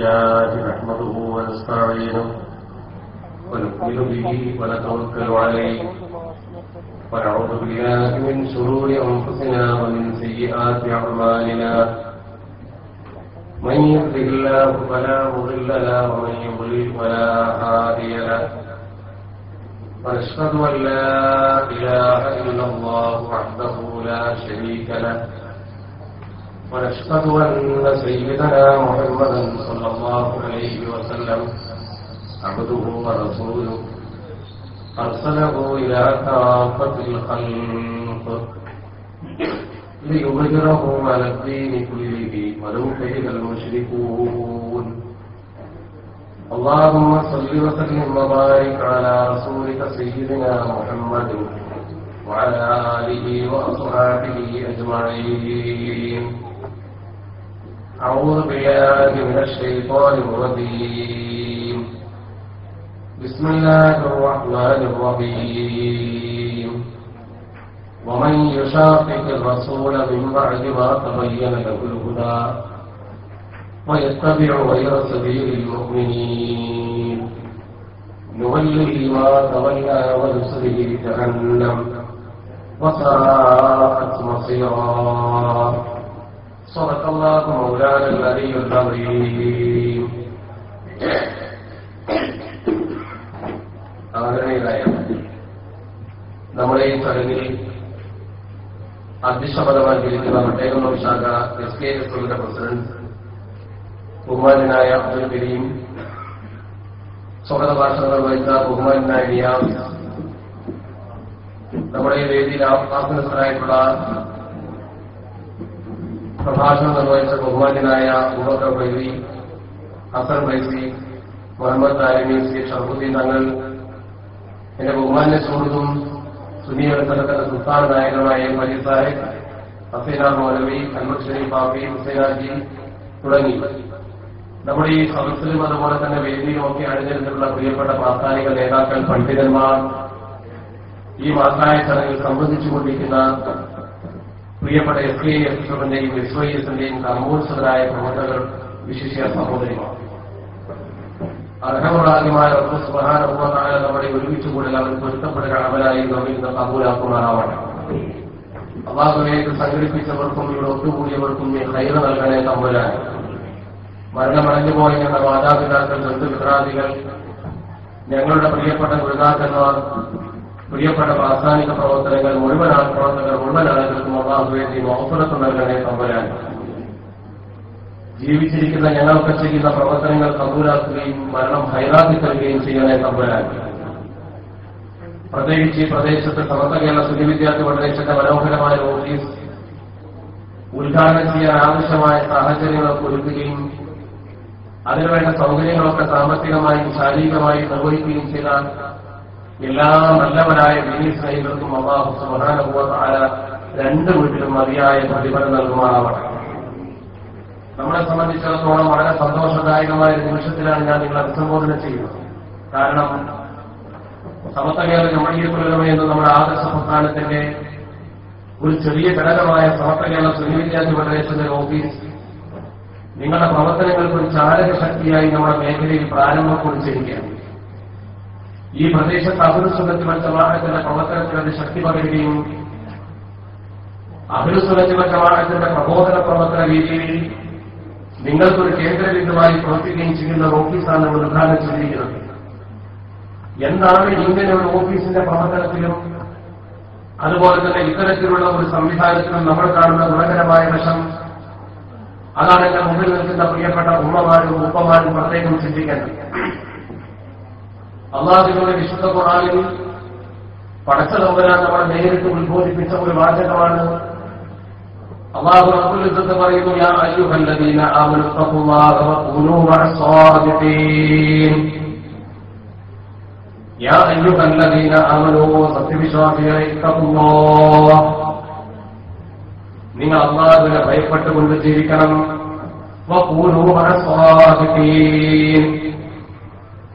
لله نحمده ونستعينه ونؤمن به ونتوكل عليه ونعوذ بالله من شرور أنفسنا ومن سيئات أعمالنا من يهده الله فلا مضل له ومن يضلل فلا هادي له ونشهد أن لا إله إلا الله وحده لا شريك له ونشهد أن سيدنا محمدا صلى الله عليه وسلم عبده ورسوله أرسله إلى كافة الخلق ليظهره على الدين كله ولو كره المشركون اللهم صل وسلم وبارك على رسولك سيدنا محمد وعلى آله وأصحابه أجمعين. أعوذ بالله من الشيطان الرجيم. بسم الله الرحمن الرحيم. ومن يشاقق الرسول من بعد ما تبين له الهدى ويتبع غير سبيل المؤمنين نوله ما تولى ونصله جهنم وساءت مصيرا. صدق الله مولانا العلي العظيم. ആദരണീയരായ നമ്മുടെ ഈ ചടങ്ങിൽ അധ്യക്ഷപദമായിരിക്കുന്ന മട്ടേകുളം ശാഖ SKSയുടെ പ്രസിഡന്റ് ബഹുമാനായ അബ്ദുൽ കരീം, സ്വാഗത ഭാഷണം നിർവഹിച്ച ബഹുമാനായ നിയാസ്, നമ്മുടെ ഈ വേദിയിൽ ആസനസ്ഥരായിട്ടുള്ള പ്രഭാഷണം നിർവഹിച്ച ബഹുമാനായ അബൂബക്കർ ഫൈസി, ഹസൻ ഫൈസി, മുഹമ്മദ് ആലിമി, സി ഷറഫുദ്ദീൻ തങ്ങൾ, എന്റെ ബഹുമാന്യ സുഹൃത്തും സുന്നിയുടെ സ്ഥലത്തിന്റെ സുൽത്താൻ നായകനായ മജീദ് സാഹിബ്, ഹസീന മൗലവി, അൻവർ ഷരീഫ് ബാബി, ഹുസൈനാജി തുടങ്ങി നമ്മുടെ ഈ സദസ്സിലും അതുപോലെ തന്നെ വേദിയിലുമൊക്കെ അണിനിരന്നിട്ടുള്ള പ്രിയപ്പെട്ട പ്രാസ്ഥാനിക നേതാക്കൾ, പണ്ഡിതന്മാർ, ഈ മഹത്തായ ചടങ്ങിൽ സംബന്ധിച്ചുകൊണ്ടിരിക്കുന്ന പ്രിയപ്പെട്ട SKSന്റെയും SYSന്റെയും കർമ്മോത്സവരായ പ്രവർത്തകർ, വിശിഷ്യ സഹോദരിമാർ, അർഹമുറാഹിമായ റബ്ബ് സുബ്ഹാനഹു വ തആല നമ്മളെ ഒരുമിച്ചുകൂടൽ അവർ പൊരുത്തപ്പെടുക അമലായി നമ്മിൽ നിന്ന് കബൂലാക്കുമാറാവട്ടെ. അല്ലാഹുവിലേക്ക് സംഘടിപ്പിച്ചവർക്കും ഇവിടെ ഒത്തുകൂടിയവർക്കും നീ ഖൈർ നൽകണേ തമ്പുരാൻ. മരണമടഞ്ഞു പോയ ഞങ്ങളുടെ മാതാപിതാക്കൾ, ബന്ധുമിത്രാദികൾ, ഞങ്ങളുടെ പ്രിയപ്പെട്ട ഗുരുനാഥന്മാർ, പ്രിയപ്പെട്ട പ്രാസ്ഥാനിക പ്രവർത്തനങ്ങൾ, മുഴുവൻ പ്രവർത്തകർ, മുഴുവൻ ആളുകൾക്കും അല്ലാഹുവേ നീ മഗ്ഫിറത്ത് നൽകണേ തമ്പുരാൻ. ജീവിച്ചിരിക്കുന്ന ഞങ്ങൾക്ക് ചെയ്യുന്ന പ്രവർത്തനങ്ങൾ കബൂലാക്കുകയും മരണം ഹൈറാക്കി തരികയും ചെയ്യണേ തമ്പുരാൻ. പ്രത്യേകിച്ച് ഈ പ്രദേശത്ത് സമസ്ത കേരള സുന്നി വിദ്യാർത്ഥി ഫെഡറേഷന്റെ മനോഹരമായ ഓഫീസ് ഉദ്ഘാടനം ചെയ്യാൻ ആവശ്യമായ സാഹചര്യങ്ങളൊക്കെ ഒരുക്കുകയും അതിനുവേണ്ട സൗകര്യങ്ങളൊക്കെ സാമ്പത്തികമായും ശാരീരികമായും നിർവഹിക്കുകയും ചെയ്ത എല്ലാ നല്ലവരായ ദീനീ സ്നേഹികൾക്കും അല്ലാഹു സുബ്ഹാനഹു വ തആല രണ്ട് വീട്ടിലും മതിയായ പ്രതിഫലം നൽകുമാറാവട്ടെ. നമ്മളെ സംബന്ധിച്ചിടത്തോളം വളരെ സന്തോഷദായകമായ ഒരു നിമിഷത്തിലാണ് ഞാൻ നിങ്ങളെ അഭിസംബോധന ചെയ്യുന്നത്. കാരണം സമസ്ത കേരള ജംഇയ്യത്തുൽ ഉലമ എന്ന നമ്മുടെ ആദർശ പ്രസ്ഥാനത്തിന്റെ ഒരു ചെറിയ ഘടകമായ സമസ്ത കേരള സുന്നി വിദ്യാർത്ഥി ഫെഡറേഷന്റെ ഓഫീസ് നിങ്ങളുടെ പ്രവർത്തനങ്ങൾക്ക് ഒരു ചാലക ശക്തിയായി നമ്മുടെ മേഖലയിൽ പ്രാരംഭം കുറിച്ചിരിക്കുകയാണ്. ഈ പ്രദേശത്ത് അഹ്ലുസ് സുന്നത്തി വൽ ജമാഅത്തിന്റെ പ്രവർത്തനത്തിന് ശക്തി പകരുകയും അഹ്ലുസ് സുന്നത്തി വൽ ജമാഅത്തിന്റെ പ്രബോധന പ്രവർത്തന രീതിയിൽ നിങ്ങൾക്കൊരു കേന്ദ്രബിന്ദുവായി പ്രവർത്തിക്കുകയും ചെയ്യുന്ന ഓഫീസാണ് നമ്മൾ ഉദ്ഘാടനം ചെയ്തിരിക്കുന്നത്. എന്താണ് ഇങ്ങനെ ഒരു ഓഫീസിന്റെ പ്രവർത്തനത്തിലും അതുപോലെ തന്നെ ഇത്തരത്തിലുള്ള ഒരു സംവിധാനത്തിലും നമ്മൾ കാണുന്ന ഗുണകരമായ വശം? അതാണ് എന്റെ മുമ്പിൽ നിൽക്കുന്ന പ്രിയപ്പെട്ട ഉമ്മമാരും ഉപ്പമാരും പ്രത്യേകം ചിന്തിക്കേണ്ടത്. അല്ലാഹുവിന്റെ വിശുദ്ധ ഖുർആനിൽ പടച്ച തമ്പുരാൻ നമ്മളെ നേരിട്ട് ഉത്ബോധിപ്പിച്ച ഒരു വാചകമാണ്. അല്ലാഹു റബ്ബുൽ ഇസ്സത്ത് പറയുന്നു, യാ അയ്യുഹല്ലദീന ആമനു തഖുല്ലാഹ വഖൂനൂ മഅസ്സാദിഖീൻ. യാ അയ്യുഹല്ലദീന ആമനൂ, സത്യവിശ്വാസികളെ, തഖുല്ലാഹ്, നിങ്ങൾ അല്ലാഹുവിനെ ഭയപ്പെട്ടുകൊണ്ട് ജീവിക്കണം. വഖൂനൂ മഅസ്സാദിഖീൻ,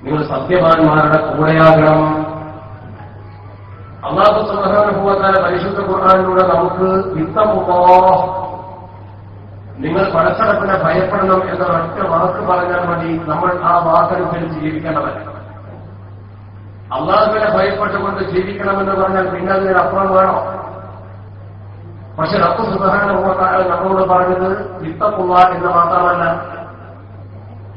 നിങ്ങൾ സത്യവാന്മാരുടെ കൂടെയാകണം. അല്ലാഹു സുബ്ഹാനഹു വ തആല പരിശുദ്ധ ഖുർആനിലൂടെ നമുക്ക് ഇത്തഖുല്ലാഹ്, നിങ്ങൾ പടച്ചറപ്പിനെ ഭയപ്പെടണം എന്ന ഒറ്റ വാക്ക് പറഞ്ഞാൽ മതി. നമ്മൾ ആ വാക്കനുസരിച്ച് ജീവിക്കേണ്ടവല്ല. അള്ളാഹുവിനെ ഭയപ്പെട്ടുകൊണ്ട് ജീവിക്കണമെന്ന് പറഞ്ഞാൽ പിന്നെ അതിന് അപ്പുറം വേണോ? പക്ഷെ റബ്ബ് സുബ്ഹാനഹു വ തആല നമ്മളോട് പറഞ്ഞത് ഇത്തഖുല്ലാ എന്ന് മാത്രമല്ല,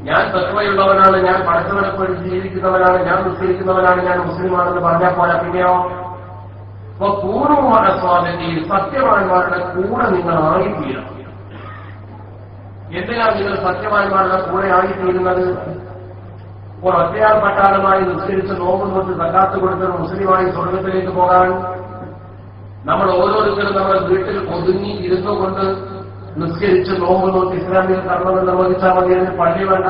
ഞാൻ തഖ്വയുള്ളവനാണ്, ഞാൻ പടച്ചവനെ പേടിച്ച് ജീവിക്കുന്നവനാണ്, ഞാൻ നിസ്കരിക്കുന്നവനാണ്, ഞാൻ മുസ്ലിമാണെന്ന് പറഞ്ഞാൽ പോലെ പിന്നെയോ പൂർണ്ണമായ സ്വാതന്ത്ര്യം സത്യവാന്മാരുടെ കൂടെ നിങ്ങൾ ആയിത്തീരണം. എന്തിനാണ് നിങ്ങൾ സത്യവാന്മാരുടെ കൂടെ ആയിത്തീരുന്നത്? ഒറ്റയാൾ പട്ടാളമായി നിസ്കരിച്ച് നോമ്പ് നോട്ട് സക്കാത്ത് കൊടുത്ത് മുസ്ലിമായി സ്വർഗത്തിലേക്ക് പോകാൻ നമ്മൾ ഓരോരുത്തരും നമ്മുടെ വീട്ടിൽ ഒതുങ്ങി ഇരുന്നു കൊണ്ട് നിസ്കരിച്ച് നോമ്പ് നോട്ട് ഇസ്ലാമിക കർമ്മങ്ങൾ നിർവഹിച്ചാൽ മതി. അതിന് പള്ളി വേണ്ട,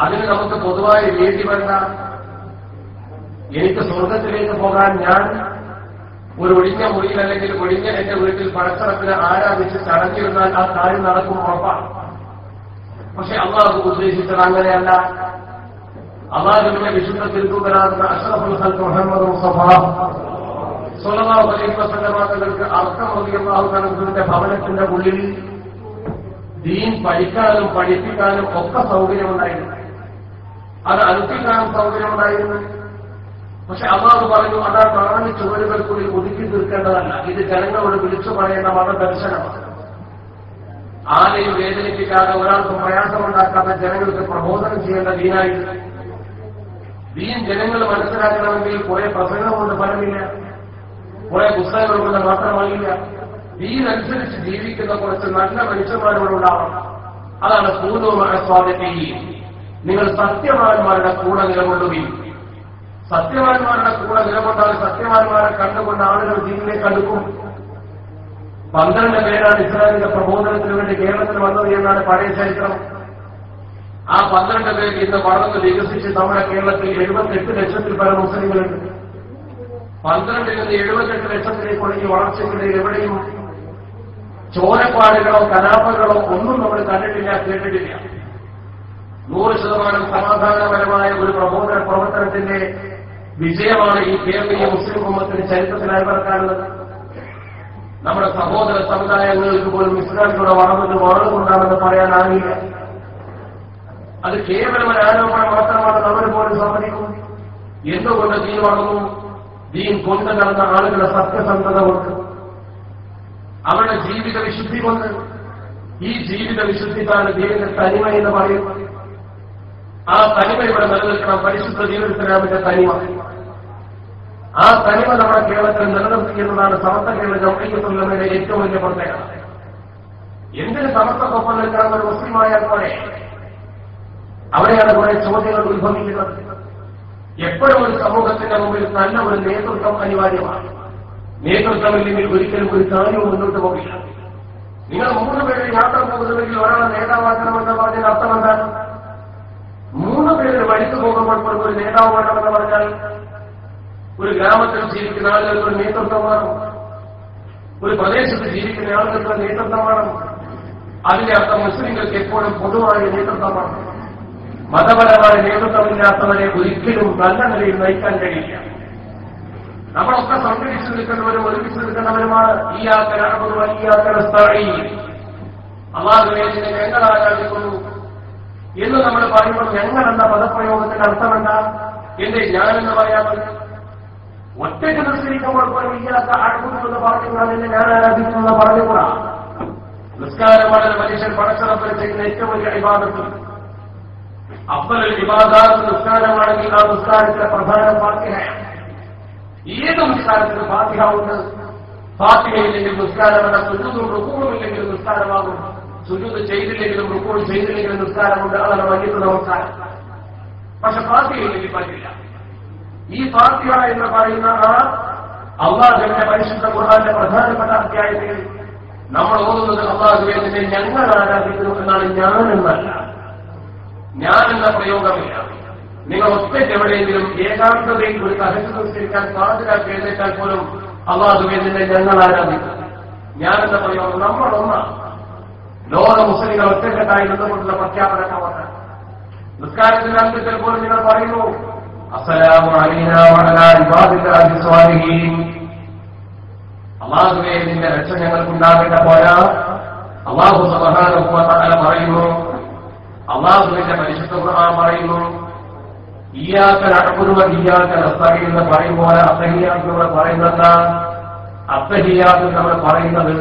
അതിന് നമുക്ക് പൊതുവായ വേദി വേണ്ട. എനിക്ക് സ്വർഗത്തിലേക്ക് പോകാൻ ഞാൻ ഒരു ഒഴിഞ്ഞ മുറിയിൽ അല്ലെങ്കിൽ ഒഴിഞ്ഞ എന്റെ വീട്ടിൽ പടച്ചറപ്പിനെ ആരാധിച്ച് ചടഞ്ഞിരുന്നാൽ ആ കാര്യം നടക്കും ഉറപ്പാണ്. പക്ഷെ അള്ളാഹു ഉദ്ദേശിച്ചത് അങ്ങനെയല്ല. അള്ളാഹുവിന്റെ വിശുദ്ധ തിരുത്തൂതരാകുന്ന അഷ്റഫുൽ ഖൽഖ് മുഹമ്മദ് മുസ്തഫ സ്വല്ലല്ലാഹു അലൈഹി വസല്ലം തങ്ങൾക്ക് അർക്കം റളിയല്ലാഹു അൻഹുവിന്റെ ഭവനത്തിന്റെ ഉള്ളിൽ ദീൻ പഠിക്കാനും പഠിപ്പിക്കാനും ഒക്കെ സൗകര്യമുണ്ടായിരുന്നു, അത് അനുഷ്ഠിക്കാനും സൗകര്യമുണ്ടായിരുന്നു. പക്ഷെ അള്ളാഹു പറഞ്ഞു, അതാ 4 ചുവരുകൾക്കുള്ളിൽ ഒതുക്കി തീർക്കേണ്ടതല്ല, ഇത് ജനങ്ങളോട് വിളിച്ചു പറയേണ്ട മതദർശനമാണ്. ആരെയും വേദനിപ്പിക്കാതെ ഒരാൾക്കും പ്രയാസമുണ്ടാക്കാത്ത ജനങ്ങൾക്ക് പ്രബോധനം ചെയ്യേണ്ട ദീനായിരുന്നു. ദീൻ ജനങ്ങൾ മനസ്സിലാക്കണമെങ്കിൽ കുറെ പ്രസംഗം കൊണ്ട് ഫലമില്ല, കുറെ പുസ്തകങ്ങൾ കൊണ്ട് മാത്രമായില്ല. ദീനനുസരിച്ച് ജീവിക്കുന്ന കുറച്ച് നല്ല മനുഷ്യന്മാരോടുണ്ടാവണം. അതാണ് പൂർണ്ണമായ സ്വാതന്ത്ര്യം. നിങ്ങൾ സത്യവാന്മാരുടെ കൂടെ നിലകൊള്ളുകയും സത്യവാന്മാരുടെ കൂടെ നിലകൊണ്ടാൽ സത്യവാന്മാരെ കണ്ടുകൊണ്ട് ആളുകൾ ദീനിലേക്ക് അടുക്കും. 12 പേരാണ് ഇസ്ലാമിക പ്രബോധനത്തിന് വേണ്ടി കേരളത്തിൽ വന്നത് എന്നാണ് പഴയ ചരിത്രം. ആ 12 പേർ ഇന്ന് വളർന്ന് വികസിച്ച് നമ്മുടെ കേരളത്തിൽ 78 ലക്ഷത്തിൽ പല മുസ്ലിങ്ങളുണ്ട്. 12 നിന്ന് 78 ലക്ഷത്തിലേക്കുള്ള ഈ വളർച്ചയ്ക്കിടയിൽ എവിടെയും ചോരപ്പാടുകളോ കലാപങ്ങളോ ഒന്നും നമ്മൾ കണ്ടിട്ടില്ല, കേട്ടിട്ടില്ല. 100% സമാധാനപരമായ ഒരു പ്രബോധന പ്രവർത്തനത്തിന്റെ വിജയമാണ് ഈ കേരളീയ മുസ്ലിം ഉമ്മത്തിന് ചരിത്രത്തിലായി പറക്കാനുള്ളത്. നമ്മുടെ സഹോദര സമുദായങ്ങൾക്ക് പോലും ഇസ്ലാമിലൂടെ വളർന്നുകൊണ്ടാണെന്ന് പറയാനാകില്ല. അത് കേവലം ഒരു ആരോപണം മാത്രമാണെന്ന് അവർ പോലും സമ്മതിക്കും. എന്തുകൊണ്ട് ദീൻ വളർന്നു? ദീൻ കൊണ്ടു നടന്ന ആളുകളുടെ സത്യസന്ധത കൊണ്ട്, അവരുടെ ജീവിത വിശുദ്ധി കൊണ്ട്. ഈ ജീവിത വിശുദ്ധിക്കാണ് ദീനിന്റെ തനിമ എന്ന് പറയുന്നത്. ആ തനിമ ഇവിടെ നിലനിൽക്കണം. പരിശുദ്ധ ദീനുൽ തനിമ, ആ തനിമ നമ്മുടെ കേരളത്തിൽ നിലനിർത്തിയെന്നതാണ് സമസ്ത കേരള ജംഇയ്യത്തുൽ ഉലമയുടെ ഏറ്റവും വലിയ പ്രത്യേകത. എന്തിന് സമസ്തക്കൊപ്പം നിൽക്കണം? ഒരു മുസ്ലിമായാൽ പോലെ. അവിടെയാണ് കുറെ ചോദ്യങ്ങൾ ഉത്ഭവിക്കുന്നത്. എപ്പോഴും ഒരു സമൂഹത്തിന്റെ മുമ്പിൽ നല്ല ഒരു നേതൃത്വം അനിവാര്യമാണ്. നേതൃത്വമില്ലെങ്കിൽ ഒരിക്കലും ഒരു കാര്യവും മുന്നോട്ട് പോകില്ല. നിങ്ങൾ 3 പേര് യാത്ര പോകുന്നുവെങ്കിൽ ഒരാളെ നേതാവാക്കണമെന്ന് പറഞ്ഞാൽ അർത്ഥം എന്താണ്? 3 പേര് വഴിക്ക് പോകുമ്പോൾ ഒരു നേതാവ് വേണമെന്ന് പറഞ്ഞാൽ ഒരു ഗ്രാമത്തിൽ ജീവിക്കുന്ന ആളുകൾക്ക് ഒരു നേതൃത്വം വേണം, ഒരു പ്രദേശത്ത് ജീവിക്കുന്ന ആളുകൾക്ക് നേതൃത്വം വേണം. അതിന്റെ അർത്ഥം മുസ്ലിങ്ങൾക്ക് എപ്പോഴും പൊതുവായ നേതൃത്വമാണ്. മതപരമായ നേതൃത്വമില്ലാത്തവരെ ഒരിക്കലും നല്ല നിലയിൽ നയിക്കാൻ കഴിയില്ല. നമ്മളൊക്കെ സംഘടിച്ചു നിൽക്കുന്നവരും ഒരുമിച്ച് നിൽക്കുന്നവരുമാണ്. ഈ ആക്കരാകുന്നു ഈ ആക്കരസ്ഥായി അള്ളാഹുവിനെ ഞങ്ങൾ ആരാധിക്കുന്നു എന്ന് നമ്മൾ പറയുമ്പോൾ ഞങ്ങൾ എന്ന പദപ്രയോഗത്തിന്റെ അർത്ഥമെന്താ? എന്റെ ഞാനെന്ന് പറയാമത് ഒറ്റയ്ക്ക് നിസ്കരിക്കുമ്പോൾ പോലും ഇയാൾക്ക് ആടുന്നു പറഞ്ഞുകൂടാ, എന്നെ ഞാൻ ആരാധിക്കുന്നു പറഞ്ഞുകൂടാ. നിസ്കാരമാണ് മനുഷ്യൻ പടച്ചറപ്പിൽ ചെയ്യുന്ന ഏറ്റവും വലിയ ഇബാദത്ത്. അഫ്ളൽ ഇബാദത്ത് നിസ്കാരമാണെങ്കിൽ ആ നിസ്കാരത്തിലെ പ്രധാന ഫാത്തിഹയാണ്. ഏത് നിസ്കാരത്തിന് ഫാത്തിഹ ഉണ്ട്. ഫാത്തിഹയില്ലെങ്കിൽ നിസ്കാരമല്ല. സുജൂദും റുകൂഉം ഇല്ലെങ്കിൽ നിസ്കാരമാകും. സുജൂദ് ചെയ്തില്ലെങ്കിലും റുകൂഉ ചെയ്തില്ലെങ്കിലും നിസ്കാരമുണ്ട്. അതാണ് മയ്യിത്ത് നമസ്കാരം. പക്ഷെ ഫാത്തിഹയില്ലെങ്കിൽ പറ്റില്ല. ഈ ഫാത്തിഹ എന്ന് പറയുന്ന ആ അള്ളാഹുവിന്റെ പരിശുദ്ധ ഖുർആന്റെ പ്രധാനപ്പെട്ട അധ്യായത്തിൽ നമ്മൾ ഓതുന്നത് അള്ളാഹുവേ നിന്നെ ഞങ്ങൾ ആരാധിക്കുന്നു എന്നാണ്. ഞാനെന്നല്ല, ഞാനെന്ന പ്രയോഗമില്ല. നിങ്ങൾ ഒറ്റയ്ക്ക് എവിടെയെങ്കിലും ഏകാന്തതയിൽ ഒരു കഹച്ച് നിസ്കരിക്കാൻ പാതിരാക്കി എഴുന്നേറ്റാൽ പോലും അള്ളാഹുവേ നിന്നെ ഞങ്ങൾ ആരാധിക്കുന്നു. ഞാനെന്ന പ്രയോഗം നമ്മളൊന്നാണ്. ലോക മുസ്ലിങ്ങൾ ഒറ്റക്കെട്ടായി നിന്നുകൊണ്ടുള്ള പ്രഖ്യാപനമാണ്. നിസ്കാരത്തിന്റെ അന്ത്യത്തിൽ പോലും നിങ്ങൾ പറയുന്നു അസ്സലാമു അലൈനാ വഅലാ ഇബാദില്ലാഹി സ്വാലിഹീൻ. അള്ളാഹുവേ നിന്റെ രക്ഷ ഞങ്ങൾക്കുണ്ടാകേണ്ട പോരാ. അള്ളാഹു സുബ്ഹാനഹു വ തആല പറയുന്നു, അള്ളാഹുവിന്റെ പരിശുദ്ധ ഖുർആൻ പറയുന്നു, ഇയ്യാക നഅ്ബുദു വ ഇയ്യാക നസ്തഈൻ എന്ന് പറയുമ്പോൾ അത്തഹിയ്യാത്ത് നമ്മൾ പറയുന്നത് അത്തഹിയ്യാത്ത് നമ്മൾ പറയുന്നത്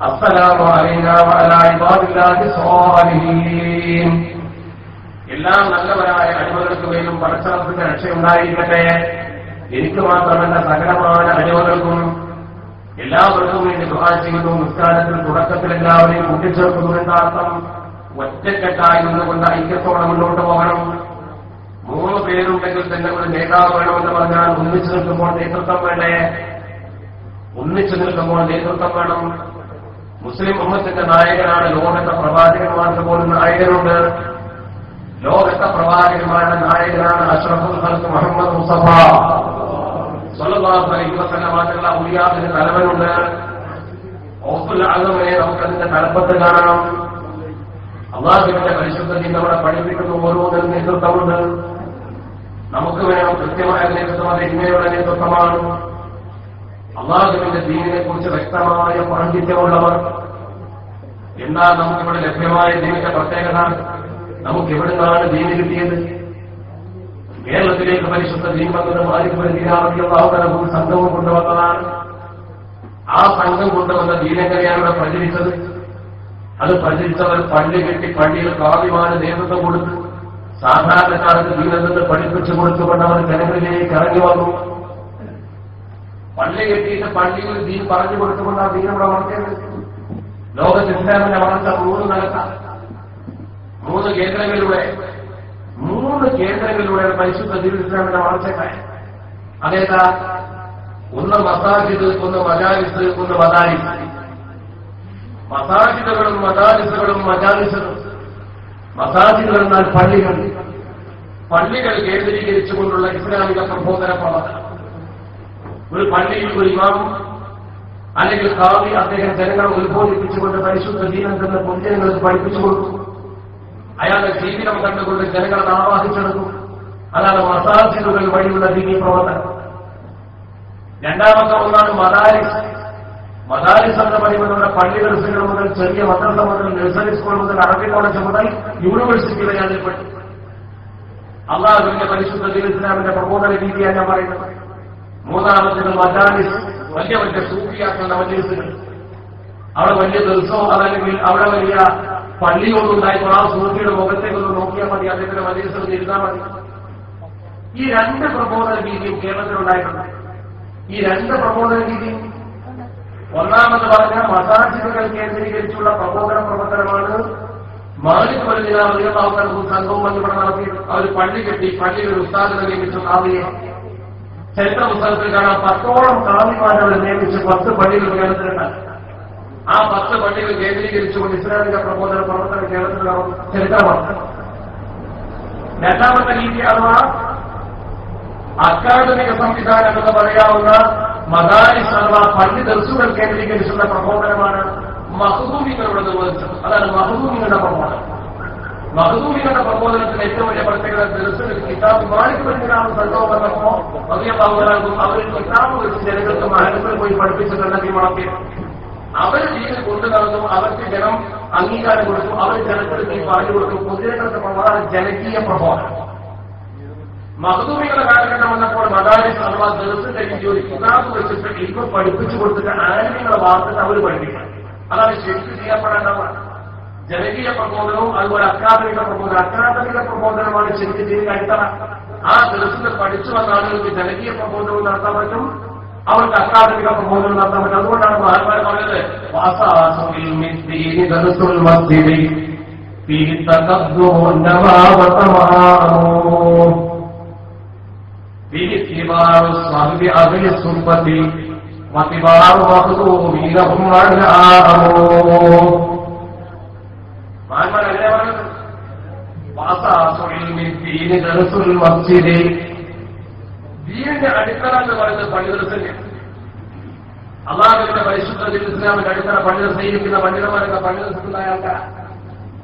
അസ്സലാമു അലൈനാ വ അലാ ഇബാദില്ലാഹി സ്വാലിഹീൻ, എല്ലാ നല്ലവരായ അടിമകൾക്ക് മേലും പടച്ചറപ്പിന്റെ രക്ഷയുണ്ടായിരിക്കട്ടെ. എനിക്ക് മാത്രമല്ല സകലമായ അടിമകൾക്കും എല്ലാവർക്കും വേണ്ടി ദുആ ചെയ്യുന്നു. നിസ്കാരത്തിൽ തുടക്കത്തിൽ എല്ലാവരെയും കൂട്ടിച്ചേർക്കുന്നു എന്നർത്ഥം. ഒറ്റക്കെട്ടായി നിന്നുകൊണ്ട് ഐക്യത്തോടെ മുന്നോട്ട് പോകണം. 3 പേരുണ്ടെങ്കിൽ തന്നെ ഒരു നേതാവ് വേണമെന്ന് പറഞ്ഞാൽ ഒന്നിച്ചു നിൽക്കുമ്പോൾ നേതൃത്വം വേണ്ടേ? ഒന്നിച്ചു നിൽക്കുമ്പോൾ നേതൃത്വം വേണം. മുസ്ലിം ഉമ്മത്തിന്റെ നായകനാണ്. ലോകത്തെ പ്രവാചകന്മാർക്ക് പോലും നായകനുണ്ട്. ലോകത്തെ പ്രവാചകന്മാരുടെ നായകനാണ് അഷ്റഫുൽ ഖൽഖ് മുഹമ്മദ് മുസ്തഫ സ്വല്ലല്ലാഹു അലൈഹി വസല്ലം. മാത്രമല്ല ഉലിയാവിന് തലവനുണ്ട്. ഔസുൽ അഅ്ലമിനെ നമുക്കതിന്റെ തലപ്പത്ത് കാണണം. അള്ളാഹുവിന്റെ പരിശുദ്ധത്തിൽ നമ്മളെ പഠിപ്പിക്കുന്ന ഓരോന്നിനും നേതൃത്വമുണ്ട്. നമുക്ക് വേണം കൃത്യമായ നേതൃത്വം. അത് ഇങ്ങനെയുള്ള നേതൃത്വമാണ്. അള്ളാഹുവിന്റെ ദീനിനെ കുറിച്ച് വ്യക്തമായ പാണ്ഡിത്യമുള്ളവർ. എന്നാൽ നമുക്കിവിടെ ലഭ്യമായ ദീനിന്റെ പ്രത്യേകത, നമുക്കെവിടുന്നാണ് ദീന് കിട്ടിയത്? കേരളത്തിലേക്ക് പരിശുദ്ധ ദീൻ വന്നത് മാലിക് ബിൻ ദീനാർ റളിയല്ലാഹു അൻഹു സംഘവും കൊണ്ടുവന്നതാണ്. ആ സംഘം കൊണ്ടുവന്ന ദീനെങ്ങനെയാണ് ഇവിടെ പ്രചരിച്ചത്? അത് പ്രചരിച്ചവർ പള്ളി കെട്ടി പള്ളിയിൽ കാവിമാന് നേതൃത്വം കൊടുത്ത് സാധാരണക്കാർക്ക് ദീനെന്ന് പഠിപ്പിച്ചു കൊടുത്തുകൊണ്ട് അവർ ജനങ്ങളിലേക്ക് ഇറങ്ങി വന്നു. പള്ളി കെട്ടിയിട്ട് പള്ളിയിൽ ദീൻ പറഞ്ഞു കൊടുത്തുകൊണ്ട് ആ ദീൻ ഇവിടെ വളർത്തിയത്. ലോകത്ത് ഇസ്ലാമിന്റെ വളർച്ച 3 നിലത്താണ്. 3 കേന്ദ്രങ്ങളിലൂടെ പരിശുദ്ധ ദീൻ ഇസ്ലാമിന്റെ വളർച്ചക്കായി. അതേതാ? ഒന്ന് മസാജിദ്, ഒന്ന് മജാലിസ്, ഒന്ന് മദാരിസ്. മസാജിദുകളും മദാരിസുകളും മജാലിസുകളും. മസാജിദുകൾ എന്നാൽ പള്ളികൾ. പള്ളികൾ കേന്ദ്രീകരിച്ചുകൊണ്ടുള്ള ഇസ്ലാമിക പ്രബോധന പ്രവർത്തനം. ഒരു പള്ളിയിൽ ഒരു ഇമാം അല്ലെങ്കിൽ ഖാദി അദ്ദേഹം ജനങ്ങളെ ഉത്ബോധിപ്പിച്ചുകൊണ്ട് പരിശുദ്ധ ദീനെന്ന് പൊതുജനങ്ങൾക്ക് പഠിപ്പിച്ചു കൊടുക്കും. അയാളുടെ ജീവിതം കണ്ടുകൊണ്ട് ജനങ്ങളെ ആവാഹിച്ചെടുക്കും. അതാണ് മസാജിദുകൾ വഴിയുള്ള ദീനീ പ്രവർത്തനം. രണ്ടാമത്തെ ഒന്നാണ് മദാരിസ്. മദാരിസ് എന്ന് പറയുമ്പോൾ നമ്മുടെ പള്ളി ദർസുകൾ മുതൽ ചെറിയ മദ്രസ മുതൽ നഴ്സറി സ്കൂൾ മുതൽ അറബി കോളേജ് മുതൽ യൂണിവേഴ്സിറ്റി വരെ അതിൽപ്പെട്ടു. അള്ളാഹുവിന്റെ പരിശുദ്ധ ദീൻ ഇസ്ലാമിന്റെ പ്രബോധന രീതിയാണ് ഞാൻ പറയുന്നത്. മൂന്നാമത്തേത് മജാലിസ്, വലിയ വലിയ സൂഫിയാക്കളുടെ മജലിസുകൾ. അവിടെ വലിയ ദിവസവും അതല്ലെങ്കിൽ അവിടെ വലിയ പള്ളിയൊന്നും ഉണ്ടായപ്പോൾ ആ സൂഫിയുടെ മുഖത്തേക്കൊന്ന് നോക്കിയാൽ മതി, അദ്ദേഹത്തിന്റെ മജലിസുകൾ ഇരുന്നാൽ മതി. ഈ 2 പ്രബോധന രീതിയും കേരളത്തിലുണ്ടായിട്ടുണ്ട്. ഈ 2 പ്രബോധന രീതിയും ഒന്നാമത് പറഞ്ഞ മസാജിദുകൾ കേന്ദ്രീകരിച്ചുള്ള പ്രബോധന പ്രവർത്തനമാണ് മാലിക് ബിൻ ദീനാർ റളിയല്ലാഹു അൻഹു സംഘവും ഇവിടെ നടത്തിയത്. അവർ പള്ളി കെട്ടി പള്ളിയിൽ ഒരു ഉസ്താദിനെ നിയമിച്ചു, ഖാദിയെ. ചരിത്ര പുസ്തകത്തിൽ കാണാം 10ഓളം ഖാദിമാരെ അവിടെ നിയമിച്ച് 10 പള്ളികൾ കേരളത്തിലുണ്ട്. ആ 10 പള്ളികൾ കേന്ദ്രീകരിച്ചുകൊണ്ട് ഇസ്ലാമിക പ്രബോധന പ്രവർത്തനം കേരളത്തിൽ ചരിത്രമാണ്. രണ്ടാമത്തെ രീതി അഥവാ അക്കാദമിക സംവിധാനം എന്ന് പറയാവുന്ന മദാരിസ് അഥവാ പള്ളി ദർസുകൾ കേന്ദ്രീകരിച്ചുള്ള പ്രബോധനമാണ് മഖ്ദൂമികളുടെ നിർവഹിച്ചത്. അതാണ് മഖ്ദൂമികളുടെ പ്രബോധനം. മഖ്ദൂമികളുടെ പ്രബോധനത്തിന് ഏറ്റവും വലിയ പ്രത്യേകത ദർസുകൾ കിതാബ് മാലിക് ബിൻ ദീനാർ സംഘവും വന്നപ്പോ റളിയല്ലാഹു അൻഹു അവർ കിതാബ് വെച്ച് ജനങ്ങൾക്ക് മഹല്ലിൽ പോയി പഠിപ്പിച്ചിട്ടുണ്ടെങ്കിൽ മുടക്കി അവർ ദീനിൽ കൊണ്ടുനടന്നു. അവർക്ക് ജനം അംഗീകാരം കൊടുത്തു. അവർ ജനങ്ങൾക്ക് പറഞ്ഞു കൊടുത്തു. പൊതുജനങ്ങളുടെ പ്രബോധനം ജനകീയ പ്രബോധനം. മഖ്ദൂമികളുടെ കാലഘട്ടം വന്നപ്പോൾ മദാരിസ് അഥവാ ദർസിന്റെ രീതി ഒരു കിതാബ് വെച്ചിട്ട് ഇൽമ പഠിപ്പിച്ചു കൊടുത്തിട്ട് ആലിമീങ്ങളെ വാർത്തിട്ട് അവർ പഠിപ്പിക്കണം. അതാണ് ശരിക്കും ചെയ്യപ്പെടേണ്ടത്. ജനകീയ പ്രബോധനവും അതുപോലെ അക്കാദമിക പ്രബോധനം. അക്കാദമിക പ്രബോധനമാണ് ശരിക്കും ചെയ്യുന്ന അടിത്തറ. ആ ദർസിൽ പഠിച്ചു വന്ന ആളുകൾക്ക് ജനകീയ പ്രബോധനവും നടത്താൻ പറ്റും, അവർക്ക് അക്കാദമിക പ്രബോധനം നടത്താൻ പറ്റും. അതുകൊണ്ടാണ് മഹാന്മാർ പറഞ്ഞത് മഹാന്മാരല്ലേ പറഞ്ഞത്? ദീനിന്റെ അടിത്തറ എന്ന് പറയുന്നത് പണ്ഡിതർസന്നെ. അള്ളാഹുവിന്റെ പരിശുദ്ധ ഇസ്ലാമിന്റെ അടിത്തറ പണ്ഡിതർ സേവിക്കുന്ന പണ്ഡിതന്മാരൊക്കെ പണ്ഡിതർക്കുണ്ടായ ആൾക്കാരാണ്.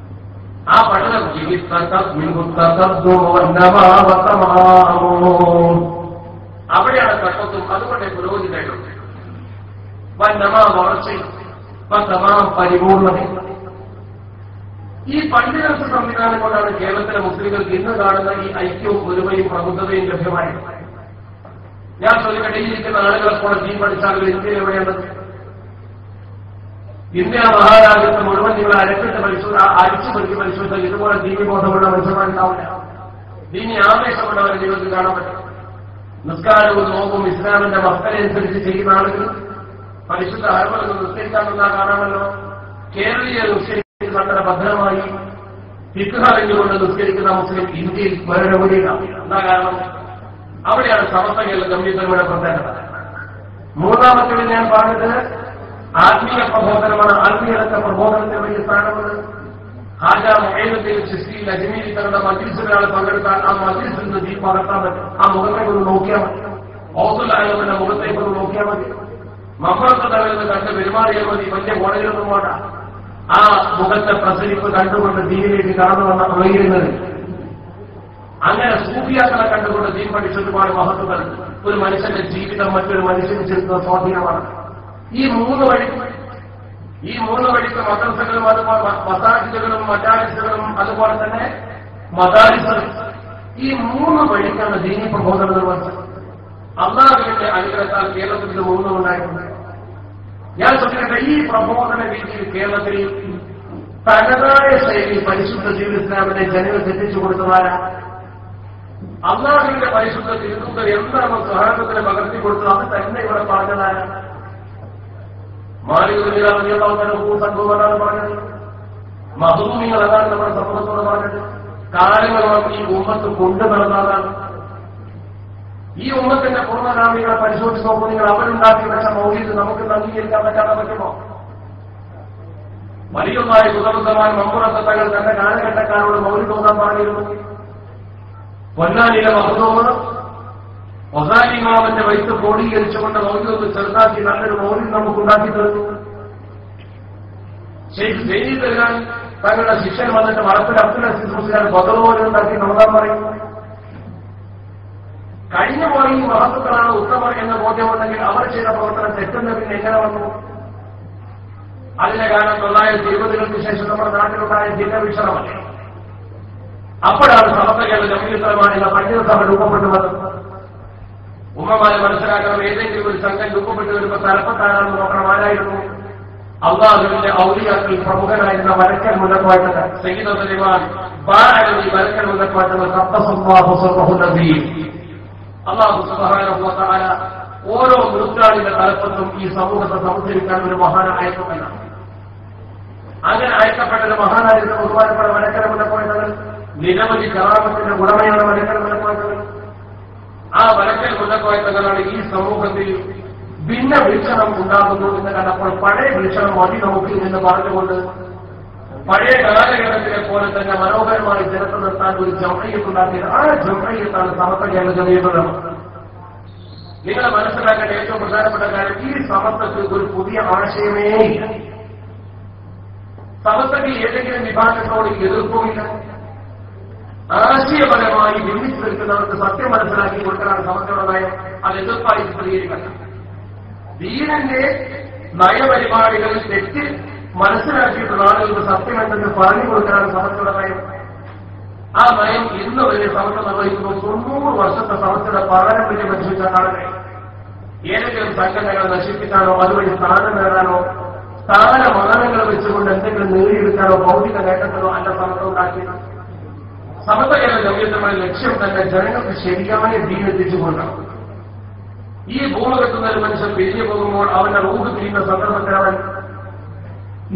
ആ പണ്ഡിതർ അവിടെയാണ് തത്വത്വം. അതുകൊണ്ട് പുരോഗതി നേടുന്നത്. വന്നമാ വളർച്ചയും തമാം പരിപൂർണതയും. ഈ പണ്ഡിതത്വ സംവിധാനം കൊണ്ടാണ് കേരളത്തിലെ മുസ്ലിങ്ങൾക്ക് ഇന്ന് കാണുന്ന ഈ ഐക്യവും ഒരുമയും പ്രബുദ്ധതയും ലഭ്യമായത്. ഞാൻ ചോദിക്കട്ടെ, ഈ ഇരിക്കുന്ന ആളുകളെപ്പോലെ ദീൻ പഠിച്ചാൽ ഇന്ത്യയിൽ എവിടെയാണ്? ഇന്ത്യ മഹാരാജ്യത്ത് മുഴുവൻ നിങ്ങൾ അരക്കിട്ട് അരിച്ചു പെറുക്കി പരിശോധിച്ചാൽ ഇതുപോലെ ദീനിബോധമുള്ള മനുഷ്യന്മാരുണ്ടാവില്ല. ദീനി ആവേശമുള്ളവരെ നിങ്ങൾക്ക് കാണാൻ പറ്റും. നിസ്കാരവും നോമ്പും ഇസ്ലാമിന്റെ മക്കളനുസരിച്ച് ചെയ്യുന്ന ആളുകൾ പരിശുദ്ധ അറബിൽ നിസ്കരിക്കാമെന്നാ കാണാമല്ലോ. കേരളീയ നിസ്കരിക്കുന്ന അത്ര ഭദ്രമായി തിക്കുകളഞ്ഞുകൊണ്ട് നിസ്കരിക്കുന്ന മുസ്ലിം ഇന്ത്യയിൽ വേറെ എവിടെയാണ്. എന്താ കാരണം? അവിടെയാണ് സമസ്ത കേരള കമ്മ്യൂണിസ്റ്റുകളുടെ പ്രത്യേകത. മൂന്നാമത്തെ ഞാൻ പറഞ്ഞത് ആത്മീയ പ്രബോധനമാണ്. ആത്മീയത്തെ പ്രബോധനത്തിന് വലിയ സ്ഥാനമുണ്ട്. ഹാജ മൊഹീനുദ്ദീൻ ചിശ്തി അജ്മീരി തങ്ങളുടെ മജ്ലിസിൽ പങ്കെടുത്താൽ ആ മജ്ലിസിൽ നിന്ന് ദീൻ പകർത്താൻ പറ്റും. ആ മുഖത്തേക്കൊന്ന് നോക്കിയാൽ മതി. ഔസുലായവന്റെ മുഖത്തേക്കൊന്ന് നോക്കിയാൽ മതി. മമ്മളത്തെ തലയിൽ കണ്ട് പെരുമാറിയാൽ മതി. വലിയ കോടതിയിലൊന്നും വേണ്ട. ആ മുഖത്തെ പ്രസരിപ്പ് കണ്ടുകൊണ്ട് ദീനിലേക്ക് കടന്നു വന്ന ഉയരുന്നത്. അങ്ങനെ സൂഫിയാക്കളെ കണ്ടുകൊണ്ട് ദീൻ പഠിച്ച ഒരുപാട് മഹത്വങ്ങൾ. ഒരു മനുഷ്യന്റെ ജീവിതം മറ്റൊരു മനുഷ്യന് ചെലുത്തുന്ന സ്വാധീനമാണ്. ഈ മൂന്ന് വഴിക്ക് മദ്രസകളും അതുപോലെ മസാജിദുകളും മജാലിസുകളും അതുപോലെ തന്നെ മദാരിസുകളും, ഈ മൂന്ന് വഴിക്കാണ് ദീനി പ്രബോധനം നിർവഹിച്ചത്. അള്ളാഹുവിന്റെ അനുഗ്രഹത്താൽ കേരളത്തിൽ ഇത് മൂന്നും ഉണ്ടായിട്ടുണ്ട്. ഞാൻ ചോദിക്കട്ടെ, ഈ പ്രബോധന രീതിയിൽ കേരളത്തിൽ തനതായ ശൈലി പരിശുദ്ധ ജീവിത ഇസ്ലാമിനെ ജനങ്ങൾക്ക് എത്തിച്ചു കൊടുത്തതാരാ? അള്ളാഹുവിന്റെ പരിശുദ്ധ തിരുത്തൂക്കൽ എന്താണ് സഹാബത്തിന് പകർത്തി കൊടുത്തത് അത് തന്നെ ഇവിടെ പറഞ്ഞതാരാ? സംഭവമാണ് പറഞ്ഞത്. മഹദൂമികൾ അതാണ് നമ്മുടെ സമൂഹത്തോട് പറഞ്ഞത്. കാലങ്ങളോളം ഈ ഉമ്മത്ത് കൊണ്ടു നടന്നതാണ്. ഈ ഉമ്മത്തിന്റെ പൂർണ്ണഗാമികളെ പരിശോധിച്ച് നോക്കൂ. നിങ്ങൾ അവരുണ്ടാക്കി വെച്ച മൗലിദ് നമുക്ക് അംഗീകരിക്കാൻ പറ്റാതെ പറ്റുമോ? വലിയതായ കുതബുദ്ധമായ മമ്പുറത്തെ തങ്ങൾ തന്റെ കാലഘട്ടക്കാരോട് മൗലിദ് തോന്നാൻ പറഞ്ഞിരുന്നു. പൊന്നാനിയിലെ മഹദൂമ് ഒസാലിമാവിന്റെ വയസ്സ് ക്രോഡീകരിച്ചുകൊണ്ട് മൗലിദ് ചെറുതാക്കി നല്ലൊരു മൗലിദ് നമുക്കുണ്ടാക്കി തരുന്നു. ഷെയ്ഖ് ജയ്നി തരുകാൻ തങ്ങളുടെ ശിഷ്യൻ വന്നിട്ട് മറപ്പിൽ അബ്ദുൽ അസീസ് മുസ്ലിയാർ ബദറുപോലെ ഉണ്ടാക്കി നോക്കാൻ പറയുന്നു. കഴിഞ്ഞ പോലെ ഈ മഹത്വങ്ങളാണ് ഉത്തമർ എന്ന ബോധ്യമുണ്ടെങ്കിൽ അവർ ചെയ്ത പ്രവർത്തനം തെറ്റുന്ന പിന്നെ എങ്ങനെ വന്നു? അതിന്റെ കാരണം 1920-കൾക്ക് ശേഷം നമ്മുടെ നാട്ടിലുണ്ടായ ജില്ലവീക്ഷണമല്ലേ. അപ്പോഴാണ് സമസ്ത കേരള ജമീയത്തുലമാ എന്ന പണ്ഡിത സഭ രൂപപ്പെട്ടു വന്നത്. ഉമ്മമാരെ മനസ്സിലാക്കണം. ഏതെങ്കിലും ഒരു സംഘം രൂപപ്പെട്ടു വരുമ്പോൾ തലപ്പത്താണെന്ന് നോക്കണം. ആരായിരുന്നു? അള്ളാഹുവിന്റെ ഔലിയാക്കളിൽ പ്രമുഖനായിരുന്ന വരക്കൽ മുല്ലക്കോട്ട സയ്യിദ് സലിമാൻ ബാഅലി വരക്കൽ മുല്ലക്കോട്ട ഖദ്ദസല്ലാഹു സിർറഹു നബീ. അല്ലാഹു സുബ്ഹാനഹു വ തആല ഓരോ നൂറ്റാണ്ടിന്റെ തലപ്പത്തും ഈ സമൂഹത്തെ സംസ്കരിക്കാൻ ഒരു മഹാനെ അയക്കുമെന്ന. അങ്ങനെ അയക്കപ്പെട്ട ഒരു മഹാനായിരുന്ന ബഹുമാനപ്പെട്ട വരക്കൽ മുല്ലക്കോട്ടകൾ നിരവധി കറാമത്തിന്റെ ഉടമയാണ് വരക്കൽ മുല്ലക്കോട്ടകൾ. ആ വരക്കൽ മുല്ലക്കോട്ടകളാണ് ഈ സമൂഹത്തിൽ ഭിന്ന വീക്ഷണം ഉണ്ടാകുന്നു എന്ന് കണ്ടപ്പോൾ പഴയ വീക്ഷണം മതി നമുക്ക് എന്ന് പറഞ്ഞുകൊണ്ട് പഴയ കാലഘട്ടത്തിലെ പോലെ തന്നെ മനോഹരമായി ജനത്തെ നിർത്താൻ ഒരു ജംഅയ്യത്തുണ്ടാക്കിയത്. ആ ജംഅയ്യത്താണ് സമസ്ത കേരള ജമീയത്തുലമ. നിങ്ങൾ മനസ്സിലാക്കേണ്ട ഏറ്റവും പ്രധാനപ്പെട്ട കാര്യം, ഈ സമസ്തക്ക് ഒരു പുതിയ ആശയമേ ഇല്ല. സമസ്തയ്ക്ക് ഏതെങ്കിലും വിഭാഗത്തോട് എതിർപ്പുമില്ല. ആശയപരമായി ഭിന്നിച്ചു നിൽക്കുന്നവർക്ക് സത്യം മനസ്സിലാക്കി കൊടുക്കാനാണ് സമസ്തയുടെ നയം. അത് എതിർപ്പായി ചിത്രീകരിക്കണം. ദീനന്റെ നയപരിപാടികളിൽ തെറ്റ് മനസ്സിലാക്കിയിട്ടുള്ള ആളുകൾക്ക് സത്യം എന്തെന്ന് പറഞ്ഞു കൊടുക്കാനാണ് സമസ്തയുടെ നയം. ആ നയം ഇന്ന് വരെ സമസ്ത നിർവഹിക്കുന്നു. 90 വർഷത്തെ സമസ്തയുടെ പാരമ്പര്യം പരിശോധിച്ച ആളുകളെ ഏതെങ്കിലും സംഘടനകളെ നശിപ്പിക്കാനോ അതുവഴി സ്ഥാനം നേടാനോ സ്ഥാനമാനങ്ങൾ വെച്ചുകൊണ്ട് എന്തെങ്കിലും നേടിയെടുക്കാനോ ഭൗതിക നേട്ടങ്ങളോ അല്ല സമസ്ത ഉണ്ടാക്കിയത്. സമസ്ത കേരള ജമീയത്തുലമയുടെ ലക്ഷ്യം തന്നെ ജനങ്ങൾക്ക് ശരിയായ ദീൻ എത്തിച്ചുകൊണ്ടാണ്. ഈ ഭൂമി കെട്ടുന്ന ഒരു മനുഷ്യൻ പിരിഞ്ഞു പോകുമ്പോൾ അവന്റെ റൂഹ് പിരിയുന്ന സന്ദർഭത്തിൽ അവൻ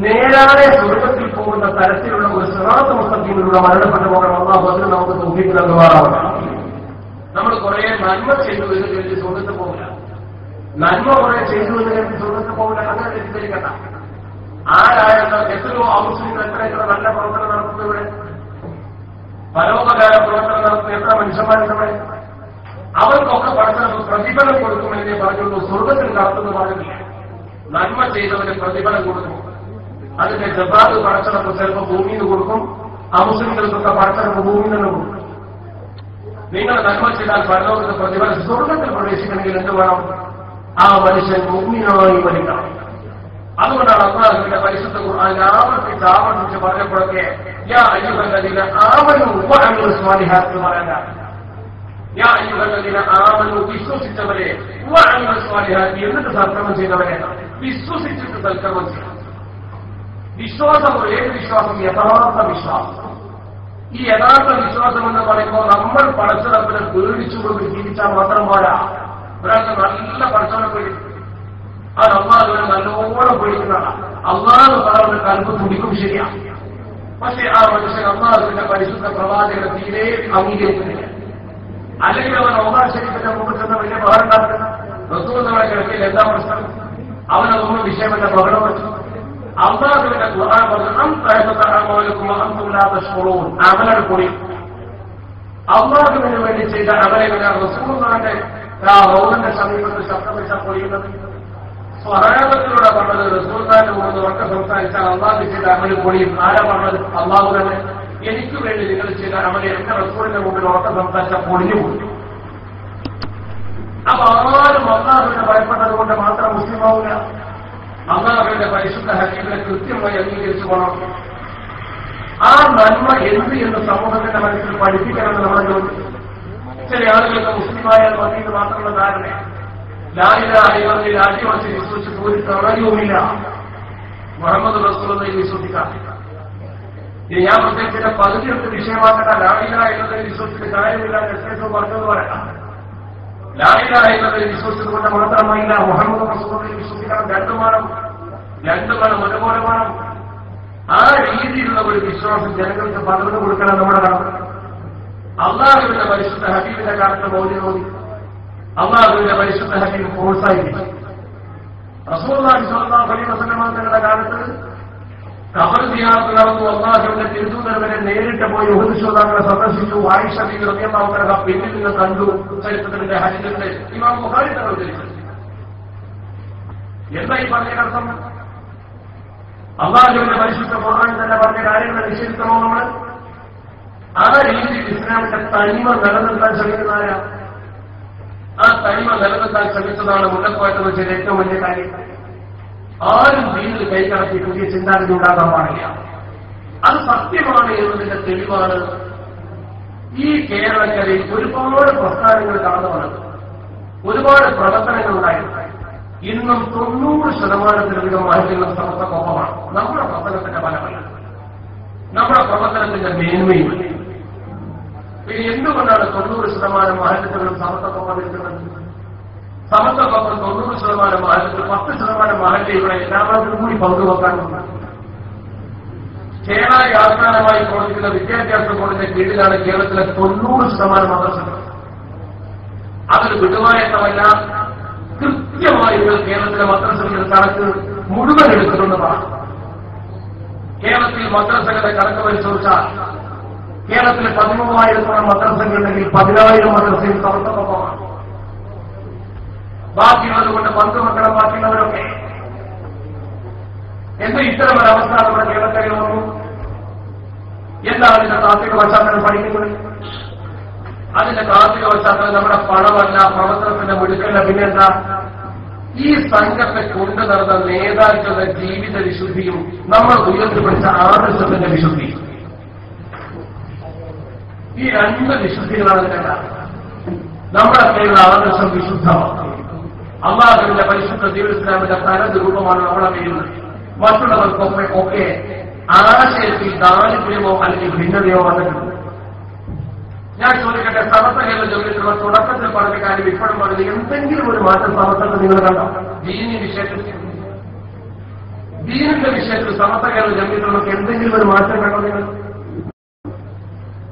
നേരായ സ്വർഗത്തിൽ പോകുന്ന തരത്തിലുള്ള ഒരു സിറാത്ത് മുസ്തഖീമിലൂടെ മരണപ്പെട്ടു പോകണം. അല്ലാഹു അതിന് നമുക്ക് തൗഫീഖ് നൽകുമാറാവട്ടെ. നമ്മൾ കുറെ നന്മ ചെയ്തു എന്ന് കരുതി സ്വർഗത്ത് പോകില്ല. നന്മ കുറെ ചെയ്തു എന്ന് കരുതി സ്വർഗത്ത് പോകില്ല. അങ്ങനെ തെറ്റിദ്ധരിക്കണ്ട. ആരായാലും എത്രയോ അമുസ്ലിങ്ങൾ എത്ര നല്ല പ്രവർത്തനം നടത്തുന്നു. ഇവിടെ പരോപകാര പ്രവർത്തനം നടത്തുന്ന എത്ര മനുഷ്യന്മാരുടെ അവർക്കൊക്കെ പഠിച്ചത് പ്രതിഫലം കൊടുക്കുമെന്നേ പറഞ്ഞുള്ളൂ. സ്വർഗത്തിൽ കടത്തുന്നു പറഞ്ഞില്ല. നന്മ ചെയ്തവന് പ്രതിഫലം കൊടുക്കും. അതിന്റെ ജസാദ് പഠിച്ചവർക്ക് ചിലപ്പോൾ ഭൂമിയിൽ നിന്ന് കൊടുക്കും. അമുസ്ലിങ്ങൾക്കൊക്കെ പഠിച്ചവർക്ക് ഭൂമിയിൽ നിന്ന് കൊടുക്കും. നിങ്ങൾ നന്മ ചെയ്താൽ പരലോകത്ത് പ്രതിഫലം. സ്വർഗത്തിൽ പ്രവേശിക്കണമെങ്കിൽ എന്ത് വേണം? ആ മനുഷ്യൻ മുഅ്മിനായി മരിക്കണം. അതുകൊണ്ടാണ് അല്ലാഹുവിന്റെ പരിശുദ്ധ ഖുർആൻ ആവർത്തിച്ച് പറഞ്ഞപ്പോഴൊക്കെ യാ അയ്യുഹല്ലദീന ആമനൂ വഅമിലു സ്വാലിഹാത്ത് പറയണ്ട. യാ അയ്യുഹല്ലദീന ആമനൂ വിശ്വസിച്ചവരെ വഅമിലു സ്വാലിഹാത്ത് എന്നിട്ട് സൽക്കർമ്മം ചെയ്തവരെ വിശ്വസിച്ചിട്ട് സൽക്കർമ്മം ചെയ്യണം. വിശ്വാസം ഏത് വിശ്വാസം? യഥാർത്ഥ വിശ്വാസം. ഈ യഥാർത്ഥ വിശ്വാസം എന്ന് പറയുമ്പോൾ നമ്മൾ പടച്ചറപ്പിനെ പേടിച്ചുകൊണ്ട് ജീവിച്ചാൽ മാത്രം പോരാ. ഒരാൾക്ക് നല്ല പടച്ചവനെ പേടിക്കും, അത് അള്ളാഹുവിനെ നല്ലോണം പേടിക്കുന്നതാണ്. അള്ളാഹു പറയുന്ന കൽപ്പ് തുടിക്കും, ശരിയാണ്. പക്ഷെ ആ മനുഷ്യൻ അള്ളാഹുവിന്റെ പരിശുദ്ധ പ്രവാചകനെ തീരെ അംഗീകരിക്കുന്നില്ല. അല്ലെങ്കിൽ അവൻ ഒന്നാം ശരീരത്തിന്റെ മുമ്പ് ചെന്ന് വലിയ ബഹളം നടത്തുന്ന റസൂലുള്ളാഹിയുടെ കിടക്കയിൽ എന്താ പ്രശ്നം? അവനതൊന്നും വിഷയമല്ല, ബഹളം വെച്ചു. അള്ളാഹുവിന്റെ ഖുർആൻ അമലാണ് കൂടി അള്ളാഹുവിന് വേണ്ടി ചെയ്ത അമലങ്ങളെ റസൂലുള്ളാഹിന്റെ റൗലിന്റെ സമീപത്ത് ശബ്ദം വെച്ചാൽ പൊളിയുന്നത്. സ്വഹാബത്തിലൂടെ പറഞ്ഞത് റസൂലുള്ളാഹിന്റെ മുമ്പ് ഒക്കെ സംസാരിച്ചാൽ അള്ളാഹു ചെയ്ത അമല് പൊളിയും. ആരാ പറഞ്ഞത്? അള്ളാഹു തന്നെ. എനിക്ക് വേണ്ടി നിങ്ങൾ ചെയ്ത അമല് എന്റെ റസൂലിന്റെ മുമ്പിൽ ഓട്ടം സംസാരിച്ചാൽ പൊളിഞ്ഞു പോയി. അപ്പൊ ആരും അള്ളാഹുവിനെ ഭയപ്പെട്ടത് കൊണ്ട് മാത്രം മുസ്ലിം ആവില്ല. അള്ളാഹുവിന്റെ പരിശുദ്ധ ഹദീസിനെ കൃത്യമായി അംഗീകരിച്ചു പോകണം. ആ നന്മ എന്ത് എന്ന് സമൂഹത്തിന്റെ മനസ്സിൽ പഠിപ്പിക്കണമെന്ന് നമ്മുടെ ജോലി. ചില ആളുകൾക്ക് മുസ്ലിമായാൽ മതിയെന്ന് മാത്രമുള്ള ധാരണ. ലാ ഇലാഹ ഇല്ലല്ലാഹ് രാജ്യവച്ച് വിശ്വസിച്ചിട്ട് ഒരു കാര്യവുമില്ല. മുഹമ്മദ് റസൂലുള്ളാഹി വിശ്വസിക്കാം. ഇത് ഞാൻ പ്രത്യേകിച്ച് പകുതിയെടുത്ത് വിഷയമാക്കട്ട. ലാ ഇലാഹ ഇല്ലല്ലാഹ് വിശ്വസിച്ചിട്ട് കാര്യമില്ല എന്ന് പറഞ്ഞത് പറയാം. ലാ ഇലാഹ ഇല്ലല്ലാഹ് വിശ്വസിച്ചുകൊണ്ട് മാത്രമല്ല മുഹമ്മദ് റസൂലുള്ളാഹി വിശ്വസിക്കണം. രണ്ടു വേണം, ഒരുപോലെ വേണം. ആ രീതിയിലുള്ള ഒരു വിശ്വാസം ജനങ്ങൾക്ക് പകർന്നു കൊടുക്കണം നമ്മുടെ കടമ. അള്ളാഹുവിന്റെ പരിശുദ്ധ ഹബീബിന്റെ കാലത്ത് മൗലിദ് അള്ളാഹുവിന്റെ പരിശുദ്ധ ഹബീബ് പ്രോത്സാഹിപ്പിച്ചു. റസൂലുള്ളാഹി സ്വല്ലല്ലാഹു അലൈഹി വസല്ലം തങ്ങളുടെ കാലത്ത് ഖബർ സിയാറത്ത് നടന്നു. അള്ളാഹുവിന്റെ തിരുദൂതർ വരെ നേരിട്ട് പോയി ഉഹദ് ശുഹദാക്കളെ സന്ദർശിച്ചു. ആയിഷ ബീവി റളിയല്ലാഹു അൻഹ പിന്നിൽ നിന്ന് കണ്ടു. ചരിത്രത്തിന്റെ ഹദീസിന്റെ ഇമാം ബുഖാരി തന്നെ ഉദ്ധരിച്ചു. എന്താ ഈ പറഞ്ഞതിനർത്ഥം? അള്ളാഹുവിന്റെ പരിശുദ്ധ ഖുർആൻ തന്നെ പറഞ്ഞ കാര്യങ്ങളെ നിഷേധിക്കണോ നമ്മൾ? ആ രീതിയിൽ ഇസ്ലാമിന്റെ തനിമ നിലനിർത്താൻ ശ്രമിക്കുന്നവരാ. ആ തനിമ നിലനിർത്താൻ ശ്രമിച്ചതാണ് മുല്ലക്കോയത്ത് വെച്ചത് ഏറ്റവും വലിയ കാര്യം. ആരും ദീനിൽ കൈകടത്തി പുതിയ ചിന്താഗതി ഉണ്ടാകാൻ പാടില്ല. അത് സത്യമാണ് എന്നതിന്റെ തെളിവാണ് ഈ കേരളക്കരയിൽ ഒരുപാട് പ്രസ്ഥാനങ്ങൾ കടന്നു വന്നത്, ഒരുപാട് പ്രവർത്തനങ്ങൾ ഉണ്ടായിരുന്നു. ഇന്നും 90% മാറ്റങ്ങൾ സമത്വക്കൊപ്പമാണ്. നമ്മുടെ പ്രവർത്തനത്തിന്റെ ഫലമല്ല, നമ്മുടെ പ്രവർത്തനത്തിന്റെ മേന്മയും. പിന്നെ എന്തുകൊണ്ടാണ് 90% മാറ്റങ്ങളും സമത്വക്കൊപ്പം നിൽക്കുന്നത്? സമത്വക്കൊപ്പം 90% മാറ്റത്തിൽ 10% മാറ്റങ്ങളെ എല്ലാവരും കൂടി പങ്കുവെക്കാനുണ്ട്. കേരള ആസ്ഥാനമായി പ്രവർത്തിക്കുന്ന വിദ്യാഭ്യാസ ബോർഡിന്റെ കീഴിലാണ് കേരളത്തിലെ 90% മദ്രസകൾ. അതൊരു വിടുവായത്തമല്ല. കൃത്യമായി കേരളത്തിലെ മദ്രസകളുടെ കണക്ക് മുഴുവൻ എടുക്കുന്നുള്ളതാണ്. കേരളത്തിൽ മദ്രസകളുടെ കണക്ക് പരിശോധിച്ചാൽ കേരളത്തിൽ 13,000 മദ്രസകളുണ്ടെങ്കിൽ 10,000 മദ്രസയിൽ സമത്വക്കൊപ്പമാണ്. ബാക്കിയുള്ളത് കൊണ്ട് പങ്കുവെക്കണം. ബാക്കിയുള്ളവരൊക്കെ എന്താ ഇത്തരം ഒരു അവസ്ഥ നമ്മുടെ കേരളത്തിൽ വന്നു? എന്താണ് ഇതിന്റെ താത്വിക പശ്ചാത്തലം പഠിക്കുന്നത്? അതിന്റെ താത്വിക പശ്ചാത്തലം നമ്മുടെ പണമല്ല, പ്രവർത്തനത്തിന്റെ മുഴുക്കല്ല. പിന്നെന്താ? ഈ സംഘത്തെ കൊണ്ടു നടന്ന നേതാക്കളുടെ ജീവിത വിശുദ്ധിയും നമ്മൾ ഉയർത്തിപ്പിടിച്ച ആദർശത്തിന്റെ വിശുദ്ധിയും. ഈ രണ്ട് വിശുദ്ധികളാണ് ഇതിന്റെ നമ്മുടെ കയ്യിലുള്ള ആദർശം വിശുദ്ധമാണ്. അള്ളാഹുവിന്റെ പരിശുദ്ധ ദീനുൽ ഇസ്ലാമിന്റെ തനത് രൂപമാണ് നമ്മളെ കയ്യിലുള്ളത്. മറ്റുള്ളവർക്കൊക്കെ ആശയത്തിൽ ദാരിദ്ര്യമോ അല്ലെങ്കിൽ ഭിന്നതയോ വന്നിട്ടുണ്ട്. ഞാൻ ചോദിക്കട്ടെ, സമസ്ത കേരള ജോലിയിലുള്ള തുടക്കത്തിൽ പറഞ്ഞ കാര്യം ഇപ്പോഴും പറഞ്ഞത് എന്തെങ്കിലും ഒരു മാറ്റം സമസ്തത്തിൽ നിങ്ങൾ കണ്ടോ? ദീനിന്റെ വിഷയത്തിൽ സമസ്ത കേരള ജോലിയിലുള്ളവർക്ക് എന്തെങ്കിലും ഒരു മാറ്റം കണ്ടോ നിങ്ങൾ?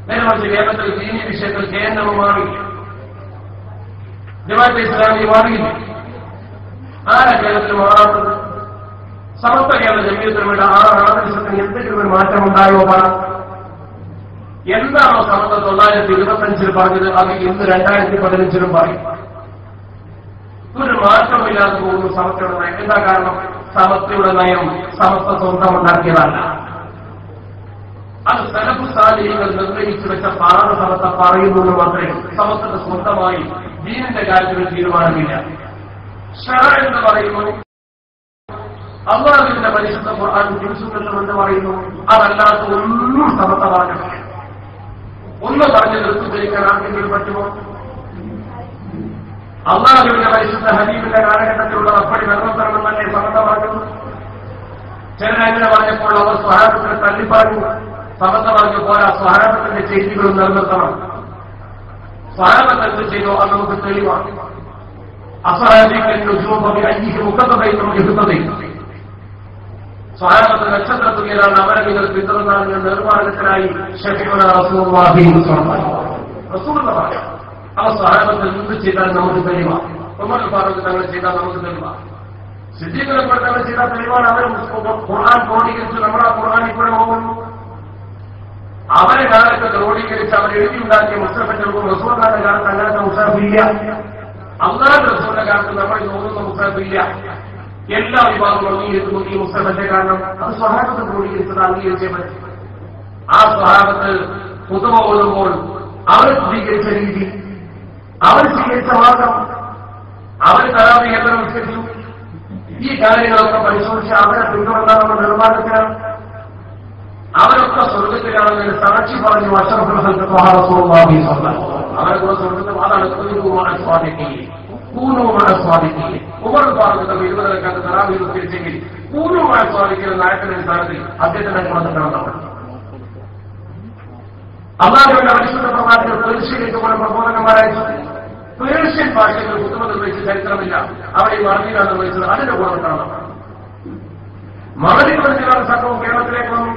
നേരെ മറിച്ച് കേരളത്തിൽ ദീനി വിഷയത്തിൽ കേന്ദ്രം മാറി, ജമാഅത്തെ ഇസ്ലാമി മാറിയില്ല. ആരാ കേരളത്തിൽ മാറാത്തത്? സമസ്ത കേരള ജമീയത്തിനുവേണ്ട ആ ആദർശത്തിന് എന്തെങ്കിലും ഒരു മാറ്റം ഉണ്ടായോ? എന്താണോ സമസ്ത 925 പറഞ്ഞത് അത് ഇന്ന് 2015 പറയും. ഒരു മാറ്റമില്ലാതെ പോകുന്നു സമസ്തയുടെ നയം. എന്താ കാരണം? സമസ്തയുടെ നയം സമസ്ത സ്വന്തം ഉണ്ടാക്കിയതല്ല. അത് സലഫ് സാലിഹ്യങ്ങൾ നിർണയിച്ചു വെച്ച പാഠ സമസ്ത പറയുന്നു മാത്രമേ. സമസ്തയുടെ സ്വന്തമായി ദീനിന്റെ കാര്യത്തിൽ തീരുമാനമില്ല. ശറഅ് എന്ന് പറയുന്നു അല്ലാഹുവിന്റെ പരിശുദ്ധ ഖുർആൻ തിരുസുന്നത്തും എന്ന് പറയുന്നു. അതല്ലാത്ത ഒന്നും സമത്വമാകട്ടെ ഒന്ന് പറഞ്ഞ് നിർത്തിപ്പിടിക്കാൻ ആർക്കെങ്കിലും പറ്റുമോ? അല്ലാഹുവിന്റെ പരിശുദ്ധ ഹബീബിന്റെ കാലഘട്ടത്തിലുള്ള അപ്പടി നിർമ്മത്തരണം തന്നെ സമത്വമാക്കുന്നു. ചിലരങ്ങനെ പറഞ്ഞപ്പോൾ അവർ സ്വഹാബത്തിനെ തള്ളിപ്പാടും സമത്വമാക്കി പോരാ, സ്വഹാബത്തിന്റെ ചെയ്തികളും നിർമ്മത്തണം. സ്വഹാബത്ത് എന്ത് ചെയ്തോ അത് നമുക്ക് തെളിവാണ്. സ്വഹാബത്ത് നക്ഷത്രത്തുകയാണ് അവരെ നിങ്ങൾ പിന്തുടർന്ന നിർമ്മാണത്തിനായി അവ സ്വഹാബത്ത് എന്ത് ചെയ്താൽ നമുക്ക് തെളിവാണ്. ഉമർ ഫാറൂഖ് തങ്ങൾ ചെയ്താൽ നമുക്ക് തെളിവാണ്. സിദ്ദീഖ് തങ്ങൾ ചെയ്താൽ തെളിവാണ്. അവർ ഖുർആൻ ക്രോഡീകരിച്ചു. നമ്മുടെ ഖുർആൻ ഇപ്പോഴും പോകുന്നു. അവരെ കാലത്ത് ക്രോഡീകരിച്ച് അവർ എഴുതിയുണ്ടാക്കിയ മുസ്തഫിനും റസൂലിന്റെ കാലത്ത് അങ്ങനത്തെ മുസ്തഫില്ല. അല്ലാഹുവിന്റെ റസൂലിന്റെ കാലത്ത് നമ്മൾ നോക്കുന്ന മുസ്തഫില്ല. എല്ലാ വിഭാഗങ്ങളും ഈ മുസ്തഫിന്റെ കാരണം അത് സ്വഹാബത്ത് ക്രോഡീകരിച്ചത് അംഗീകരിച്ചേ പറ്റും. ആ സ്വഹാബത്ത് പുതുമ ഓടുമ്പോൾ അവർ സ്വീകരിച്ച രീതി, അവർ സ്വീകരിച്ച മാർഗം, അവർ തരാതെ എത്ര അനുസരിച്ചു, ഈ കാര്യങ്ങളൊക്കെ പരിശോധിച്ച് അവരെ പിന്തുടർന്നാൽ നമ്മുടെ നിർമ്മാണത്തിലാണ്. അവരൊക്കെ സ്വർഗത്തിലാണെന്ന് സാക്ഷി പറഞ്ഞു. അവരെ കൂടെ സ്വർഗത്തിൽ അതാണ് പൂർണ്ണമായ സ്വാധീനിക്കുകയും ഉമർ പറഞ്ഞത് 20 തറാവീഹ് ഉദ്ധരിച്ചെങ്കിൽ പൂർണ്ണമായ സ്വാധീനിക്കുന്ന നായകന്റെ സ്ഥാനത്തിൽ അദ്ദേഹത്തിനെ കൊണ്ടുവന്നിട്ടാണ്. അല്ലാഹുവിന്റെ പരിശുദ്ധ പ്രവാചകർ പേർഷ്യയിലേക്ക് പോലെ പ്രബോധകന്മാരയച്ചു. പേർഷ്യൻ ഭാഷയിൽ പുതുമ നിർവഹിച്ച ചരിത്രമില്ല. അവിടെ ഈ മറവിലാണ് നിർവഹിച്ചത്. അതിന്റെ ഗുണമിട്ടാണ് മറവി പഠിച്ച സംഘവും കേരളത്തിലേക്ക് വന്നു.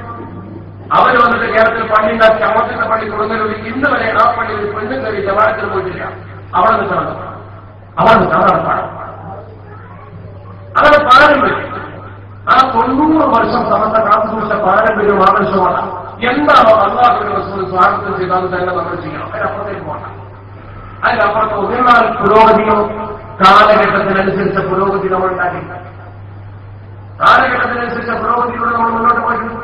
അവർ വന്നിട്ട് കേരളത്തിൽ പള്ളി ഉണ്ടാക്കി. അമർത്തിന്റെ പള്ളി കൊടുങ്ങലൂർ ഇന്ന് വരെ ആ പള്ളിയിൽ പെണ്ണും കയറി ജമാഅത്തിന് പോയിട്ടില്ല. അവിടെ നിൽക്കണം. അതാണ് പാഠം. അങ്ങനെ പാരമ്പര്യം. ആ 90 വർഷം സമന്ത കാത്തുസൂക്ഷിച്ച പാരമ്പര്യവും ആദർശമാണ്. എന്താണോ അല്ലാഹുവിന്റെ റസൂൽ സ്വാഗതം ചെയ്താൽ തന്നെ നമ്മൾ ചെയ്യണം. അതിനപ്പുറത്തേക്ക് പോകണം. അതിനപ്പുറത്ത് ഒന്നിനാൽ പുരോഗതിയോ കാലഘട്ടത്തിനനുസരിച്ച പുരോഗതി നമ്മൾ ഉണ്ടാക്കി. കാലഘട്ടത്തിനനുസരിച്ച പുരോഗതിയിലൂടെ നമ്മൾ മുന്നോട്ട് പോയിരുന്നു.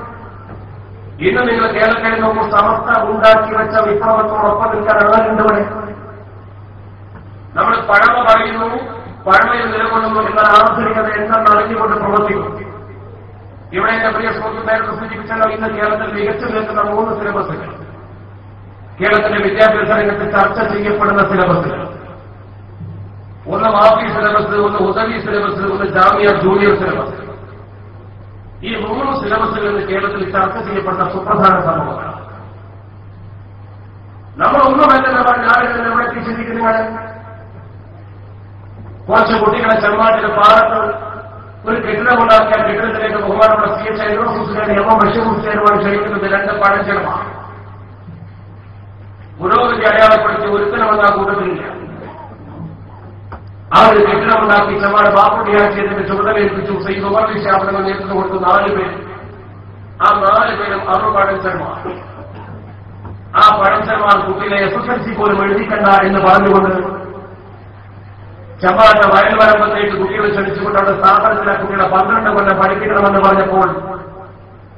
ഇന്ന് നിങ്ങൾ കേരളത്തിൽ നോക്കുമ്പോൾ സമസ്ത ഉണ്ടാക്കി വെച്ച വിപ്ലവത്തോടൊപ്പം നിൽക്കാൻ ആളുണ്ടവിടെ. നമ്മൾ പഴമ പറയുന്നു, പഴമയിൽ നിലകൊള്ളുന്നു എന്നാൽ ആധുനികത എന്തെന്ന് അറിഞ്ഞുകൊണ്ട് പ്രവർത്തിക്കും. ഇവിടെ എന്റെ പ്രിയ സുഹൃത്തുക്കളെ സൂചിപ്പിച്ചല്ലോ, ഇന്ന് കേരളത്തിൽ മികച്ചു നിൽക്കുന്ന 3 സിലബസുകൾ, കേരളത്തിലെ വിദ്യാഭ്യാസ രംഗത്ത് ചർച്ച ചെയ്യപ്പെടുന്ന സിലബസുകൾ. ഒന്ന് മാഫി സിലബസ്, ഒന്ന് ഉദവി സിലബസ്, ഒന്ന് ജാമിയ ജൂനിയർ സിലബസ്. ഈ 3 സിലബസുകൾ ഇന്ന് കേരളത്തിൽ ചർച്ച ചെയ്യപ്പെടുന്ന സുപ്രധാന സംഭവങ്ങളാണ്. നമ്മളൊന്നും എന്തെന്ന് പറഞ്ഞാൽ എവിടെ ചിന്തിക്കുന്നതാണ്. കുറച്ച് കുട്ടികളെ ചെമ്മാട്ടിൽ പാടത്ത് ഒരു കെട്ടിടമുണ്ടാക്കിയാൽ കെട്ടിടത്തിലേക്ക് ബഹുമാനപ്പെട്ട CH ഐദ്രോസ് ഹുസൈൻ എം ബഷീർ ഹുസൈനുമാണ് ക്ഷണിക്കുന്നത്. 2 പഴഞ്ചെലമാണ്. പുരോഗതി അടയാളപ്പെടുത്തി ഒരുത്തരമെന്ന കൂട്ടത്തിലില്ല. ആ ഒരു കെട്ടിടമുണ്ടാക്കി ചെമ്മാട് ബാപ്പുട്ടിയാക്കിയതിന്റെ ചുമതലയേൽപ്പിച്ചു. സയ്യിദ് ഉമർ ഷാഫിന് നേതൃത്വം കൊടുത്തു 4 പേര്. ആ 4 പേരും 6 പഴഞ്ചന്മാർ. ആ പഴഞ്ചന്മാർ കുട്ടികളെ SSLC പോലും എഴുതിക്കണ്ട എന്ന് പറഞ്ഞുകൊണ്ട് ചെമ്മാട് വയൽവരമ്പത്തേക്ക് കുട്ടികളെ ക്ഷണിച്ചുകൊണ്ട് അവിടെ സ്ഥാപനത്തിലെ കുട്ടികളെ 12 കൊല്ലം പഠിപ്പിക്കണമെന്ന് പറഞ്ഞപ്പോൾ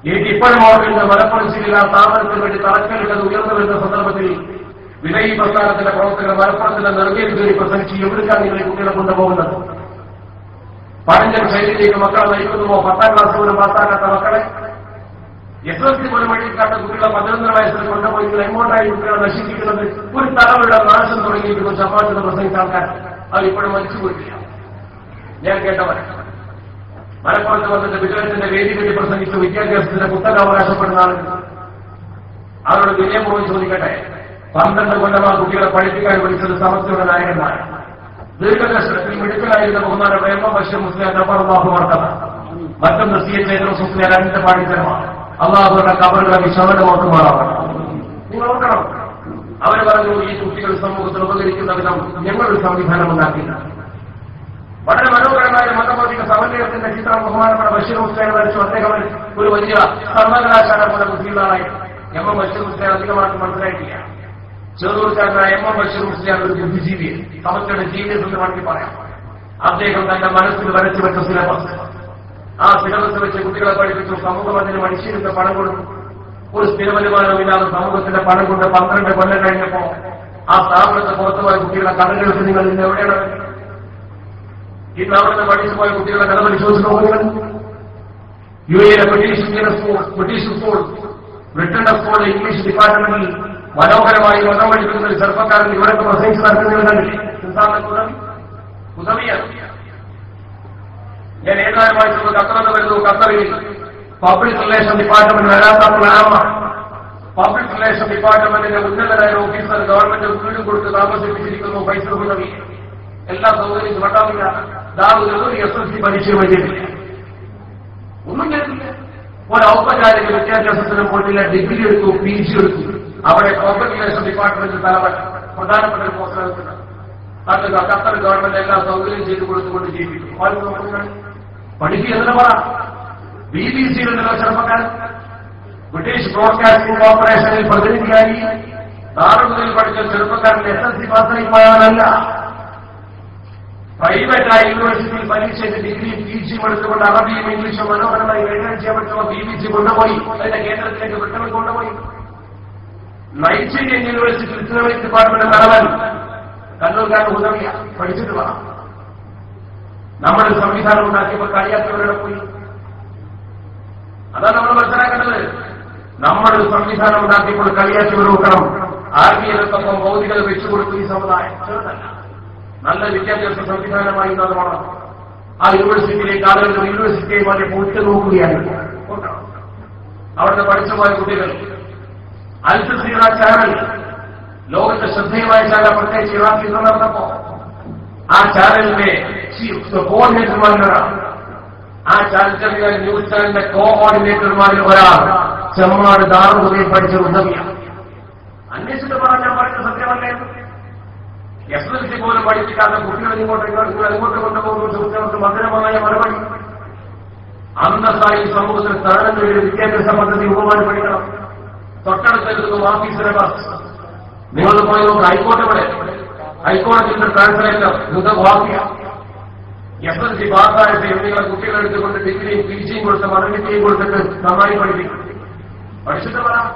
എനിക്ക് ഇപ്പോഴും ഓർമ്മയുണ്ട്. മലപ്പുറം ജില്ലയിൽ ആ സ്ഥാപനത്തിന് വേണ്ടി തറക്കല്ലുള്ളത് ഉയർന്നു വരുന്ന സന്ദർഭത്തിൽ വിനയ് പ്രസ്ഥാനത്തിന്റെ പ്രവർത്തകർ മലപ്പുറത്തിന്റെ നെറുകയിൽ കയറി പ്രസംഗിച്ച് എവിടുക്കാണ് നിങ്ങളെ കുട്ടികളെ കൊണ്ടുപോകുന്നത്? പഴഞ്ചൻ ശൈലിയിലേക്ക് മക്കളെ നയിക്കുന്നുവോ? 10ാം ക്ലാസ് പോലും പാസ്സാക്കാത്ത മക്കളെ SSLC പോലും എഴുതിക്കാത്ത കുട്ടികളെ 11 വയസ്സിൽ കൊണ്ടുപോയി എങ്ങോട്ടായി കുട്ടികളെ നശിപ്പിക്കുന്നത്? ഒരു തലമുറയുടെ നാശം തുടങ്ങിയിരിക്കുന്നു ജമാഅത്തിന് പ്രസംഗിച്ച ആൾക്കാർ. അതിപ്പോഴും മരിച്ചുപോയിട്ടില്ല. ഞാൻ കേട്ടവർ മലപ്പുറത്ത് വന്നിട്ട് വിജയത്തിന്റെ വേദി കെട്ടി പ്രസംഗിച്ചു വിദ്യാഭ്യാസത്തിന്റെ കുത്തക അവകാശപ്പെടുന്ന ആളുകൾ. അവരോട് വിനയപൂർവ്വം ചോദിക്കട്ടെ, 12 കൊല്ലം ആ കുട്ടികളെ പഠിപ്പിക്കാൻ വിളിച്ചത് സമസ്തയുടെ നായകന്മാർ. ദീർഘദർശനത്തിൽ മിടുക്കലായിരുന്ന ബഹുമാനപ്പെട്ട എം ബഷീർ മുസ്ലിയാർ അള്ളാഹു വർദ്ധന, മറ്റൊന്ന് CH ഐദ്രോസ് മുസ്ലിയാർ 2 പാടിത്തരമാണ്. അള്ളാഹുവിന്റെ കബറുകളെ വിശാലമാക്കുമാറാവണം. നിങ്ങൾ ഓർക്കണം, അവർ പറഞ്ഞു ഈ കുട്ടികൾ സമൂഹത്തിൽ ഉപകരിക്കുന്ന വിധം ഞങ്ങളൊരു സംവിധാനം ഉണ്ടാക്കില്ല. വളരെ മനോഹരമായ മതഭൗതിക സമന്വയത്തിന്റെ ചിത്രം ബഹുമാനപ്പെട്ട ബഷീർ മുസ്ലിയാർ വരച്ചു. അദ്ദേഹം ഒരു വലിയ സർവകലാശാല പോലെ ബുദ്ധിയുള്ളതായി എം ബഷീർ മുസ്ലിയാർ അധികമായിട്ട് മനസ്സിലായിട്ടില്ല. ചെറുതൂർക്കാരനായ എം ബഷീർ മുസ്ലിയാർ ഒരു ബുദ്ധിജീവിയെ സമസ്തയുടെ ജീനിയസ് എന്ന് വേണമെങ്കിൽ പറയാം. അദ്ദേഹം തന്റെ മനസ്സിൽ വരച്ചു വെച്ച സിലബസ്, ആ സിലബസ് വെച്ച് കുട്ടികളെ പഠിപ്പിച്ചു. സമൂഹം അതിന് മനുഷ്യരുടെ പണം കൊടുത്തു. ഒരു സ്ഥിര വരുമാനമില്ലാതെ സമൂഹത്തിന്റെ പണം കൊണ്ട് 12 കൊല്ലം കഴിഞ്ഞപ്പോ ആ സ്ഥാപനത്തെ പുറത്തുപോയ കുട്ടികളെ കഥകൾക്ക് നിങ്ങൾ ഇന്ന് എവിടെയാണ്? ഇന്ന് അവിടെ നിന്ന് പഠിച്ചു പോയ കുട്ടികളെ കഥ പരിശോധിച്ച് നോക്കുന്നത് UAE ബ്രിട്ടീഷ് സ്കൂൾ, ബ്രിട്ടന്റെ സ്കൂൾ ഇംഗ്ലീഷ് ഡിപ്പാർട്ട്മെന്റിൽ മനോഹരമായി വണ്ണം പഠിക്കുന്ന ഒരു ചെറുപ്പക്കാരൻ ഇവരൊക്കെ പ്രസംഗിച്ച് നടത്തുന്നവരുണ്ടല്ലേ ഉദവിയാണ്. ഞാൻ ഏതാനും വായിച്ചത് ഖത്തറിൽ വരുന്നു. ഖത്തറിൽ പബ്ലിക് റിലേഷൻ ഡിപ്പാർട്ട്മെന്റ് വരാത്ത പബ്ലിക് റിലേഷൻ ഡിപ്പാർട്ട്മെന്റിന്റെ ഉന്നതരായ ഓഫീസർ ഗവൺമെന്റ് വീടും കൊടുത്ത് താമസിപ്പിച്ചിരിക്കുന്നു. പൈസ ഉദവി എല്ലാ സൗകര്യം വട്ടാമില്ല. ദാവൂദ് SSLC പരീക്ഷ വഴിയിട്ടില്ല, ഒന്നും ചെയ്തില്ല. ഒരു ഔപചാരിക വിദ്യാഭ്യാസത്തിന് പോയിട്ടില്ല. ഡിഗ്രി എടുത്തു, PG എടുത്തു. അവിടെ പബ്ലിക് റിലേഷൻ ഡിപ്പാർട്ട്മെന്റ് പ്രധാനപ്പെട്ട ഒരു പോസ്റ്റ് എടുക്കുന്നത്. ഖത്തർ ഗവൺമെന്റ് എല്ലാ സൗകര്യം ചെയ്തു കൊടുത്തുകൊണ്ട് ജീവിക്കും. പഠിക്കുക എന്തിനാ പറ. BBC ചെറുപ്പക്കാരൻ ബ്രിട്ടീഷ് ബ്രോഡ്കാസ്റ്റിംഗ് കോർപ്പറേഷനിൽ പ്രതിനിധിയായി ദാറുൽ പഠിച്ച ചെറുപ്പക്കാരൻ SSLC പാസ്സായി പോയാലല്ല, പ്രൈവറ്റായ യൂണിവേഴ്സിറ്റിയിൽ പരീക്ഷയ്ക്ക് ഡിഗ്രിയും PG എടുത്തുകൊണ്ട് അറബിയും ഇംഗ്ലീഷും മനോഹരമായി കൈകാര്യം ചെയ്യാൻ പറ്റുമോ BBC കൊണ്ടുപോയി അതിന്റെ കേന്ദ്രത്തിലേക്ക് ബ്രിട്ടനിൽ കൊണ്ടുപോയി. നൈജീരിയൻ യൂണിവേഴ്സിറ്റി ഇസ്ലാമിക് ഡിപ്പാർട്ട്മെന്റ് തലവൻ കണ്ണൂർക്കാരൻ ഉദവിയ പഠിച്ചിട്ട് വേണം. നമ്മൾ സംവിധാനം ഉണ്ടാക്കിയപ്പോൾ കളിയാക്കിയവരുടെ പോയി. അതാണ് നമ്മൾ മനസ്സിലാക്കേണ്ടത്. നമ്മൾ സംവിധാനം ഉണ്ടാക്കിയപ്പോൾ കളിയാക്കിയവർ നോക്കണം. ആത്മീയതത്വം ഭൗതികത വെച്ചുകൊടുത്തു ഈ സമുദായം ചെറുതല്ല. നല്ല വിദ്യാഭ്യാസ സംവിധാനമായി നടത്തണം. ആ യൂണിവേഴ്സിറ്റിയിലേക്ക് ആളുകൾ യൂണിവേഴ്സിറ്റിയുമായി പോയിട്ട് നോക്കുകയാണ്. അവിടുത്തെ പഠിച്ചുപോയ കുട്ടികൾ അൽ ജസീറ ചാനൽ, ലോകത്തെ ശ്രദ്ധേയമായ ചാനൽ, പ്രത്യേകിച്ച് ഇറാഖിൽ നടന്നപ്പോ ആ ചാനലിന്റെ കോർഡിനേറ്റർമാരാണ്. ആ ചാനൽ ന്യൂസ് ചാനലിന്റെ കോഓർഡിനേറ്റർമാരിൽ ഒരാൾ ചെമ്മാട് ദാറുൽ പഠിച്ച ഉദവിയാണ്. അന്വേഷിച്ചിട്ട് പറഞ്ഞാൽ പഠിച്ച സത്യമല്ലേ. SSLC പോലും പഠിപ്പിക്കാത്ത കുട്ടികൾ അങ്ങോട്ട് കൊണ്ടുപോകുന്ന ചോദ്യങ്ങൾക്ക് മധുരമായ മറുപടി. അന്തസ്സായി സമൂഹത്തിൽ സ്ഥാനം നേടിയ വിദ്യാഭ്യാസ പദ്ധതി ഉപമാനം പഠിക്കണം. തൊട്ടടുത്തെത്തുന്നു ഓഫീസറെ ബസ്. നിങ്ങൾ പോയി നോക്ക്. ഹൈക്കോടതിയുടെ ട്രാൻസ്ലേറ്റർ വാക്യ SSLC പാസ്സായിട്ട് നിങ്ങളെ കുട്ടികളെടുത്തുകൊണ്ട് ഡിഗ്രിയും PGയും കൊടുത്ത് മറുപടിയും കൊടുത്തിട്ട് നന്നായി പഠിപ്പിക്കും. പഠിച്ചിട്ട് പറയാം.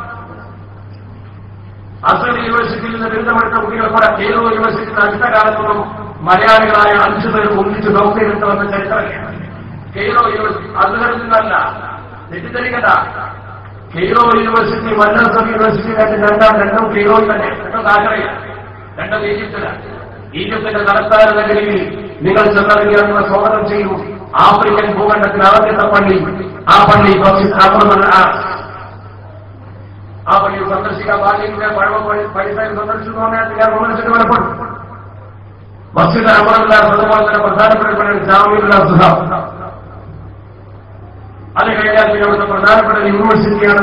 അസൽ യൂണിവേഴ്സിറ്റിയിൽ നിന്ന് ബിരുദമെടുത്ത കുട്ടികൾ കൂടെ കേരള യൂണിവേഴ്സിറ്റിയിൽ അടുത്ത കാലത്തൊന്നും മലയാളികളായ 5 പേർ ഒന്നിച്ച് ഡോക്ടറേറ്റ് വന്ന ചരിത്രമാണ്. കേരള യൂണിവേഴ്സിറ്റി അതുകളിൽ നിന്നല്ല, തെറ്റിദ്ധരിക്കണ്ട. കേരള യൂണിവേഴ്സിറ്റി മദ്രാസ് യൂണിവേഴ്സിറ്റിയിലായിട്ട് രണ്ടും കേരളയിൽ തന്നെ, രണ്ടും താഴ്ചയാണ്, രണ്ടും ഈജിപ്തിലാണ്. ഈജിപ്തിന്റെ തലസ്ഥാന നഗരിയിൽ നിങ്ങൾ ചെന്നറിയാനുള്ള സ്വാഗതം ചെയ്യും. ആഫ്രിക്കൻ ഭൂഖണ്ഡത്തിൽ ആദ്യത്തെ പള്ളി. ആ പള്ളി ആ പള്ളിയിൽ സന്ദർശിക്കാൻ ഭാഗ്യത്തിന്റെ പൈസയിൽ സന്ദർശിച്ചു പറഞ്ഞാൽ ഞാൻ സന്ദർശിച്ച് ബലപ്പെടും. മസ്ജിദ് അമറുള്ള അതുപോലെ തന്നെ പ്രധാനപ്പെട്ട ജാമിഉൽ അസ്ഹർ. അത് കഴിഞ്ഞാൽ പിന്നെ അവിടുത്തെ പ്രധാനപ്പെട്ട യൂണിവേഴ്സിറ്റിയാണ്,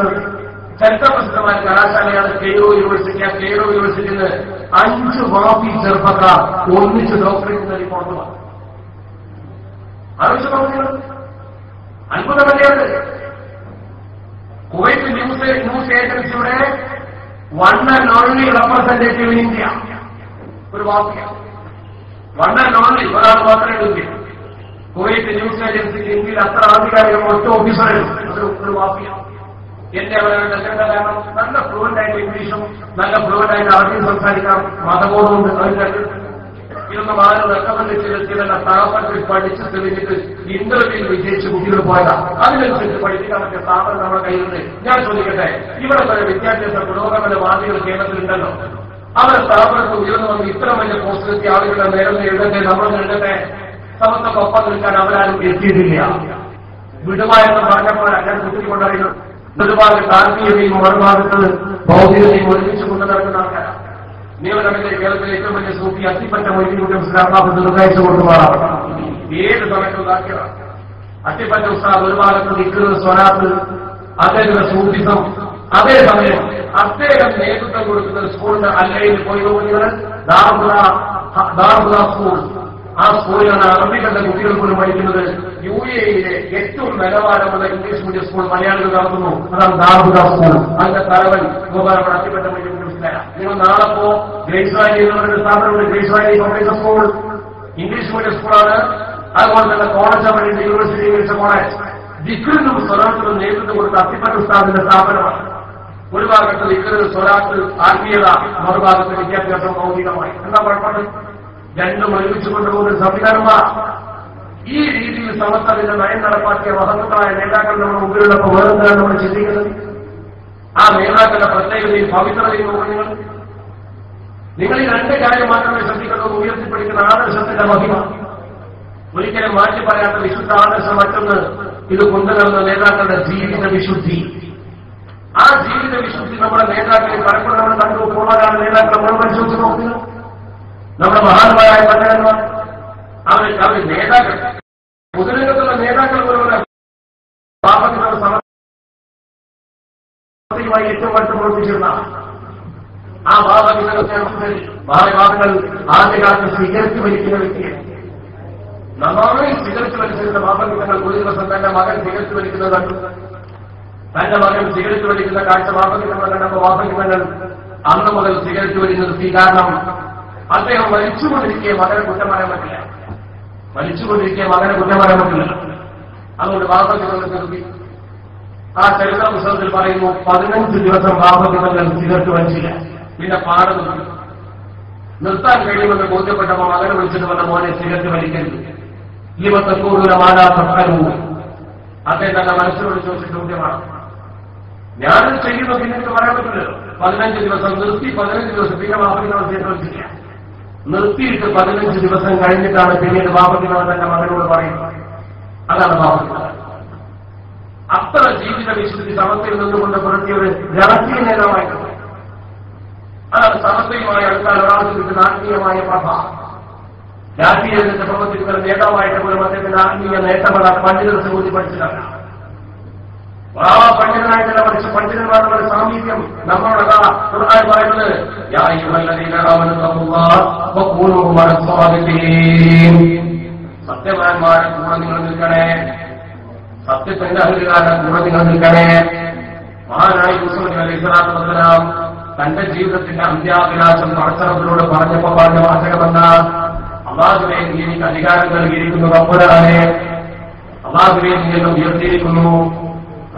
ചരിത്രപ്രസിദ്ധമായ കലാശാലയാണ് കെയ്റോ യൂണിവേഴ്സിറ്റി. ആ കെയ്റോ യൂണിവേഴ്സിറ്റിയിൽ നിന്ന് 5 വാഫി ചെറുപ്പക്കാർ ഒന്നിച്ച് ഡോക്ടറേറ്റ് നേടി പുറത്തു വന്നു. ആലോചിച്ച് നോക്കിയത് അത്ഭുതമല്ലേത്. കുവൈറ്റ് ന്യൂസ് ഏജൻസിയുടെ 1 and only representative in India ഒരു വാഫിയാണ്. 1 and only ഒരാൾ മാത്രമേ ഇന്ത്യ. കുവൈറ്റ് ന്യൂസ് ഏജൻസിക്ക് ഇന്ത്യയിൽ അത്ര ആധികാരിക ഒറ്റ ഓഫീസറുണ്ട്, ഒരു വാഫിയാണ്. എന്റെ അവരുടെ കാരണം നല്ല ഫ്ലുവന്റ് ആയിട്ട് ഇംഗ്ലീഷും നല്ല ഫ്ലുവന്റ് ആയിട്ട് അറബിയും സംസാരിക്കാം, മതബോധമുണ്ട്. ഇതൊന്നും ആരും റെക്കമെന്റ് ചെയ്തില്ല. സ്ഥാപനത്തിൽ പഠിച്ച് തെളിഞ്ഞിട്ട് ഇന്റർവ്യൂവിൽ വിജയിച്ച് കുട്ടികൾ പോയതാണ്. അതിനനുസരിച്ച് പഠിപ്പിക്കാൻ പറ്റിയ സ്ഥാപനം നമ്മുടെ കയ്യിലുണ്ട്. ഞാൻ ചോദിക്കട്ടെ, ഇവിടെ വരെ വിദ്യാഭ്യാസ പുരോഗമനവാദികൾ കേരളത്തിലുണ്ടല്ലോ. അവരുടെ സ്ഥാപനത്തിൽ ഉയർന്നു വന്ന് ഇത്ര വലിയ പോസ്റ്റിലെത്തിയ ആളുകളുടെ നേരം എഴുതട്ടെ, നമ്മളൊന്നും എഴുതട്ടെ. സമത്വക്കൊപ്പം നിൽക്കാൻ അവരാരും എത്തിയിട്ടില്ല. വിടുവായെന്ന് പറഞ്ഞപ്പോഴാണ് ഞാൻ കുട്ടിക്കൊണ്ടറിയുന്നത്. ഒരു ഭാഗത്ത് ആത്മീയതയും മറുഭാഗത്ത് ഭൗതികതയും ഒരുമിച്ച് കൊണ്ടു നടക്കുന്ന ആൾക്കാരാണ്. നിയമനത്തിലെ കേരളത്തിലെ ഏറ്റവും വലിയ സൂഫി അത്തിപ്പറ്റ മൊയ്തീൻ ഉസ്താദ് നിർദ്ദേശിച്ചു കൊണ്ടുപോകാം. ഏത് സമയത്തും ഉണ്ടാക്കിയതാണ്. അത്തിപ്പറ്റ ഉസ്താദ് ഒരു ഭാഗത്ത് നിൽക്കുന്ന സ്വരാത്ത്, അദ്ദേഹത്തിന്റെ സൂഫിസം. അതേസമയം അദ്ദേഹം നേതൃത്വം കൊടുക്കുന്ന സ്കൂളിന്റെ അല്ലയിൽ പോയി നോക്കിയത് ദാറുൽ സ്കൂൾ. ആ സ്കൂളിലാണ് അറബികളുടെ കുട്ടികൾ പോലും പഠിക്കുന്നത്. UAE-യിലെ ഏറ്റവും നിലവാരമുള്ള ഇംഗ്ലീഷ് മീഡിയം സ്കൂൾ മലയാളികൾ നടത്തുന്നു. അതാണ് ദാറുൽ സ്കൂൾ. അതിന്റെ തലവൻ ബഹുമാനപ്പെട്ട അത്തിപ്പറ്റ മൊയ്തീൻ. നിങ്ങൾ നാളെ പോ ഗ്രേസ് വാലി എന്ന് പറയുന്ന സ്ഥാപനമുണ്ട്. Grace Valley public school English medium സ്കൂളാണ്. അതുപോലെ തന്നെ college of university English college. ദിക്റിനും സ്വലാത്തിനും നേതൃത്വം കൊടുത്ത അത്തിപ്പറ്റ ഉസ്താദിന്റെ സ്ഥാപനമാണ്. ഒരു ഭാഗത്ത് ദിക്റ്, സ്വലാത്ത്, ആത്മീയത, മറുഭാഗത്ത് വിദ്യാഭ്യാസം ഭൗതികമായി. എന്താ കുഴപ്പമുണ്ട്? രണ്ടും ഒരുമിച്ച് കൊണ്ടുപോകുന്ന സംവിധാനമാണ്. ഈ രീതിയിൽ സമത്വത്തിന്റെ നയം നടപ്പാക്കിയ മഹത്വങ്ങളായ നേതാക്കൾ നമ്മുടെ മുമ്പിലുള്ളപ്പോൾ വേറെന്താണ് നമ്മൾ ചിന്തിക്കുന്നത്? ആ നേതാക്കളുടെ പ്രത്യേകതയും പവിത്രതയും നോക്കുക. നിങ്ങൾ ഈ രണ്ട് കാര്യം മാത്രമേ ശ്രദ്ധിക്കുന്നത്. ഉയർത്തിപ്പിടിക്കുന്ന ആദർശത്തിന്റെ മഹിമ, ഒരിക്കലും മാറ്റി പറയാത്ത വിശുദ്ധ ആദർശം. മറ്റൊന്ന്, ഇത് കൊണ്ടുവരുന്ന നേതാക്കളുടെ ജീവിത വിശുദ്ധി. ആ ജീവിത വിശുദ്ധി നമ്മുടെ നേതാക്കളെ പലപ്പോഴും നമ്മൾ കണ്ടു. പൂർവ്വകാല നേതാക്കൾ നമ്മൾ പരിശോധിച്ച് നോക്കുക. നമ്മുടെ മഹാന്മാരായ പണ്ഡിതന്മാർ, അവർ നേതാക്കൾ, പൊതുരംഗത്തുള്ള നേതാക്കൾ പോലുള്ള പാപങ്ങളുടെ സമസ്തയുമായി ഏറ്റവും അടുത്ത് പ്രവർത്തിച്ചിരുന്ന ആ ഭാവങ്ങൾ ആദ്യകാലത്ത് സിഗരറ്റ് വലിക്കുന്ന വ്യക്തിയാണ്. നന്നായി സിഗരറ്റ് വലിച്ചിരുന്ന പാപങ്ങൾ ഒരു ദിവസം തന്റെ മകൻ സിഗരറ്റ് വലിക്കുന്നത് കണ്ടു. തന്റെ മകൻ സിഗരറ്റ് വലിക്കുന്ന കാഴ്ച പാപങ്ങൾ കണ്ടപ്പോൾ പാപങ്ങൾ അന്ന് മുതൽ സിഗരറ്റ് വലി നിർത്തി. കാരണം അദ്ദേഹം വലിച്ചുകൊണ്ടിരിക്കുക മകനെ കുറ്റം പറയാൻ പറ്റില്ല. വലിച്ചുകൊണ്ടിരിക്കുക മകനെ കുറ്റം പറയാൻ പറ്റില്ല. അതുകൊണ്ട് പാപങ്ങൾ നിർത്തി. ആ ചരിത്ര പുസ്തകത്തിൽ പറയുന്നു, 15 ദിവസം പാപങ്ങൾ സിഗരറ്റ് വലിച്ചില്ല. പിന്നെ പാട് നിർത്താൻ കഴിയുമെന്ന് ബോധ്യപ്പെട്ടപ്പോൾ മകനെ വിളിച്ചിട്ട് വന്ന മോനെ സിഗരറ്റ് വലിക്കരുത്, ജീവത്തെക്കൂടുതൽ മാതാക്കൂ. അദ്ദേഹം തന്നെ മനസ്സിനോട് ചോദിച്ച ചോദ്യമാണ്. ഞാനത് ചെയ്യുന്നു പിന്നീട് പറയാൻ പറ്റില്ലല്ലോ. 15 ദിവസം നിർത്തി, 15 ദിവസം പിന്നെ പാപത്തിനോട് ചെയ്തില്ല. നിർത്തിയിട്ട് 15 ദിവസം കഴിഞ്ഞിട്ടാണ് പിന്നീട് പാപത്തിനോട് തന്റെ മകനോട് പറയുന്നത്. അതാണ് പാപത്തിനോട്. അത്ര ജീവിത വിശുദ്ധി സമസ്തയിൽ നിന്നുകൊണ്ട് പുലർത്തിയ ഒരു രാഷ്ട്രീയ നേതാവായിരുന്നു. അതാണ് സമസ്തയുമായി അടുത്താൽ ഒരാൾക്ക് കിട്ടുന്ന ആത്മീയമായ പ്രഭ. രാഷ്ട്രീയ രംഗത്ത് പ്രവർത്തിക്കുന്ന നേതാവായിട്ട് പോലും അദ്ദേഹത്തിന്റെ ആത്മീയ നേട്ടങ്ങൾ പണ്ഡിതർ സൂചി പഠിച്ചിട്ടല്ല. ആ പണ്ഡിതനായിട്ടല്ല പഠിച്ച് പണ്ഡിതന്മാരുടെ സാമീപ്യം നമ്മളോടതാ ഖുർആൻ പറയുന്നത്, സത്യവാന്മാരുടെ കൂടെ നിങ്ങൾ നിൽക്കണേ, സത്യത്തിന്റെ അഹലുകാരുടെ കൂടെ നിങ്ങൾ നിൽക്കണേ. മഹാനായ യൂസുഫ് നബി അലൈഹി സ്വലാത്തു വസ്സലാം തന്റെ ജീവിതത്തിന്റെ അന്ത്യാഭിലാഷം പടച്ചറപ്പിലൂടെ പറഞ്ഞപ്പോ പറഞ്ഞ വാചകമെന്ന, അള്ളാഹുവേ നീ എനിക്ക് അധികാരം നൽകിയിരിക്കുന്നു, റബ്ബുനാണ് അള്ളാഹുവേ നീ എന്നെ ഉയർത്തിയിരിക്കുന്നു,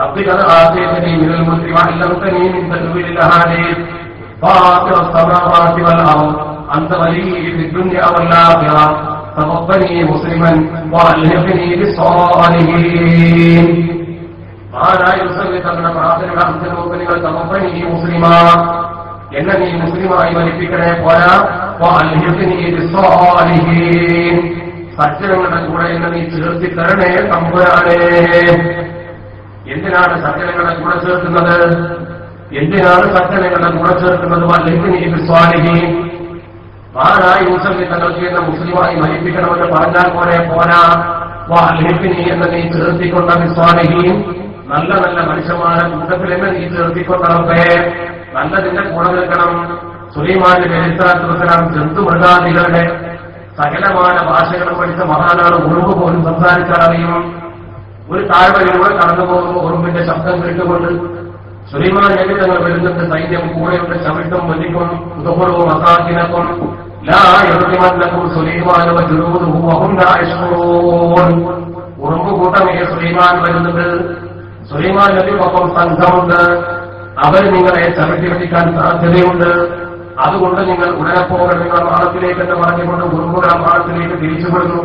റബ്ബികത് ആതീതനീ മിനൽ മുൽക്കി വഅല്ലംതനീ മിൻ തഅ്വീലിൽ അഹാദീസ് ഫാത്തിറ അസ്സമാവാതി വൽ അർദ് അൻത വലിയ്യി ഫിദ് ദുനിയ വൽ ആഖിറ തവഫനി മുസ്ലിമൻ വഅൽഹിഖ്നി ബിസ്സാലിഹീൻ. മഹാനായ യൂസുഫ് തങ്ങളുടെ പ്രാർത്ഥനയുടെ അന്ത്യനോക്കലുകൾ തവഫനി മുസ്ലിമ, എന്നെ നീ മുസ്ലിമായി മരിപ്പിക്കണേ, പോരാ വഅൽഹിഖ്നി ബിസ്സാലിഹീൻ, സജ്ജനങ്ങളുടെ കൂടെ എന്നെ നീ ചേർത്തി തരണേ തമ്പുരാനേ. എന്തിനാണ് സജ്ജനങ്ങളുടെ കൂടെ ചേർക്കുന്നത്? എന്തിനാണ് സജ്ജനങ്ങളുടെ കൂടെ ചേർക്കുന്നത്? വഅൽഹിഖ്നി ബിസ്സാലിഹീൻ. മഹാനായ യൂസുഫ് തങ്ങൾക്ക് എന്നെ മുസ്ലിമായി മരിപ്പിക്കണമെന്ന് പറഞ്ഞാൽ പോരാ വഅൽഹിഖ്നി എന്നെ നീ ചേർത്തിക്കൊണ്ട ബിസ്സാലിഹീൻ, നല്ല നല്ല മനുഷ്യന്മാരുടെ കൂട്ടത്തിൽ എന്നെ നീ ചേർത്തിക്കൊണ്ടേ, നല്ലതിന്റെ കൂടെ നിൽക്കണം. സുലൈമാൻ നബി അലൈഹി സ്വലാത്തു വസ്സലാം ജന്തുമൃഗാദികളുടെ സകലമായ ഭാഷകളും പഠിച്ച മഹാനാണ്. ഉറുമ്പ് പോലും സംസാരിച്ചാൽ അറിയും. ഒരു താഴ്വരയിലൂടെ കടന്നു പോകുമ്പോൾ ഉറുമ്പിന്റെ ശബ്ദം കേട്ടുകൊണ്ട് സുലൈമാൻ നബി തങ്ങൾ വരുന്നുണ്ട്. സൈന്യം കൂടെയുണ്ട്, ചവിട്ടും വലിക്കും ദുഹുറും അസാക്കിനക്കും ലാ യർദിമന്നകും സുലൈമാൻ വജുനൂദുഹു വഹും ലാ യശ്ഉറൂൻ. ഉറുമ്പ് കൂട്ടമേ സുലൈമാൻ വരുന്നുണ്ട്, സുലൈമാൻ നബിക്കൊപ്പം സംഘമുണ്ട്, അവർ നിങ്ങളെ ചവിട്ടി വെട്ടിക്കാൻ സാധ്യതയുണ്ട്, അതുകൊണ്ട് നിങ്ങൾ ഉടനെ പോകണം നിങ്ങളുടെ മാളത്തിലേക്ക് എന്ന് പറഞ്ഞുകൊണ്ട് ഉറുമ്പുകൾ ആ മാളത്തിലേക്ക് തിരിച്ചുവിടുന്നു.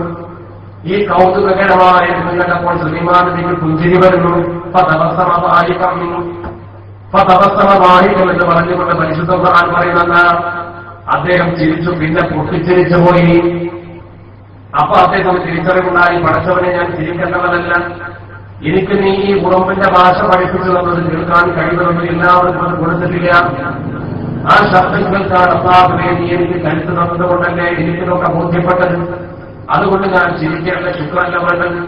ഈ കൗതുകകരമായ കണ്ടപ്പോൾ സുലൈമാൻ നബിക്ക് പുഞ്ചിരി വരുന്നു. എന്ന് പറഞ്ഞുകൊണ്ട് പരിശുദ്ധ ഖുർആൻ പറയുന്ന അദ്ദേഹം ചിരിച്ചു, പിന്നെ പൊട്ടിച്ചിരിച്ചു പോയി. അപ്പൊ അദ്ദേഹം തിരിച്ചറിവുണ്ടായി, പഠിച്ചവനെ ഞാൻ ചിരിക്കേണ്ടവനല്ല, എനിക്ക് നീ ഈ ഉറുമ്പിന്റെ ഭാഷ പഠിപ്പിച്ചു തന്നത് കേൾക്കാൻ കഴിയുമെന്ന് എല്ലാവർക്കും കൊടുത്തിട്ടില്ല. ആ ശബ്ദം കേൾക്കാൻ അള്ളാഹുവേ നീ എനിക്ക് കരുത്ത് തന്നതുകൊണ്ടല്ലേ എനിക്കിതൊക്കെ ബോധ്യപ്പെട്ടത്. അതുകൊണ്ട് ഞാൻ ചിരിക്കേണ്ട ശുക്രല്ല വേണ്ടത്.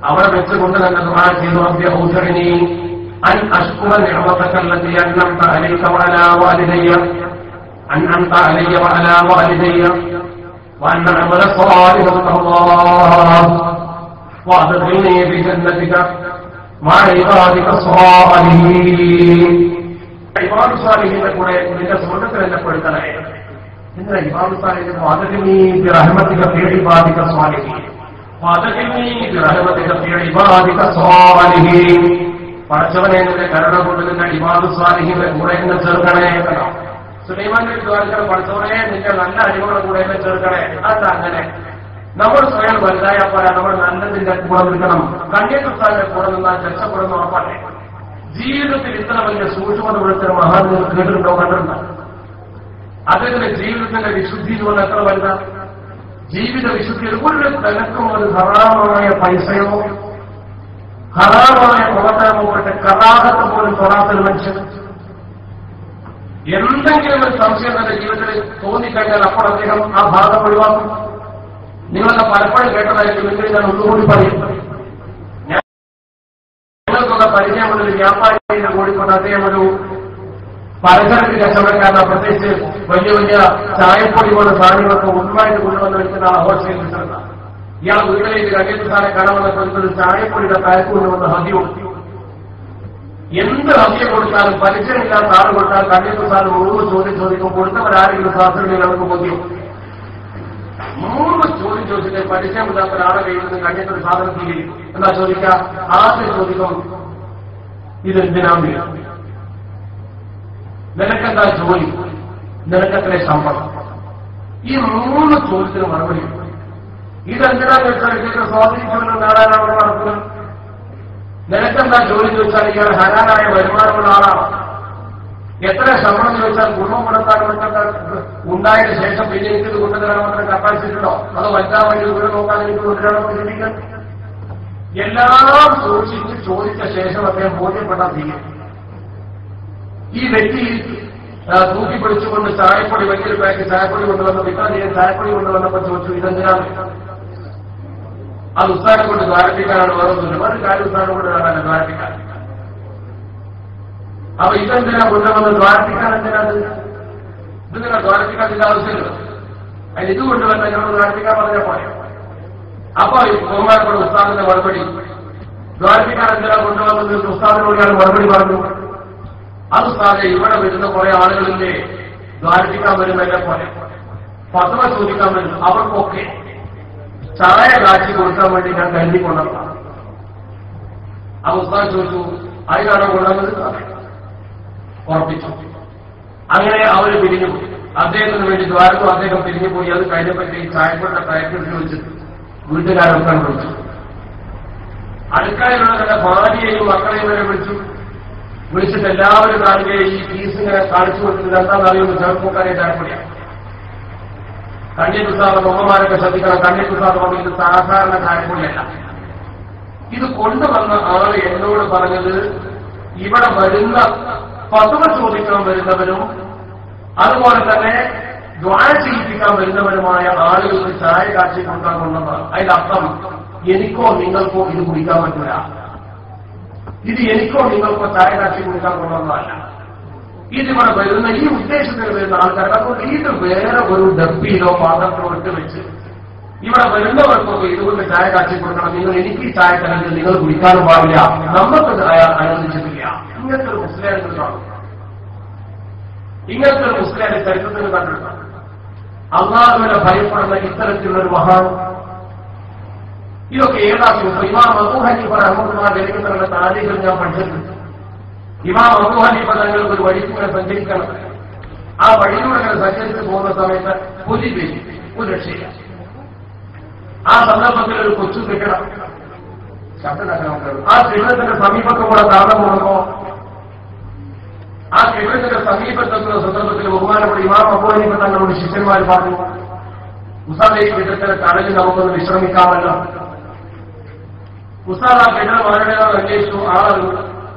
അവിടെ വെച്ചുകൊണ്ട് തന്നെ ദുആ ചെയ്തു, റബ്ബി ഔസിഅ്നി അൻ അശ്കുറ നിഅമതക അല്ലതി അൻഅംത അലൈക വഅലാ വാലിദയ്യ വഅൻ അഅമല സാലിഹൻ തർളാഹ് വഅദ്ഖിൽനി ഫീ ജന്നതിക മഅ ഇബാദിക സ്വാലിഹീൻ. ഇബാദു സ്വാലിഹീന്റെ കൂടെ നിന്റെ സ്വർഗ്ഗത്തിൽ എന്നെ പെടുത്തണേ. നിങ്ങളുടെ ഇബാദു സ്വാലിഹീൻ വഅദ്ഖിൽനി ഫീ റഹ്മതിക ഫീ ഇബാദിക സ്വാലിഹീൻ വഅദ്ഖിൽനി ഫീ റഹ്മതിക ഫീ ഇബാദിക സ്വാലിഹീൻ. പടച്ചവനെ നിന്റെ കരുണ കൊണ്ട് നിന്റെ ഇബാദു സ്വാലിഹീന്റെ കൂടെ എന്നെ ചേർക്കണേ. സുലൈമാൻ നബി ദ്വാരക്കണം, പടച്ചവനെ നിന്റെ നല്ല അടിമകളുടെ കൂടെ എന്നെ ചേർക്കണേ. അതങ്ങനെ നമ്മൾ സ്വയം വലുതായാൽ പോരാ, നമ്മൾ നല്ലതിന്റെ കൂടെ നിൽക്കണം. കന്യാകുസ്ഥാന്റെ കൂടെ നിന്നാൽ രക്ഷപ്പെടുന്ന ഉറപ്പാട്ടെ. ജീവിതത്തിൽ ഇത്ര വലിയ സൂക്ഷ്മത കൊടുത്ത മഹാന്മാർ കേട്ടിട്ടുണ്ടോ, കണ്ടിട്ടുണ്ടോ? അദ്ദേഹത്തിന്റെ ജീവിതത്തിന്റെ വിശുദ്ധി എന്ന് പറഞ്ഞാൽ എത്ര വലുതാ. ജീവിത വിശുദ്ധിയിൽ ഒരു തലക്കും ഒരു ഹറാമായ പൈസയോ ഹറാമായ പ്രവർത്തനമോ പോയിട്ട് കറാഹത്ത് പോലും തൊടാത്തൊരു മനുഷ്യൻ. എന്തെങ്കിലും ഒരു സംശയം തന്റെ ജീവിതത്തിൽ തോന്നിക്കഴിഞ്ഞാൽ അപ്പോൾ അദ്ദേഹം ആ ഭാഗം ഒഴിവാക്കും. നിങ്ങളൊക്കെ പലപ്പോഴും കേട്ടതായിരിക്കും, എങ്കിൽ ഞാൻ ഒന്നുകൂടി പറയും. ഞങ്ങൾക്കൊക്കെ പരിചയമുള്ളൊരു വ്യാപാരിയുടെ കൂടിക്കൊണ്ട് അദ്ദേഹം ഒരു പലചരക്ക് കച്ചവടക്കാരന, പ്രത്യേകിച്ച് വലിയ വലിയ ചായപ്പൊടി പോലെ സാധനങ്ങളൊക്കെ ഒന്നുമായിട്ട് കൊണ്ടുവന്ന് വെക്കുന്ന ആ ഹോൾസെയിൽ ബിസിനസ്. ഇയാൾ വീട്ടിലേക്ക് കന്യാകുസ്ഥാനെ കാണുമെന്ന ഒരു ചായപ്പൊടിയുടെ പാക്ക് കൊണ്ടുവന്ന് ഹതി കൊടുത്തു. എന്ത് ഹതിയെ കൊടുത്താലും പരിചയമില്ലാത്ത ആൾ കൊടുത്താൽ കന്യാകുസ്ഥാൻ 3 ചോദ്യം ചോദിക്കും. കൊടുത്തവരാരെങ്കിലും ശാസ്ത്രങ്ങളിൽ നമുക്ക് ബോധ്യം. 3 ചോദ്യം ചോദിച്ചിട്ട് പരിചയമില്ലാത്ത ഒരാളെ കയ്യിൽ നിന്ന് കന്യാകുസ്ഥാൻ സാധനം സ്വീകരിക്കും. എന്താ ചോദിക്കുക? ആദ്യം ചോദിക്കും, ഇതെന്തിനാണ്? നിനക്കെന്താ ജോലി? നിനക്കെത്ര ശമ്പളം? ഈ 3 ചോദ്യത്തിന് മറുപടി. ഇതെന്തിനാന്ന് വെച്ചാൽ ഇതൊക്കെ സ്വാധീനിച്ചുകൊണ്ട് നേടാനാണ് നടക്കുന്നത്. നിനക്കെന്താ ജോലി ചോദിച്ചാൽ ഇയാൾ ഹരാനായ വരുമാനമുള്ള ആളാണ്. എത്ര ശമ്പളം ചോദിച്ചാൽ കുടുംബപ്പെടുത്താൻ ഉണ്ടായതിനു ശേഷം പിന്നെ എനിക്കിത് കൊണ്ടുതരാമെന്ന് കപ്പാസിറ്റിയുണ്ടോ? അതോ വലുതാൻ വേണ്ടി ദൂരം നോക്കാൻ എനിക്ക് കൊണ്ടുവരാമെന്ന് ചിന്തിക്കാൻ. എല്ലാം സൂക്ഷിച്ച് ചോദിച്ച ശേഷം അദ്ദേഹം ബോധ്യപ്പെട്ടാൽ ചെയ്യും. ഈ വ്യക്തി തൂക്കിപ്പിടിച്ചുകൊണ്ട് ചായപ്പൊടി, വലിയൊരു പാക്ക് ചായപ്പൊടി കൊണ്ടുവന്ന് വിൽക്കാൻ ചെയ്യാൻ ചായപ്പൊടി കൊണ്ടുവന്നപ്പോൾ ചോദിച്ചു, ഇതെന്തിനാണ്? അത് ഉസ്താനെ കൊണ്ട് ദ്വാരപ്പിക്കാനാണ്, വേറൊന്നുമില്ല. വേറെ കാര്യം ഉസ്താനെ കൊണ്ട് ദ്വാരപ്പിക്കാൻ. അപ്പൊ ഇതെന്തിനാ കൊണ്ടുവന്ന് ദ്വാരപ്പിക്കാൻ? എന്തിനാണ് ഇതിങ്ങനെ ദ്വാരപ്പിക്കാതിന്റെ ആവശ്യമില്ല. അതിന് ഇത് കൊണ്ടുവന്ന് എന്നോട് ദ്വാരപ്പിക്കാൻ പറഞ്ഞാൽ പോലെ. അപ്പൊ ഈ ബഹുമാനപ്പെട്ട ഉസ്താദിന്റെ മറുപടി, ദ്വാരപ്പിക്കാൻ എന്തിനാ കൊണ്ടുവന്നത്? ഉസ്താദിനോടെയാണ് മറുപടി പറഞ്ഞു. അത് ഉസ്താദെ, ഇവിടെ വരുന്ന കുറെ ആളുകളില്ലേ ദ്വാരപ്പിക്കാൻ വരുന്നതിനെ പോലെ ഫത്വ ചോദിക്കാൻ വരും. അവർക്കൊക്കെ ചായ കാച്ചി കൊടുക്കാൻ വേണ്ടി ഞാൻ കരുതി കൊണ്ടതാണ്. ആ ഉസ്താദ് ചോദിച്ചു, അതിനാണോ കൊണ്ടുവന്നത്? ഉറപ്പിച്ചു. അങ്ങനെ അവര് പിരിഞ്ഞു പോയി. അദ്ദേഹത്തിന് വേണ്ടി ദ്വാരക്കും അദ്ദേഹം പിരിഞ്ഞു പോയി. അത് കഴിഞ്ഞപ്പറ്റി ചായപ്പൊടിയുടെ പാക്കറ്റ് വെച്ചിട്ട് വീട്ടുകാരൊക്കെ വിളിച്ചു. അടുക്കളയിലുള്ള തന്റെ ഭാര്യയെയും മക്കളെയും വരെ വിളിച്ചിട്ട് എല്ലാവരും കാണുകയും ഈ ഫീസ് ഇങ്ങനെ കാണിച്ചു കൊടുത്തിട്ട് എന്താണെന്ന് അറിയുന്നു. ചെറുപ്പക്കാരെ ചായപ്പൊടിയാണ്. കന്യാകുസ്ഥാന ഉമ്മമാരൊക്കെ ശ്രദ്ധിക്കണം. കന്യാകുസ്ഥാന കൊണ്ട് ഇത് സാധാരണ ചായപ്പൊടിയല്ല. ഇത് കൊണ്ടുവന്ന ആള് എന്നോട് പറഞ്ഞത്, ഇവിടെ വരുന്ന ഫത്വ ചോദിക്കാൻ വരുന്നവരും അതുപോലെ തന്നെ ദ്വാ ചെയ്യിപ്പിക്കാൻ വരുന്നവരുമായ ആളുകൾക്ക് ചായ കാച്ചി കൊടുക്കാൻ കൊണ്ടുവന്നതാണ്. അതിന്റെ അർത്ഥം എനിക്കോ നിങ്ങൾക്കോ ഇത് കുടിക്കാൻ പറ്റില്ല. ഇത് എനിക്കോ നിങ്ങൾക്കോ ചായ കാച്ചി കൊടുക്കാൻ കൊണ്ടുവന്നതല്ല. ഇതിവിടെ വരുന്ന ഈ ഉദ്ദേശത്തിൽ വരുന്ന ആൾക്കാർ അതുകൊണ്ട് ഇത് വേറെ ഒരു ഡപ്പിയിലോ പാത്രത്തിലോ ഇട്ട് വെച്ച് ഇവിടെ വരുന്നവർക്കൊക്കെ ഇതുകൊണ്ട് ചായ കാച്ചി കൊടുക്കണം. നിങ്ങൾ എനിക്ക് ചായ തരത്തിൽ നിങ്ങൾ കുടിക്കാനും പാടില്ല, നമുക്ക് അനുവദിച്ചിട്ടില്ല. ഇങ്ങനത്തെ ഒരു മുസ്ലിം കാണും. ഇങ്ങനത്തെ ഒരു മുസ്ലിം ചരിത്രത്തിൽ കണ്ടിട്ടുണ്ട്. അള്ളാഹുവിനെ ഭയപ്പെടുന്ന ഇത്തരത്തിലുള്ളൊരു മഹാൻ. ഇതൊക്കെ ഏതാ സൂത്രം? ഇമാം അബൂ ഹനീഫ റഹ്മത്തുള്ളാഹി അലൈഹിയുടെ താരീഖിൽ ഞാൻ പഠിച്ചിട്ടുണ്ട്. ഇമാം അബൂ ഹനീഫ തങ്ങൾക്ക് ഒരു വഴിക്കൂടെ സഞ്ചരിക്കണം. ആ വഴിയിലൂടെ സഞ്ചരിച്ച് പോകുന്ന സമയത്ത് പുലി വരും, ഒരു രക്ഷയില്ല. ആ സന്ദർഭത്തിൽ ഒരു കൊച്ചു കെട്ടിടം, ആ കെട്ടിടത്തിന്റെ സമീപത്ത് കൂടെ താളം പോകുമ്പോ ആ കെട്ടിടത്തിന്റെ സമീപത്തെത്തുന്ന സന്ദർഭത്തിൽ ബഹുമാനപ്പെട്ട ഇമാം അബൂ ഹനീഫ തങ്ങളോട് ശിഷ്യന്മാർ പറഞ്ഞു, ഉസ്താദ് ഈ കെട്ടിടത്തിന്റെ കടലിൽ നമുക്കൊന്ന് വിശ്രമിക്കാമല്ലോ. ഉസ്താദ് ആ കെട്ടിടം ആരുടേതാണ് അന്വേഷിച്ചു. ആളത്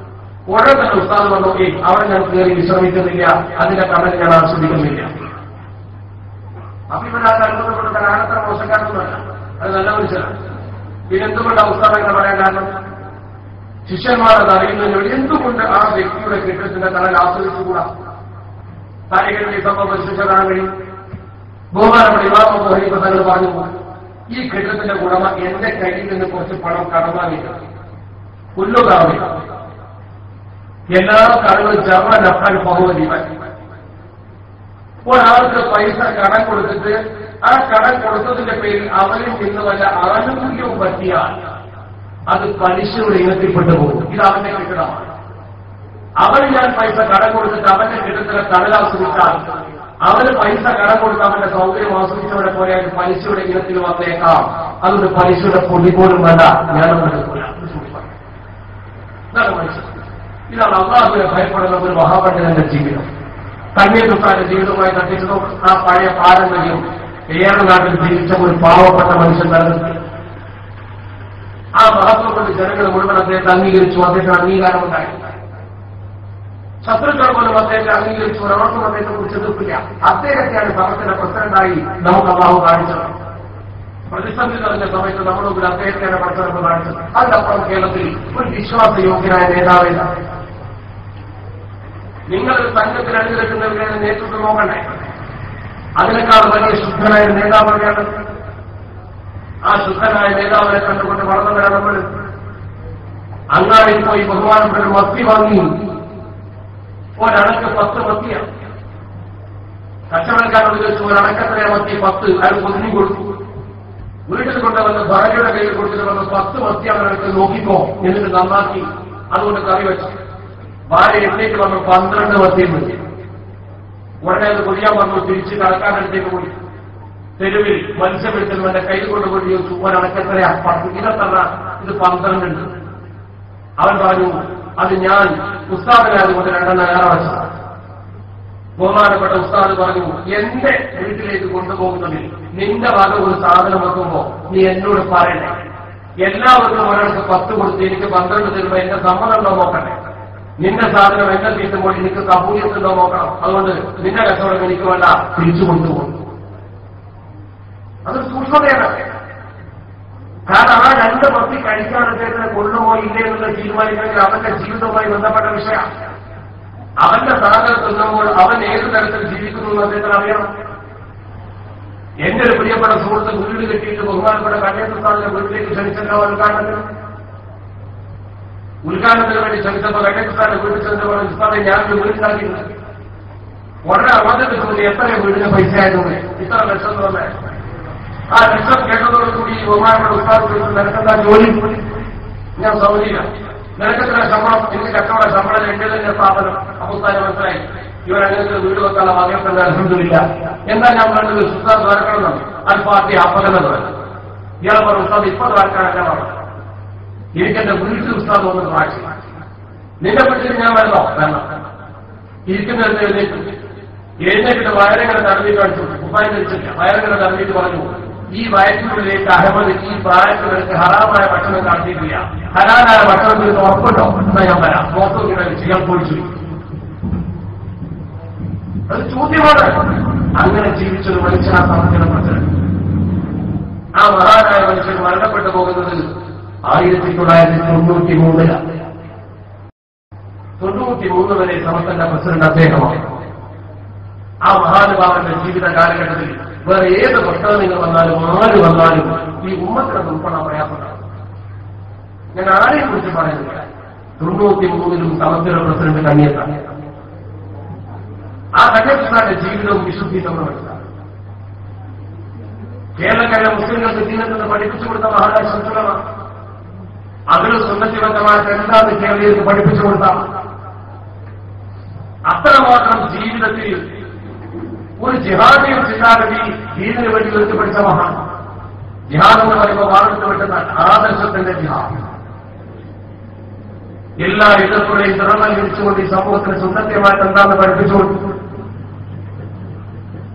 ഉടനെ തന്നെ ഉസ്താദ് വന്നു, അവിടെ ഞാൻ കയറി വിശ്രമിക്കുന്നില്ല, അതിന്റെ കടൽ ഞാൻ ആസ്വദിക്കുന്നില്ല. അപ്പൊ ഇവിടെ ആ കരുതപ്പെടുന്ന ആണത്ര മോശക്കാരൊന്നുമല്ല, അത് നല്ല മനുഷ്യരാണ്. പിന്നെന്തുകൊണ്ടാണ് ഉസ്താദ് എന്ന് പറയാൻ കാരണം? ശിഷ്യന്മാരത് അറിയുന്നതിനോട് എന്തുകൊണ്ട് ആ വ്യക്തിയുടെ കെട്ടിടത്തിന്റെ കടൽ ആസ്വദിച്ചുകൂടാ? താരിഖിൽ ഈ സംഭവം പരിശോധിച്ചാൽ കഴിയും. ബഹുമാനപ്പെട്ട ഇമാം അബൂ ഹനീഫ തങ്ങൾ പറഞ്ഞു, ഈ കെട്ടിടത്തിന്റെ ഉടമ എന്റെ കയ്യിൽ നിന്ന് കുറച്ച് പണം കടം വാങ്ങിയിട്ടുണ്ട്. പുല്ലുകാവില്ല എല്ലാ കടകളും ജർമ്മൻ അഫ്ഗാൻ ബഹുവലിവൻ. ഒരാൾക്ക് പൈസ കടം കൊടുത്തിട്ട് ആ കടം കൊടുത്തതിന്റെ പേരിൽ അവരിൽ നിന്ന് വല്ല ആനുകൂല്യവും പറ്റിയാൽ അത് പലിശയുടെ ഇനത്തിൽപ്പെട്ടു പോകും. ഇത് അവന്റെ കെട്ടിടമാണ്. അവന് ഞാൻ പൈസ കടം കൊടുത്തിട്ട് അവന്റെ കെട്ടിടത്തിലെ കടലാസ്വദിച്ചാൽ അവന് പൈസ കടം കൊടുത്ത് അവന്റെ സൗകര്യം ആസ്വദിച്ചവരെ പോലെ അത് പലിശയുടെ ഇനത്തിൽ വന്നേക്കാം. അതൊരു പലിശയുടെ പൊടി പോലും വേണ്ട, ഞാനൊന്നും എടുക്കില്ല. ഇതാണ് മനുഷ്യൻ. ഇതാണ് അള്ളാഹുവിനെ ഭയപ്പെടുന്ന ഒരു മഹാപണ്ഡിതന്റെ ജീവിതം. കന്യാകുമാരുടെ ജീവിതവുമായി തട്ടിച്ചതും ആ പഴയ പാരമ്പര്യം ഏറെ നാട്ടിൽ ജീവിച്ച ഒരു പാവപ്പെട്ട മനുഷ്യൻ നിലനിർത്തി. ആ മഹത്വം കൊണ്ട് ജനങ്ങൾ മുഴുവൻ അദ്ദേഹത്തെ അംഗീകരിച്ചു. അദ്ദേഹത്തിന് അംഗീകാരമുണ്ടായി. ശത്രുക്കൾ പോലും അദ്ദേഹത്തെ അംഗീകരിച്ചു. അവർക്കും അദ്ദേഹത്തെ കുറിച്ച് എതിർപ്പില്ല. അദ്ദേഹത്തെയാണ് സമരത്തിന്റെ പ്രസിഡന്റായി നമുക്ക് അള്ളാഹു കാണിച്ചത്. പ്രതിസന്ധി നിറഞ്ഞ സമയത്ത് നമ്മുടെ മുമ്പിൽ അദ്ദേഹത്തെയാണ് പ്രസിഡന്റ് കാണിച്ചത്. അതിനപ്പുറം കേരളത്തിൽ ഒരു വിശ്വാസയോഗ്യനായ നേതാവില്ല. നിങ്ങളൊരു സംഘത്തിൽ അണിനിരക്കുന്നവരുടെ നേതൃത്വം നോക്കണ്ടേ? അതിനേക്കാൾ വലിയ ശുദ്ധനായ നേതാവാണ്. ആ ശുദ്ധനായ നേതാവിനെ കണ്ടുകൊണ്ട് വളർന്നവരാണ് നമ്മൾ. അങ്ങാടിയിൽ പോയി ബഹുമാനപ്പെട്ട ഒരു മത്തി വാങ്ങി. ഒരണക്ക് 10 മത്തിയാണ്. കച്ചവടക്കാരോട് ചോദിച്ചു, ഒരണക്കത്ര മത്തി 10. അയാൾ പൊതിഞ്ഞു കൊടുത്തു. വീട്ടിൽ കൊണ്ടുവന്ന് ഭാര്യയുടെ കയ്യിൽ കൊടുത്തിട്ട് വന്ന് 10 മത്തിയാണ് അയാൾക്ക് നോക്കിക്കോ, എന്നിട്ട് നന്നാക്കി അതുകൊണ്ട് കറി വെച്ചു. ഭാര്യ എണ്ണേറ്റ് വന്നു 12 മത്തിയും വെച്ചു. ഉടനെ അത് കൊടിയാൻ പറഞ്ഞു. തിരിച്ച് കടക്കാനടുത്തേക്ക് പോയി. തെരുവിൽ മത്സ്യപിടുത്തൽ കയ്യിൽ കൊണ്ടുപോയി ചോദിച്ചു, ഒരണക്കെത്രയാ? 10. ഇതല്ല, ഇത് 12 ഉണ്ട്. അവൻ പറഞ്ഞു, അത് ഞാൻ ഉസ്താദിനായതുകൊണ്ട് 2 ഏറെ വെച്ചത്. ബഹുമാനപ്പെട്ട ഉസ്താദ് പറഞ്ഞു, എന്റെ വീട്ടിലേക്ക് കൊണ്ടുപോകുന്നതിൽ നിന്റെ വക ഒരു സാധനം വെക്കുമ്പോ നീ എന്നോട് പറയണേ. എല്ലാവർക്കും ഒരാൾക്ക് 10 കൊടുത്ത് എനിക്ക് 12 തരുമ്പോ എന്റെ സമ്മതമുണ്ടോ നോക്കണ്ടേ? നിന്റെ സാധനം എന്നെ തീറ്റുമ്പോൾ എനിക്ക് കബൂലിയത്തുണ്ടോ നോക്കണം. അതുകൊണ്ട് നിന്റെ കച്ചവടം എനിക്ക് വേണ്ട, തിരിച്ചു കൊണ്ടുപോകും. അതൊരു സൂക്ഷ്മതയാണ്. കാരണം ആ 2 മത്തി കഴിക്കാൻ അദ്ദേഹത്തിനെ കൊള്ളുമോ ഇല്ലേ എന്നുള്ള തീരുമാനിക്കണമെങ്കിൽ അവന്റെ ജീവിതവുമായി ബന്ധപ്പെട്ട വിഷയമാണ്. അവന്റെ സാധനം തിന്നുമ്പോൾ അവൻ ഏത് തരത്തിൽ ജീവിക്കുന്നു എന്ന് അദ്ദേഹത്തിന് അറിയണം. എന്റെ ഒരു പ്രിയപ്പെട്ട സുഹൃത്ത് വീട് കെട്ടിയിട്ട് ബഹുമാനപ്പെട്ട കന്യാകുമാരിന്റെ വീട്ടിലേക്ക് ക്ഷണിച്ചല്ലോ ഉദ്ഘാടനത്തിന് വേണ്ടി ക്ഷണിച്ചപ്പോൾ കന്യാകുമാരിന്റെ വീട്ടിൽ ചെന്നപ്പോൾ ഉസ്താദെ ഞാനൊരു വീടുണ്ടാക്കിയിട്ടുണ്ട്. ഉടനെ അവരുടെ ചോദ്യം, എത്ര വീടിന് പൈസ ആയിരുന്നു? ഇത്ര ലക്ഷം തന്നെ. ആ ലക്ഷം കേട്ടതോടുകൂടി ബഹുമാനപ്പെട്ട ഉസ്താദ് ചോദിച്ചു, നിനക്കെന്താ ജോലി? ഞാൻ സൗദിയില്ല. നിനക്കെത്ര ശമ്പളം? എനിക്ക് കച്ചവട ശമ്പളം, എന്റെ തന്നെ സ്ഥാപനം. അപ്പൊ ഉസ്താദിനെ മനസ്സിലായി ഇവരങ്ങനെ വീട് വെക്കാനുള്ള വകയൊക്കെ അൽഹംദുലില്ല. എന്താ ഞാൻ പറഞ്ഞത്? ഉസ്താദ് ദ്വാരക്കണം. അൽ ഫാത്തിഹ അപ്പകെന്ന് പറഞ്ഞു. ഇയാൾ പറഞ്ഞു, ഉസ്താദ് ഇപ്പൊ ദ്വാരക്കാനല്ല പറഞ്ഞു. എനിക്കെന്റെ വീട്ടിൽ ഉസ്താദ് വന്ന് കാഴ്ച. നിന്റെ വീട്ടിൽ ഞാൻ വരണോ? വേണം. ഇരിക്കുന്നിടത്ത് എഴുന്നേറ്റിട്ട് വയറിങ്ങനെ തടവിട്ട് കാണിച്ചു. ഉപ്പായി ധരിച്ചില്ല. വയറിങ്ങനെ തടവിട്ട് പറഞ്ഞു, ഈ വയറ്റിനുള്ളിലേക്ക് അഹമ്മദ് ഈ പ്രായത്തിലേക്ക് ഹറാമായ ഭക്ഷണം നടത്തിയിട്ടില്ല. ഹലാലായ ഭക്ഷണത്തിൽ ഉറപ്പുണ്ടോ? എന്നാ ഞാൻ വരാം. നോക്കിങ്ങനെ ചെയ്യാൻ പൊളിച്ചു. അത് ചോദ്യമാണ്. അങ്ങനെ ജീവിച്ചൊരു മനുഷ്യനാ സമർപ്പിക്കുന്ന പ്രശ്നം. ആ മഹാനായ മനുഷ്യൻ മരണപ്പെട്ടു പോകുന്നത് 1993 93 വരെ സമസ്തന്റെ പ്രസിഡന്റ് അദ്ദേഹമാണ്. ആ മഹാനുഭാവന്റെ ജീവിത കാലഘട്ടത്തിൽ വേറെ ഏത് പ്രശ്നം നിങ്ങൾ വന്നാലും ആര് വന്നാലും ഈ ഉമ്മത്തിനെ ഉൾപ്പെടാൻ പ്രയാസമാണ്. ഞാൻ ആരെയും കുറിച്ച് പറയുന്നില്ല. 93 സമസ്തയുടെ പ്രസിഡന്റ് കന്യാകുമാരി. ആ കന്യാകുമാരിയുടെ ജീവിതവും വിശുദ്ധി നമ്മൾ മനസ്സിലാക്കും. കേരളക്കരയിലെ മുസ്ലിങ്ങൾക്ക് ദീനത്തിൽ പഠിപ്പിച്ചു കൊടുത്ത മഹാനായ ശംസുലമാണ്. അതിൽ സുന്നത്തിബദ്ധമായിട്ട് എന്താണ് കേരളീയർക്ക് പഠിപ്പിച്ചു കൊടുത്താൽ അത്രമാത്രം ജീവിതത്തിൽ ഒരു ജിഹാദിയും ചിന്താഗതി ദീനിന് വേണ്ടി ഉയർത്തിപ്പിടിച്ച മഹാൻ. ജിഹാദ് എന്ന് പറയുമ്പോൾ വാർത്ത വെട്ടുന്ന ആദർശത്തിന്റെ ജിഹാദ്. എല്ലാ എതിർപ്പുകളെയും തുറന്നാൽ വിരിച്ചുകൊണ്ട് ഈ സമൂഹത്തിന് സുന്നത്യമായിട്ട് എന്താണെന്ന് പഠിപ്പിച്ചു കൊടുത്തു.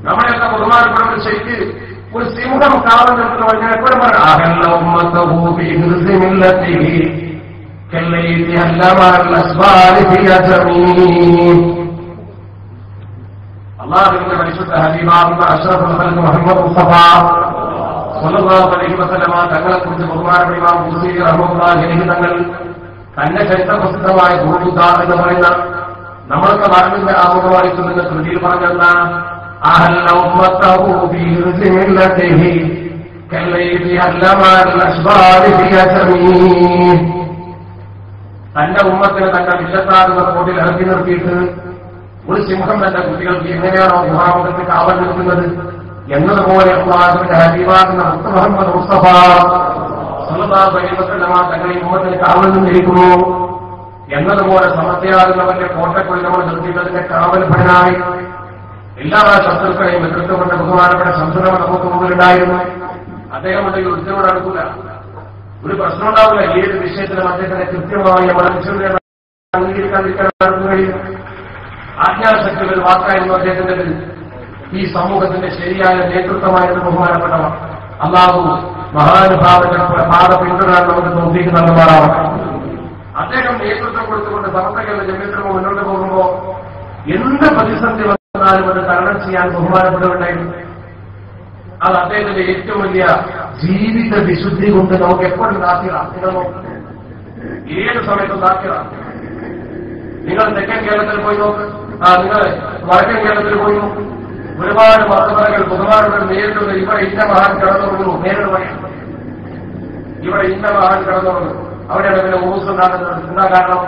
നമ്മളെയൊക്കെ ബഹുമാനപ്പെടുന്ന ശരിക്ക് ഒരു സിംഹം കാവൽ നിൽക്കുന്ന ഞാൻ എപ്പോഴും പറയാം, അള്ളാഹുവിന്റെ പരിശുദ്ധ ഹബീബാകുന്ന അഷ്റഫുൽ ഖൽഖ് മുഹമ്മദ് മുസ്തഫ സ്വല്ലല്ലാഹു അലൈഹി വസല്ലമ തങ്ങളെക്കുറിച്ച് ബഹുമാനപ്പെട്ട ഇമാം ബുഖാരി റഹ്മത്തുള്ളാഹി അലൈഹി തങ്ങൾ തന്റെ ചരിത്രപ്രസിദ്ധമായ ദുർദാർ എന്ന് പറയുന്ന നമ്മളൊക്കെ പറഞ്ഞിന്റെ ആമുഖമായിരിക്കുന്ന കൃതിയിൽ പറഞ്ഞെന്ന أهل أمته بهرز ملته كالليل علم الأشبار في يتمين. തന്റെ ഉമ്മത്തിനെ തന്റെ വില്ലത്താകുന്ന കോട്ടിൽ ഇറക്കി നിർത്തിയിട്ട് ഒരു സിംഹം തന്റെ കുട്ടികൾക്ക് എങ്ങനെയാണോ ഗുഹാമുഖത്ത് കാവൽ നിൽക്കുന്നത് എന്നതുപോലെ അള്ളാഹുവിന്റെ ഹബീബാകുന്ന മുത്ത് മുഹമ്മദ് മുസ്തഫ സ്വല്ലല്ലാഹു അലൈഹി വസല്ലമ തങ്ങളുടെ ഉമ്മത്തിന് കാവൽ നിന്നിരിക്കുന്നു എന്നതുപോലെ സമത്യാകുന്നവന്റെ കോട്ടക്കുള്ളിൽ നമ്മൾ നിർത്തിയിട്ടതിന്റെ കാവൽ ഭടനായി എല്ലാ ശത്രുക്കളെയും എതിർത്തുകൊണ്ട് ബഹുമാനപ്പെട്ട സംസദം നമുക്ക് മുമ്പിലുണ്ടായിരുന്നു. അദ്ദേഹം ഉണ്ടെങ്കിൽ ഉദ്യമം നടക്കൂല, ഒരു പ്രശ്നം ഉണ്ടാവില്ല. ഏത് വിഷയത്തിലും അദ്ദേഹത്തിനെ കൃത്യമായി മനസ്സിനെ അംഗീകരിക്കാതിരിക്കാൻ കഴിയും. ആജ്ഞാശക്തി ഒരു വാക്കായിരുന്നു അദ്ദേഹത്തിന്റെ ഈ സമൂഹത്തിന്റെ ശരിയായ നേതൃത്വമായത് ബഹുമാനപ്പെട്ടവർ. അല്ലാഹു മഹാനുഭാവന്റെ പാത പിന്തുടരാൻ നമുക്ക് തോന്നിക്ക് നൽകുമാറാവട്ടെ. അദ്ദേഹം നേതൃത്വം കൊടുത്തുകൊണ്ട് സമസ്തകളുടെ ജമീയത്തിന് മുന്നോട്ട് പോകുമ്പോൾ എന്ത് പ്രതിസന്ധി വന്നാലും അത് തരണം ചെയ്യാൻ ബഹുമാനപ്പെട്ടവരുണ്ടായിരുന്നു. അത് അദ്ദേഹത്തിന്റെ ഏറ്റവും വലിയ ജീവിത വിശുദ്ധി കൊണ്ട് നമുക്ക് എപ്പോഴും നാട്ടിയതാണ്. നിങ്ങൾ നോക്ക്, ഏത് സമയത്തും നാട്ടിയതാണ്. നിങ്ങൾ തെക്കൻ കേരളത്തിൽ പോയി നോക്ക്, നിങ്ങൾ വടക്കൻ കേരളത്തിൽ പോയി നോക്ക്. ഒരുപാട് മതപരകൾ ബഹുമാനങ്ങൾ നേരിടുന്നത് ഇവിടെ ഇന്ന മഹാൻ കടന്നുകൊടുക്കുന്നു, നേരിട്ട് പറയാം. ഇവിടെ ഇന്ന മഹാൻ കടന്നുകൊടുക്കുന്നു, അവിടെയാണ് പിന്നെ ഊസുണ്ടാകുന്നത്. എന്താ കാരണം?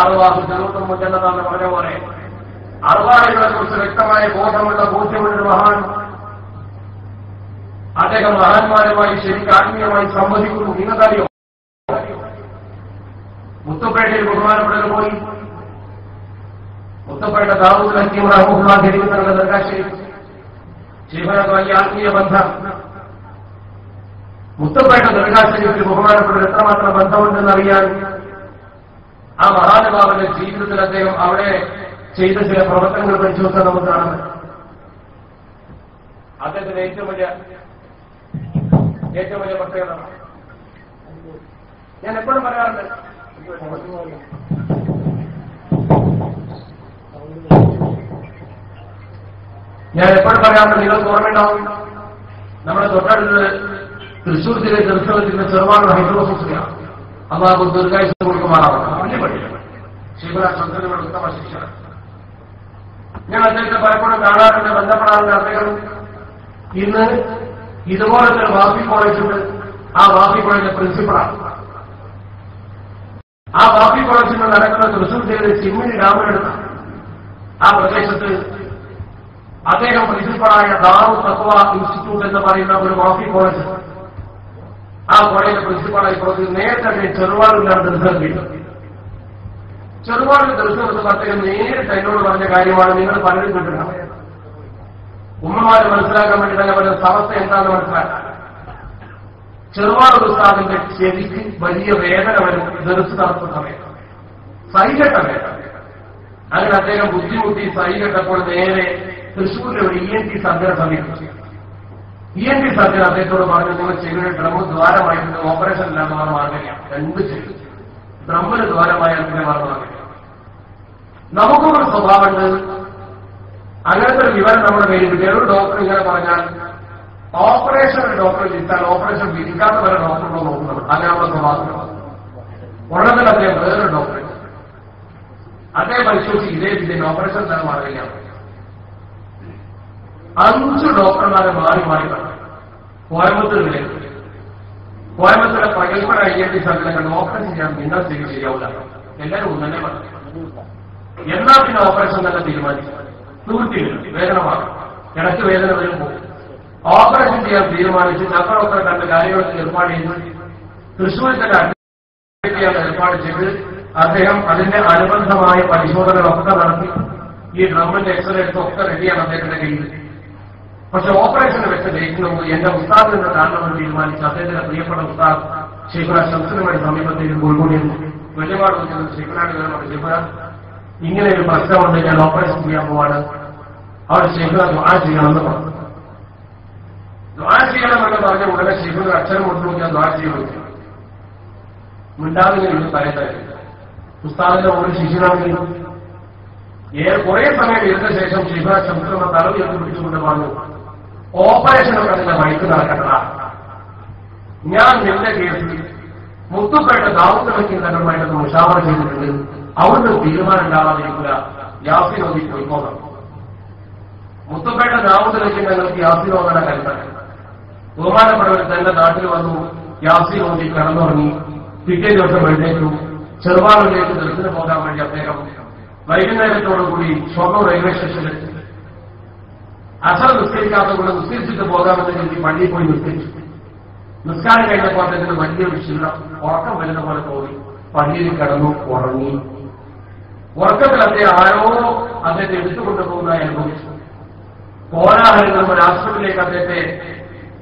അറുവാഹു ചെറുപ്പം മുല്ലെന്നതാണ് പറഞ്ഞ പോലെ അറുവാഹികളെ കുറിച്ച് വ്യക്തമായ ബോധ്യമുള്ളൊരു മഹാൻ. അദ്ദേഹം മഹാന്മാരുമായി ശരിക്കും ആത്മീയമായി സംവദിക്കുന്നു. നിങ്ങൾക്കറിയോ, മുത്തുപേട്ടയിൽ ബഹുമാനപ്പെട്ടവർ പോയി മുത്തപ്പേട്ട ദാവൂദ് ഹക്കീം റഹ്മത്തുള്ളാഹി അലൈഹി ദർഗാശേരി ശിവനക്ക് വലിയ ആത്മീയ ബന്ധം. മുത്തപ്പേട്ട ദർഗാശേരിക്ക് ബഹുമാനപ്പെട്ടവർ എത്രമാത്രം ബന്ധമുണ്ടെന്ന് അറിയാൻ ആ മഹാനുഭാവന്റെ ജീവിതത്തിൽ അദ്ദേഹം അവിടെ ചെയ്ത ചില പ്രവർത്തനങ്ങൾ പരിശോധിച്ചാൽ നമുക്ക് കാണാൻ. അദ്ദേഹത്തിന്റെ ഏറ്റവും വലിയ പ്രത്യേകത ഞാൻ എപ്പോഴും പറയാറുണ്ട്, നിങ്ങൾക്ക് ഓർമ്മയുണ്ടാവും, നമ്മുടെ തൊട്ടടുത്ത് തൃശ്ശൂർ ജില്ലയിൽ ദർശനത്തിന്റെ ചെറുപാട് ഹൈദ്രോസിയാണ്. അള്ളാഹു ദീർഘായുസ്സ് കൊടുക്കുമാറാവണം. വലിയ പള്ളിയാണ്, ശിവരാജ് സംഘടനയുടെ ഉത്തമ ശിക്ഷ. ഞാൻ അദ്ദേഹത്തെ പലപ്പോഴും കാണാറുണ്ട്, ബന്ധപ്പെടാറുണ്ട്. അദ്ദേഹം ഇന്ന് ഇതുപോലത്തെ ഒരു വാഫി കോളേജുണ്ട്. ആ വാഫി കോളേജിന്റെ പ്രിൻസിപ്പളാണ്. ആ വാഫി കോളേജിൽ നടക്കുന്ന തൃശ്ശൂർ ജില്ലയിലെ ചിമ്മിനി ഡാമിനടുത്ത ആ പ്രദേശത്ത് അദ്ദേഹം പ്രിൻസിപ്പളായ ദാറു തഖ്വ ഇൻസ്റ്റിറ്റ്യൂട്ട് എന്ന് പറയുന്ന ഒരു വാഫി കോളേജ്. ആ കോളേജിന്റെ പ്രിൻസിപ്പളായി പ്രവർത്തിച്ച് നേരത്തെ ചെറുവാടിലാണ് ദർശനം കിട്ടുന്നത്. ചെറുവാടിന് ദർശനം അദ്ദേഹം നേരിട്ട് എന്നോട് പറഞ്ഞ കാര്യമാണ് നിങ്ങൾ പലരും കിട്ടുന്നത്. ഉമ്മമാര് മനസ്സിലാക്കാൻ വേണ്ടി തന്നെ പറഞ്ഞ സമസ്ത എന്താണെന്ന് മനസ്സിലാക്കാൻ. ചെറുവാട് ഉസ്താദിന്റെ ചെവിക്ക് വലിയ വേദന വരും ദർശ നടത്തുന്ന സമയത്ത്, സൈകെട്ട വേദന. അങ്ങനെ അദ്ദേഹം ബുദ്ധിമുട്ടി സൈകെട്ടപ്പോൾ നേരെ തൃശ്ശൂരിലെ ഒരു ENT സർജനെ സമീപിച്ചു. ENT സർജൻ അദ്ദേഹത്തോട് പറഞ്ഞു, നിങ്ങൾ ചെവിയുടെ ഡ്രമ്മ് ദ്വാരമായിട്ട് ഓപ്പറേഷൻ ഇല്ലാതെ മാർഗമാണ്. എന്ത് ചെയ്തു? ഡ്രമ്മിന് ദ്വാരമായ മാർഗമാണ്. നമുക്കൊരു സ്വഭാവമുണ്ട്, അങ്ങനത്തെ ഒരു വിവരം നമ്മുടെ കയ്യിൽ കിട്ടിയ ഒരു ഡോക്ടർ ഇങ്ങനെ പറഞ്ഞാൽ ഓപ്പറേഷൻ ഡോക്ടറെ വിളിച്ചാൽ ഓപ്പറേഷൻ വിധിക്കാത്ത വരെ ഡോക്ടറുണ്ടോ നോക്കുന്നത്. അങ്ങനെയുള്ള സ്വഭാവം ഉടനെ അദ്ദേഹം വേറൊരു ഡോക്ടറെ അദ്ദേഹം പരിശോധിച്ച് ഇതേ വിധേന ഓപ്പറേഷൻ തന്നെ മാറില്ല. 5 ഡോക്ടർമാരെ മാറി കണ്ടു. കോയമ്പത്തൂരെ പ്രഗത്ഭര ENT സർജനെ കണ്ട് ഓപ്പറേഷൻ ചെയ്യാൻ നിങ്ങൾ ശരിയാവില്ല, എല്ലാവരും ഒന്നെ പറഞ്ഞു. എന്നാ പിന്നെ ഓപ്പറേഷൻ തന്നെ തീരുമാനിച്ചു. വേദന മാറും, ഇടയ്ക്ക് വേദന വരുമ്പോൾ ഓപ്പറേഷൻ ചെയ്യാൻ തീരുമാനിച്ച് ഞങ്ങളൊക്കെ കണ്ട് കാര്യങ്ങളൊക്കെ ഏർപ്പാട് ചെയ്ത് തൃശ്ശൂരിൽ തന്നെ അഡ്മിറ്റ് ചെയ്യാൻ ഏർപ്പാട് ചെയ്ത് അദ്ദേഹം അതിന്റെ അനുബന്ധമായ പരിശോധനകളൊക്കെ നടത്തി ഈ ഡ്രമ്മിന്റെ എക്സ്റേ ഒക്കെ റെഡിയാണ് അദ്ദേഹത്തിന്റെ കയ്യിൽ. പക്ഷെ ഓപ്പറേഷന് വെച്ച ഡേറ്റിന് മുമ്പ് എന്റെ ഉസ്താദിന്റെ കാരണമെന്ന് തീരുമാനിച്ച് അദ്ദേഹത്തിന്റെ പ്രിയപ്പെട്ട ഉസ്താദ് ശിവരാജ് ശംസുലുമായി സമീപത്തേക്ക് കോഴിക്കോടിയിരുന്നു. വെള്ളിമാട് വെച്ചിരുന്ന ശിവരാജ് ശിവരാജ് ഇങ്ങനെ ഒരു പ്രശ്നമുണ്ട്, ഞാൻ ഓപ്പറേഷൻ ചെയ്യാൻ പോവാണ്, അവിടെ ശിവരാജ് ദുആ ചെയ്യണമെന്ന് പറഞ്ഞു. ദുആ ചെയ്യണമെന്ന് പറഞ്ഞ ഉടനെ ശിവന് അക്ഷരം കൊണ്ടു ഞാൻ ദുആ ചെയ്യുന്നു. മിണ്ടാതിന് തലത്തായിരുന്നു ഉസ്താദിന്റെ ഒരു ശിശുരാണെങ്കിൽ കുറെ സമയം ഇരുന്ന ശേഷം ശിവരാജ് ശംസുലമ തല ഉയർത്തി പിടിച്ചുകൊണ്ട് പറഞ്ഞു, ഓപ്പറേഷനൊക്കെ അതിന്റെ വഴിക്ക് നടക്കട്ട. ഞാൻ നിന്റെ കേസിൽ മുത്തുപേട്ട ദാവൂദ് ഹക്കീം തങ്ങളുമായിട്ടൊന്ന് മുശാവറ ചെയ്തിട്ടുണ്ട്, അവിടുന്ന് തീരുമാനം ഉണ്ടാവാതിരിക്കില്ല, യാസീൻ ഓതി പോയിക്കോണം. മുത്തുപേട്ട ദാവൂദ് ഹക്കീം തങ്ങൾക്ക് യാസീൻ ഓതാൻ കരുത്തണം. ബഹുമാനപ്പെട്ടവർ തന്റെ നാട്ടിൽ വന്നു, യാസീൻ ഓതി കിടന്നുറങ്ങി. പിറ്റേ ദിവസം എഴുന്നേറ്റു. ചെറുവാളിലേക്ക് ദർശനം പോകാൻ വേണ്ടി അദ്ദേഹം വൈകുന്നേരത്തോടുകൂടി ഷൊർണൂർ റെയിൽവേ സ്റ്റേഷനിൽ അസർ നിസ്കരിക്കാത്തതുകൊണ്ട് നിസ്കരിച്ചിട്ട് പോകാമെന്ന് കരുതി പള്ളിയിൽ പോയി നിസ്കരിച്ചു. നിസ്കാരം കഴിഞ്ഞപ്പോൾ അദ്ദേഹത്തിന് വലിയൊരു ക്ഷീണം, ഉറക്കം വരുന്ന പോലെ തോന്നി. പള്ളിയിൽ കിടന്നു ഉറങ്ങി. ഉറക്കത്തിൽ അദ്ദേഹം ആരോ അദ്ദേഹത്തെ എടുത്തുകൊണ്ടുപോകുന്നതായി അനുഭവിച്ചു. കോലാഹലങ്ങളും ഒരു ആശുപത്രിയിലേക്ക് അദ്ദേഹത്തെ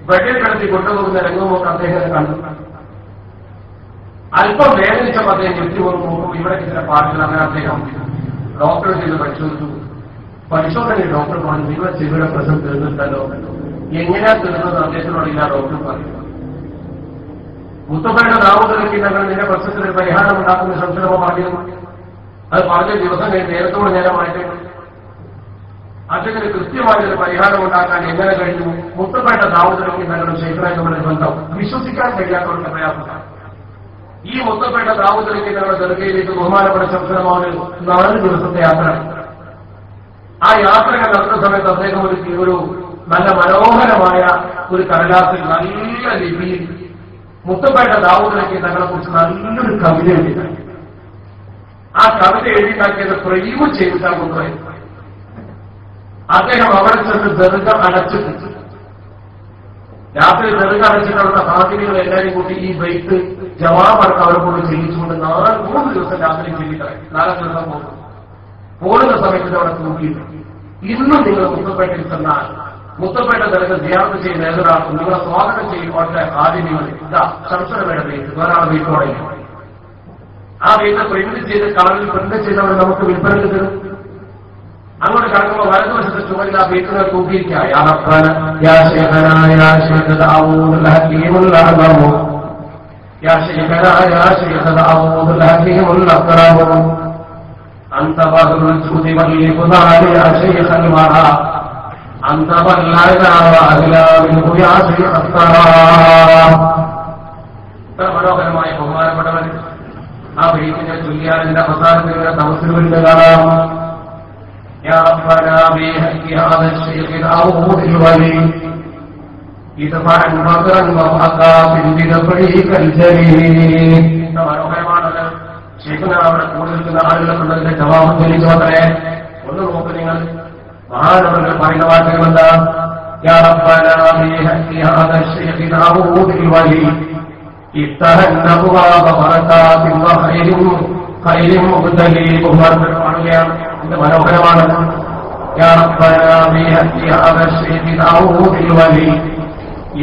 ബെഡിൽ കിടത്തി കൊണ്ടുപോകുന്ന രംഗവുമൊക്കെ അദ്ദേഹത്തെ കണ്ടു. അല്പം വേദനിച്ചപ്പോൾ അദ്ദേഹം മൃത്യുവും നോക്കും. ഇവിടെ ചില പാട്ടുകൾ അങ്ങനെ അദ്ദേഹം ഡോക്ടറെ ചെയ്ത് പരിശോധിച്ചു. പരിശോധനയിൽ ഡോക്ടർ പറഞ്ഞു, നിങ്ങളുടെ ചെവിയുടെ പ്രശ്നം തീർന്നിട്ടല്ലോ. എങ്ങനെയാ തീർന്നത് അദ്ദേഹത്തിനോടില്ല ഡോക്ടർ പറഞ്ഞു. മുത്തപ്പയുടെ നാവുകളിലേക്ക് ഞങ്ങൾ നിന്റെ പ്രശ്നത്തിന് പരിഹാരം ഉണ്ടാക്കുന്ന സംശയമോ പറഞ്ഞിരുന്നു. അത് പറഞ്ഞ ദിവസം കഴിഞ്ഞ് നേരത്തോട് നേരമായിട്ട് അദ്ദേഹത്തിന് കൃത്യമായൊരു പരിഹാരം ഉണ്ടാക്കാൻ എങ്ങനെ കഴിഞ്ഞു? മുത്തപ്പേട്ട ദാവൂദിലേക്ക് ഞങ്ങളുടെ ശേഖരങ്ങളുടെ ബന്ധം വിശ്വസിക്കാൻ കഴിയാത്തവർക്ക് പ്രയാസമാണ്. ഈ മുത്തപ്പേട്ട ദാവൂദിലേക്ക് ഞങ്ങളുടെ ദർഗയിലേക്ക് ബഹുമാനപ്പെട്ട ശംസനമാണ് 4 ദിവസത്തെ യാത്ര. ആ യാത്രകൾ നടത്തുന്ന സമയത്ത് അദ്ദേഹം ഒരു നല്ല മനോഹരമായ ഒരു കടലാസിൽ നല്ല ലിപിയിൽ മുത്തപ്പേട്ട ദാവൂദിലേക്ക് തങ്ങളെ കുറിച്ച് നല്ലൊരു കവിത എഴുതിയിട്ടുണ്ട്. ആ കവിത എഴുതിണ്ടാക്കിയത് പ്രൈവ് ചെയ്തിട്ടാണ് കൊണ്ടുപോയി. അദ്ദേഹം അവിടെ ചെന്ന് ദർഗ അടച്ചിട്ട് രാത്രി ദർഗ അടച്ചിട്ടുള്ള ഹാദിമികൾ എല്ലാവരും കൂട്ടി ഈ ബൈക്ക് ജവാബർക്ക് അവരെ കൊണ്ട് ചെയ്യിച്ചുകൊണ്ട് 3 ദിവസം രാത്രി ചെയ്തിട്ടായി. 4 ദിവസം പോകുന്ന സമയത്ത് അവിടെ തൂക്കിയിട്ട് ഇന്നും നിങ്ങൾ മുത്തപ്പേട്ടയിൽ ചെന്നാൽ മുത്തപ്പേട്ട ദർഗ ജിയാറത്ത് ചെയ്ത് നേതൃത്വം നിങ്ങളെ സ്വാഗതം ചെയ്യും. അവരുടെ ഹാദിമികൾ ഇതാ ശംസനയുടെ ബൈക്ക് വേറൊരാളെ ബൈക്കോടെ ആ ബൈക്ക് പ്രിന്റ് ചെയ്ത് കളറിൽ പ്രിന്റ് ചെയ്തവർ നമുക്ക് വിൽപ്പനക്ക് തരും. അങ്ങോട്ട് കടക്കുമ്പോൾ വലതുവശത്ത് ചുവരിൽ ആ ബൈക്കുകൾ തൂക്കിയിരിക്കുക. أنت بحر الجود والإفضال يا شيخ الورى أنت بلغنا وأهلا منه يا شيخ الثرى. മനോഹരമായ ബഹുമാനപ്പെട്ടവൻ ആ ബൈക്കിനെ ചൊല്ലിയാലിന്റെ അവസാനത്തിലുള്ള തമസ്സിലുണ്ട് കാണാം. يا ربنا بحق هذا الشيخ الأوض الولي ادفع فقرا وفقا بنبريك الجليل. മനോഹരമാണത്. ശേഖന അവിടെ കൂടെ നിൽക്കുന്ന ആളുകളൊക്കെ ജവാബ് ചൊല്ലിച്ചോട്ടെ. ഒന്ന് നോക്ക് നിങ്ങൾ. മഹാനവர்கள் പറയുന്ന വാക്കുകളെന്താ? يا ربنا بحق هذا الشيخ الأوض الولي افتح الأبواب بركات وخير مبتلي. ബഹുമാനപ്പെടുകയാണ്. ഇത് മനോഹരമാണ്. يا ربنا بحق هذا الشيخ الأوض الولي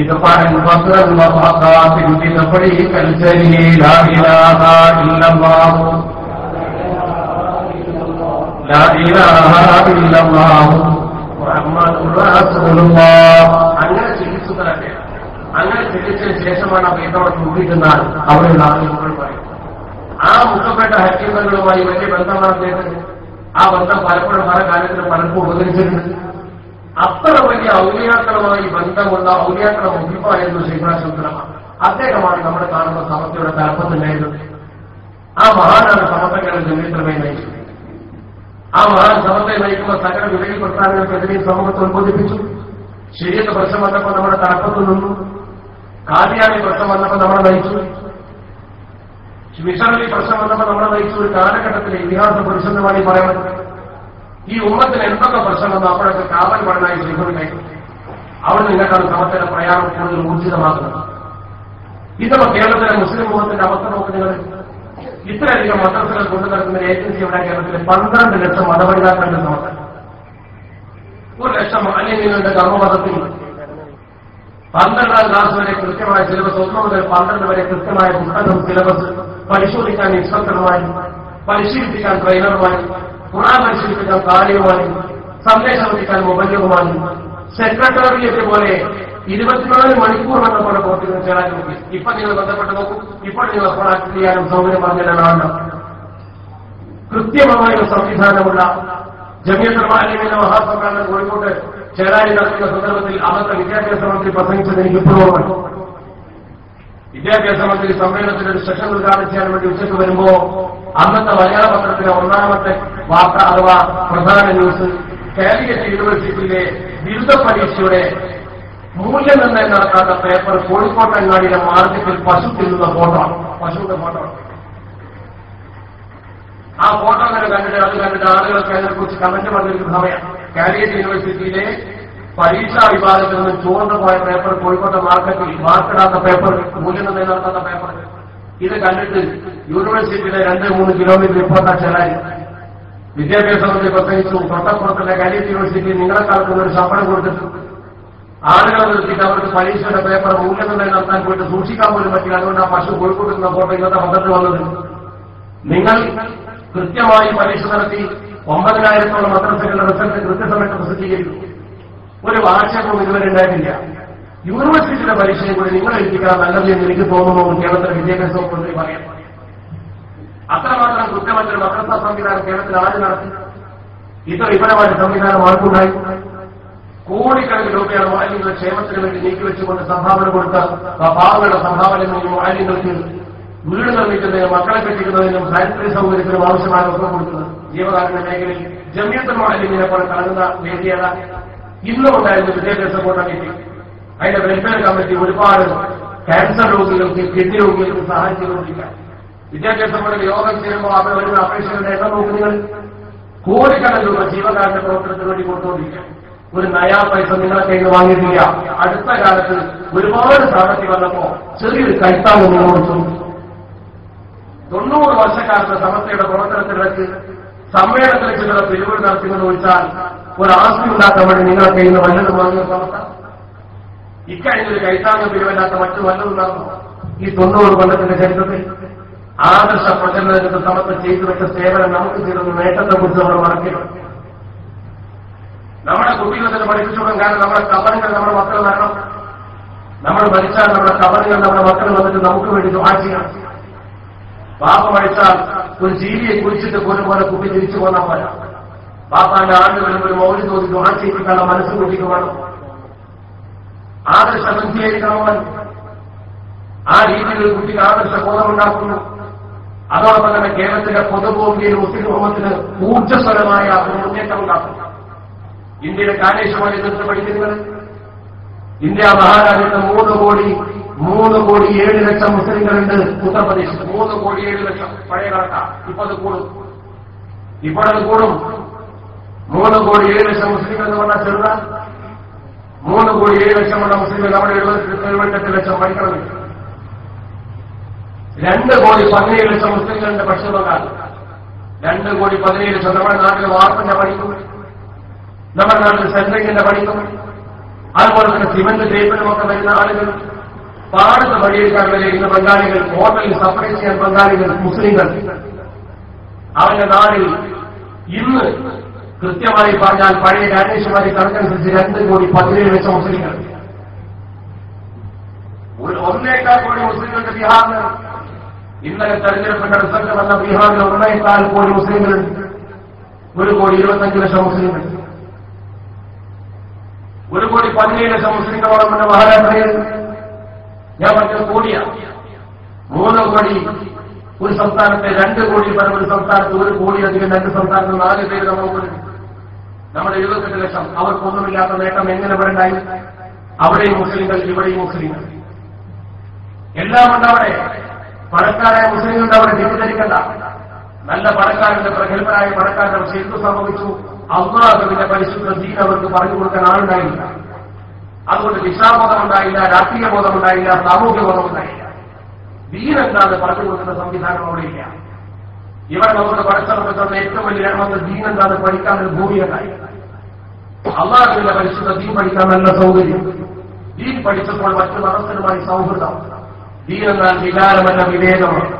ادفع فقرا وفقا بنبريك الجليل. لا إله إلا الله لا إله إلا الله محمد رسول الله. അങ്ങനെ ചികിത്സിതരട്ടെ. അങ്ങനെ ചികിത്സയ്ക്ക് ശേഷമാണ് ആ ബൈക്കോടെ തൂക്കിയിരുന്നാൽ അവിടെയുള്ള ആളുകൾ പറയും. ആ മുത്തപ്പേട്ട ഹക്കീമകളുമായി വലിയ ബന്ധമാണ് അദ്ദേഹത്തിന്. ആ ബന്ധം പലപ്പോഴും പല കാര്യത്തിലും പലർക്കും ഉപകരിച്ചിട്ടുണ്ട്. അത്ര വലിയ ഔലിയാക്കളുമായി ബന്ധമുള്ള ഔലിയാക്കളെ മുഖിപ്പായിരുന്നു ശേഖരാശുദ്ധരമ. അദ്ദേഹമാണ് നമ്മുടെ കാണുന്ന സമസ്തയുടെ തലപ്പത്തുണ്ടായിരുന്നത്. ആ മഹാനാണ് സമസ്തകളുടെ ജമീയത്തുമായി നയിച്ചത്. ആ മഹാൻ സമസ്തയെ നയിക്കുമ്പോൾ സകല വിലയിൽ പ്രസ്ഥാനങ്ങൾക്കെതിരെയും സമൂഹത്തെ ഉത്ബോധിപ്പിച്ചു. ശരീരത്ത് പ്രശ്നം വന്നപ്പോൾ നമ്മുടെ തലപ്പത്ത് നിന്നു. കാദിയാനി പ്രശ്നം വന്നപ്പോൾ നമ്മളെ നയിച്ചു. മിഷണറി പ്രശ്നം വന്നപ്പോൾ നമ്മളെ നയിച്ചു. ഒരു കാലഘട്ടത്തിലെ ഇതിഹാസ പുരുഷന്മാരി പറയുന്നത് ഈ ഉമ്മത്തിന് എന്തൊക്കെ പ്രശ്നം വന്നു അപ്പോഴൊക്കെ കാവൽ പഠനമായി ശ്രീകുറിക്കും. അവിടെ നിങ്ങൾക്കാണ് സമസ്തയുടെ പ്രയാണം കൂടുതൽ ഊർജിതമാക്കുന്നത്. ഇതൊക്കെ കേരളത്തിലെ മുസ്ലിം ഉമ്മത്തിന്റെ അവസ്ഥ നോക്കുന്നത്. ഇത്രയധികം മദ്രസകൾ കൊണ്ടു നടക്കുന്ന ഏജൻസി ഇവിടെ കേരളത്തിലെ 12 ലക്ഷം മതപഠിതാക്കളുടെ സമസ്ത. 1 ലക്ഷം അന്യങ്ങളുടെ കർമ്മമതത്തിൽ 12ാം ക്ലാസ് വരെ കൃത്യമായ സിലബസ്, 1 മുതൽ 12 വരെ കൃത്യമായ പുസ്തകം സിലബസ് പരിശോധിക്കാൻ ഇൻസ്ട്രക്ടർമാരും പരിശീലിപ്പിക്കാൻ ട്രെയിനർമാരും ഖുർആൻ പരിശീലിപ്പിക്കാൻ താലിമുമാരും സന്ദേശം എത്തിക്കാൻ മുബല്ലിഗുമാരും സെക്രട്ടേറിയറ്റ് പോലെ 24 മണിക്കൂർ എന്ന പോലെ പ്രവർത്തിക്കുന്ന ചേരാൻ നോക്കി. ഇപ്പൊ നിങ്ങൾ ബന്ധപ്പെട്ട് നോക്കൂ. ഇപ്പോൾ നിങ്ങൾ കോൺടാക്ട് ചെയ്യാനും സൗകര്യം പറഞ്ഞാണ്. കൃത്യമായ ഒരു സംവിധാനമുള്ള ജമിയത്തുൽ മുഅല്ലിമീന മഹാസമ്മേളനം കോഴിക്കോട്ട് ചേരാനി നടക്കുന്ന സന്ദർഭത്തിൽ അന്നത്തെ വിദ്യാഭ്യാസ മന്ത്രി പ്രസംഗിച്ചത് എനിക്ക് ഇപ്പോഴും ഓർമ്മ. വിദ്യാഭ്യാസ മന്ത്രി സമ്മേളനത്തിൽ ഒരു സെഷൻ ഉദ്ഘാടനം ചെയ്യാൻ വേണ്ടി ഉച്ചയ്ക്ക് വരുമ്പോ അന്നത്തെ മലയാള പത്രത്തിലെ 1ാമത്തെ വാർത്ത അഥവാ പ്രധാന ന്യൂസ് കാലിക്കറ്റ് യൂണിവേഴ്സിറ്റിയിലെ ബിരുദ പരീക്ഷയുടെ മൂല്യനിർണ്ണയം നടത്താത്ത പേപ്പർ കോഴിക്കോട്ട് അങ്ങാടിയിലെ മാർക്കറ്റിൽ പശു തിന്നുന്ന ഫോട്ടോ. പശുവിന്റെ ഫോട്ടോ. ആ ഫോട്ടോ അങ്ങനെ കണ്ടിട്ട് അത് കണ്ടിട്ട് ആളുകൾക്ക് അതിനെക്കുറിച്ച് കമന്റ് പറഞ്ഞിരിക്കുന്ന സമയം കാലിക്കറ്റ് യൂണിവേഴ്സിറ്റിയിലെ പരീക്ഷാ വിഭാഗത്തിൽ നിന്ന് ചോർന്നു പോയ പേപ്പർ കോഴിക്കോട്ടെ മാർക്കറ്റിൽ മാർക്കിടാത്ത പേപ്പർ, മൂല്യനിർണ്ണയം നടത്താത്ത പേപ്പർ. ഇത് കണ്ടിട്ട് യൂണിവേഴ്സിറ്റിയിലെ 2-3 കിലോമീറ്റർ ഇപ്പുറത്താ ചേരാൻ വിദ്യാഭ്യാസ മന്ത്രി പ്രസംഗിച്ചു. തൊട്ടപ്പുറത്തുള്ള കാലിക്കറ്റ് യൂണിവേഴ്സിറ്റിയിൽ നിങ്ങളെക്കാലത്തുള്ള ഒരു ശമ്പളം കൊടുത്തിട്ടു ആളുകളെ നിർത്തിയിട്ട് അവർക്ക് പരീക്ഷയുടെ പേപ്പർ മൂല്യനിർണ്ണയം നടത്താൻ പോയിട്ട് സൂക്ഷിക്കാൻ പോലും പറ്റില്ല. അതുകൊണ്ട് ആ പശു കോഴിക്കോട്ടുന്ന ഫോട്ടോ ഇന്നത്തെ പത്രത്തിൽ വന്നത്. നിങ്ങൾ കൃത്യമായി പരീക്ഷ നടത്തി 9,000-ഓളം മദ്രസകളുടെ റിസൾട്ട് കൃത്യസമയത്ത് പ്രസിദ്ധീകരിക്കും. ഒരു ആക്ഷേപവും ഇതുവരെ ഉണ്ടായിട്ടില്ല. യൂണിവേഴ്സിറ്റിയുടെ പരീക്ഷയെ കൂടി നിങ്ങൾ എഴുതിക്കാൻ നല്ലത് എന്ന് എനിക്ക് തോന്നുന്നു കേരളത്തിലെ വിദ്യാഭ്യാസ മന്ത്രി പറയാം. അത്രമാത്രം കുറ്റമറ്റൊരു മദ്രസ സംവിധാനം കേരളത്തിൽ ആര് നടത്തി? ഇത്ര വിപുലമായ സംവിധാനം ആർക്കുണ്ടായി? കോടിക്കണക്കിന് രൂപയാണ് മാലിന്യങ്ങളുടെ ക്ഷേമത്തിന് വേണ്ടി നീക്കിവെച്ചുകൊണ്ട് സംഭാവന കൊടുത്ത പാവങ്ങളുടെ സംഭാവനകളിൽ മാലിന്യങ്ങൾക്ക് വീട് നിർമ്മിക്കുന്നതിനും മക്കളെ കെട്ടിക്കുന്നതിനും സാനിറ്ററി സൗകര്യത്തിനും ആവശ്യമായ ഒപ്പം കൊടുക്കുന്നത്. ജീവകാരുണ്യ മേഖലയിൽ ജമിയത്തുൽ മുഅല്ലിമീനെ പോലെ കടങ്ങുന്ന വേദിയാണ് ഇന്നും ഉണ്ടായിരുന്ന വിദ്യാഭ്യാസ കമ്മിറ്റി. അതിന്റെ വെൽഫെയർ കമ്മിറ്റി ഒരുപാട് ക്യാൻസർ രോഗികൾക്ക്, കിഡ്നി രോഗികൾക്ക് സഹായം ചെയ്തുകൊണ്ടിരിക്കാം. വിദ്യാഭ്യാസ ബോർഡിൽ യോഗം ചെയ്യുമ്പോൾ അവർ വരുന്ന അപേക്ഷകളുടെ എണ്ണം നോക്കുക. കോടിക്കണക്കിന് രൂപ ജീവകാരുണ്യ പ്രവർത്തനത്തിന് വേണ്ടി കൊടുത്തുകൊണ്ടിരിക്കാം. ഒരു നയാ പൈസ നിങ്ങളെ കയ്യിൽ വാങ്ങിയിട്ടില്ല. അടുത്ത കാലത്ത് ഒരുപാട് സാമ്പത്തികം വന്നപ്പോ ചെറിയൊരു കൈത്താങ് നിങ്ങളോട് ചോദിച്ചു. 90 വർഷക്കാലത്തെ സമസ്തയുടെ പ്രവർത്തനത്തിലേക്ക് സമ്മേളനത്തിൽ ചിലർ പിരിവ് നടത്തുമെന്ന് ചോദിച്ചാൽ ഒരു ആസ്തി ഉണ്ടാക്കാൻ വേണ്ടി നിങ്ങളെ കയ്യിൽ നിന്ന് വല്ലതും വാങ്ങിയ സമസ്ത ഇക്കഴിഞ്ഞൊരു കൈത്താങ് പിരിവല്ലാത്ത മറ്റു വല്ലതും നടന്നു. ഈ 90 കൊല്ലത്തിന്റെ ചരിത്രത്തിൽ ആദർശ പ്രചരണത്തിന് സമസ്ത ചെയ്തു വെച്ച സേവനം നമുക്ക് ചെയ്തുന്ന നേട്ടത്തെ കുറിച്ച് നമ്മൾ മറക്കരുത്. നമ്മുടെ കുട്ടികളെ പഠിപ്പിച്ചുകൊടുക്കും. കാരണം നമ്മുടെ കബറുകൾ നമ്മുടെ മക്കൾ വരണം. നമ്മൾ മരിച്ചാൽ നമ്മുടെ കബറുകൾ നമ്മുടെ മക്കൾ വന്നിട്ട് നമുക്ക് വേണ്ടി ദുആ ചെയ്യണം. പാപ്പ മരിച്ചാൽ ഒരു ജീവിയെ കുറിച്ചിട്ട് പോലും പോലെ കുട്ടി തിരിച്ചു പോകാൻ പോരാ. പാപ്പാന്റെ ആണ്ട് വരുമ്പോൾ ഒരു മൗലിക തോന്നി ദുആ ചെയ്യിപ്പിക്കാനുള്ള മനസ്സ് കുട്ടിക്ക് വേണം. ആദർശ ബന്ധിയായിരിക്കണം. ആ രീതിയിൽ കുട്ടിക്ക് ആദർശ ബോധമുണ്ടാക്കുന്നു. അതോടൊപ്പം തന്നെ കേരളത്തിലെ പൊതുഭൂമിയിൽ മുസ്ലിം സമൂഹത്തിന് ഊർജ്ജസ്വലമായ ഒരു മുന്നേറ്റം ഉണ്ടാക്കും. ഇന്ത്യയുടെ കാലേശമായി എതിർത്ത് പഠിക്കുന്നത് ഇന്ത്യ മഹാരാജ്യത്ത് 3,7,00,000 മുസ്ലിങ്ങളുണ്ട്. ഉത്തർപ്രദേശിൽ 3,7,00,000 പഴയ കണക്കാ. ഇപ്പൊ അത് കൂടും. 3,7,00,000 മുസ്ലിങ്ങൾ എന്ന് പറഞ്ഞാൽ ചെറുതാ. 3,7,00,000 ഉള്ള മുസ്ലിങ്ങൾ നമ്മുടെ 78,00,000 പഠിക്കണമെങ്കിൽ 2,17,00,000 മുസ്ലിങ്ങളുണ്ട് പശ്ചിമ ബംഗാൾ. 2,17,00,000 നമ്മുടെ നാട്ടിൽ വാർപ്പിന്റെ പഠിക്കും, നമ്മുടെ നാട്ടിൽ സെൻട്രിങ്ങിന്റെ പഠിക്കും, അതുപോലെ തന്നെ സിമന്റ് തേപ്പിനുമൊക്കെ വരുന്ന ആളുകൾ, പാടത്ത് പണിയെടുക്കാൻ വരെ ഇന്ന് ബംഗാളികൾ, ഹോട്ടലിൽ സപ്ലൈ ചെയ്യാൻ ബംഗാളികൾ, മുസ്ലിങ്ങൾ. അവരുടെ നാടിൽ ഇന്ന് കൃത്യമായി പറഞ്ഞാൽ പഴയ രാജേശ്വരി കണക്കനുസരിച്ച് 2,17,00,000 മുസ്ലിങ്ങൾ. 1,4 കോടി മുസ്ലിങ്ങൾക്ക് ബീഹാറിന് ഇന്നലെ തെരഞ്ഞെടുപ്പിന്റെ റിസൾട്ട് വന്ന ബീഹാറിൽ 1,4 കോടി മുസ്ലിങ്ങളുണ്ട്. 1,25,00,000 മുസ്ലിങ്ങൾ. 1,17,00,000 മുസ്ലിങ്ങളോടൊപ്പം മഹാരാഷ്ട്രയിൽ ഞാൻ പറഞ്ഞത് കോടിയാണ്. 3 കോടി ഒരു സംസ്ഥാനത്തെ, 2 കോടി പരം ഒരു സംസ്ഥാനത്ത്, 1 കോടിയധികം 2 സംസ്ഥാനത്ത് 4 പേര് നമുക്ക് നമ്മുടെ 78,00,000. അവർക്കൊന്നുമില്ലാത്ത നേട്ടം എങ്ങനെ വരണ്ടായി? അവിടെയും മുസ്ലിങ്ങൾ, ഇവിടെയും മുസ്ലിങ്ങൾ. എല്ലാം ഉണ്ട് അവിടെ. പണക്കാരായ മുസ്ലിങ്ങളുടെ അവിടെ തെറ്റിദ്ധരിക്കണ്ട. നല്ല പണക്കാരുടെ, പ്രഗത്ഭരായ പണക്കാരുടെ. പക്ഷെ എന്തു സംഭവിച്ചു? അള്ളാഹുവിന്റെ പരിശുദ്ധ ദീൻ അവർക്ക് പറഞ്ഞു കൊടുക്കാൻ ആളുണ്ടായില്ല. അതുകൊണ്ട് ദിശാബോധം ഉണ്ടായില്ല, രാഷ്ട്രീയ ബോധമുണ്ടായില്ല, സാമൂഹ്യ ബോധമുണ്ടായില്ല. ദീൻ എന്താണ് പറഞ്ഞു കൊടുക്കുന്ന സംവിധാനം അവിടെയില്ല. ഇവിടെ നമുക്ക് പഠിച്ചവർക്കുന്ന ഏറ്റവും വലിയ രഹമത്ത് ദീൻ എന്താണ് പഠിക്കാൻ ഒരു ഭൂമിയുണ്ടായി. അള്ളാഹുവിന്റെ പരിശുദ്ധ ദീൻ പഠിക്കാൻ നല്ല സൗകര്യം. ദീൻ പഠിച്ചപ്പോൾ മറ്റു മതസ്ഥരുമായി സൗഹൃദം. ദീൻ എന്നാൽ വികാരമല്ല, വിവേകമാണ്.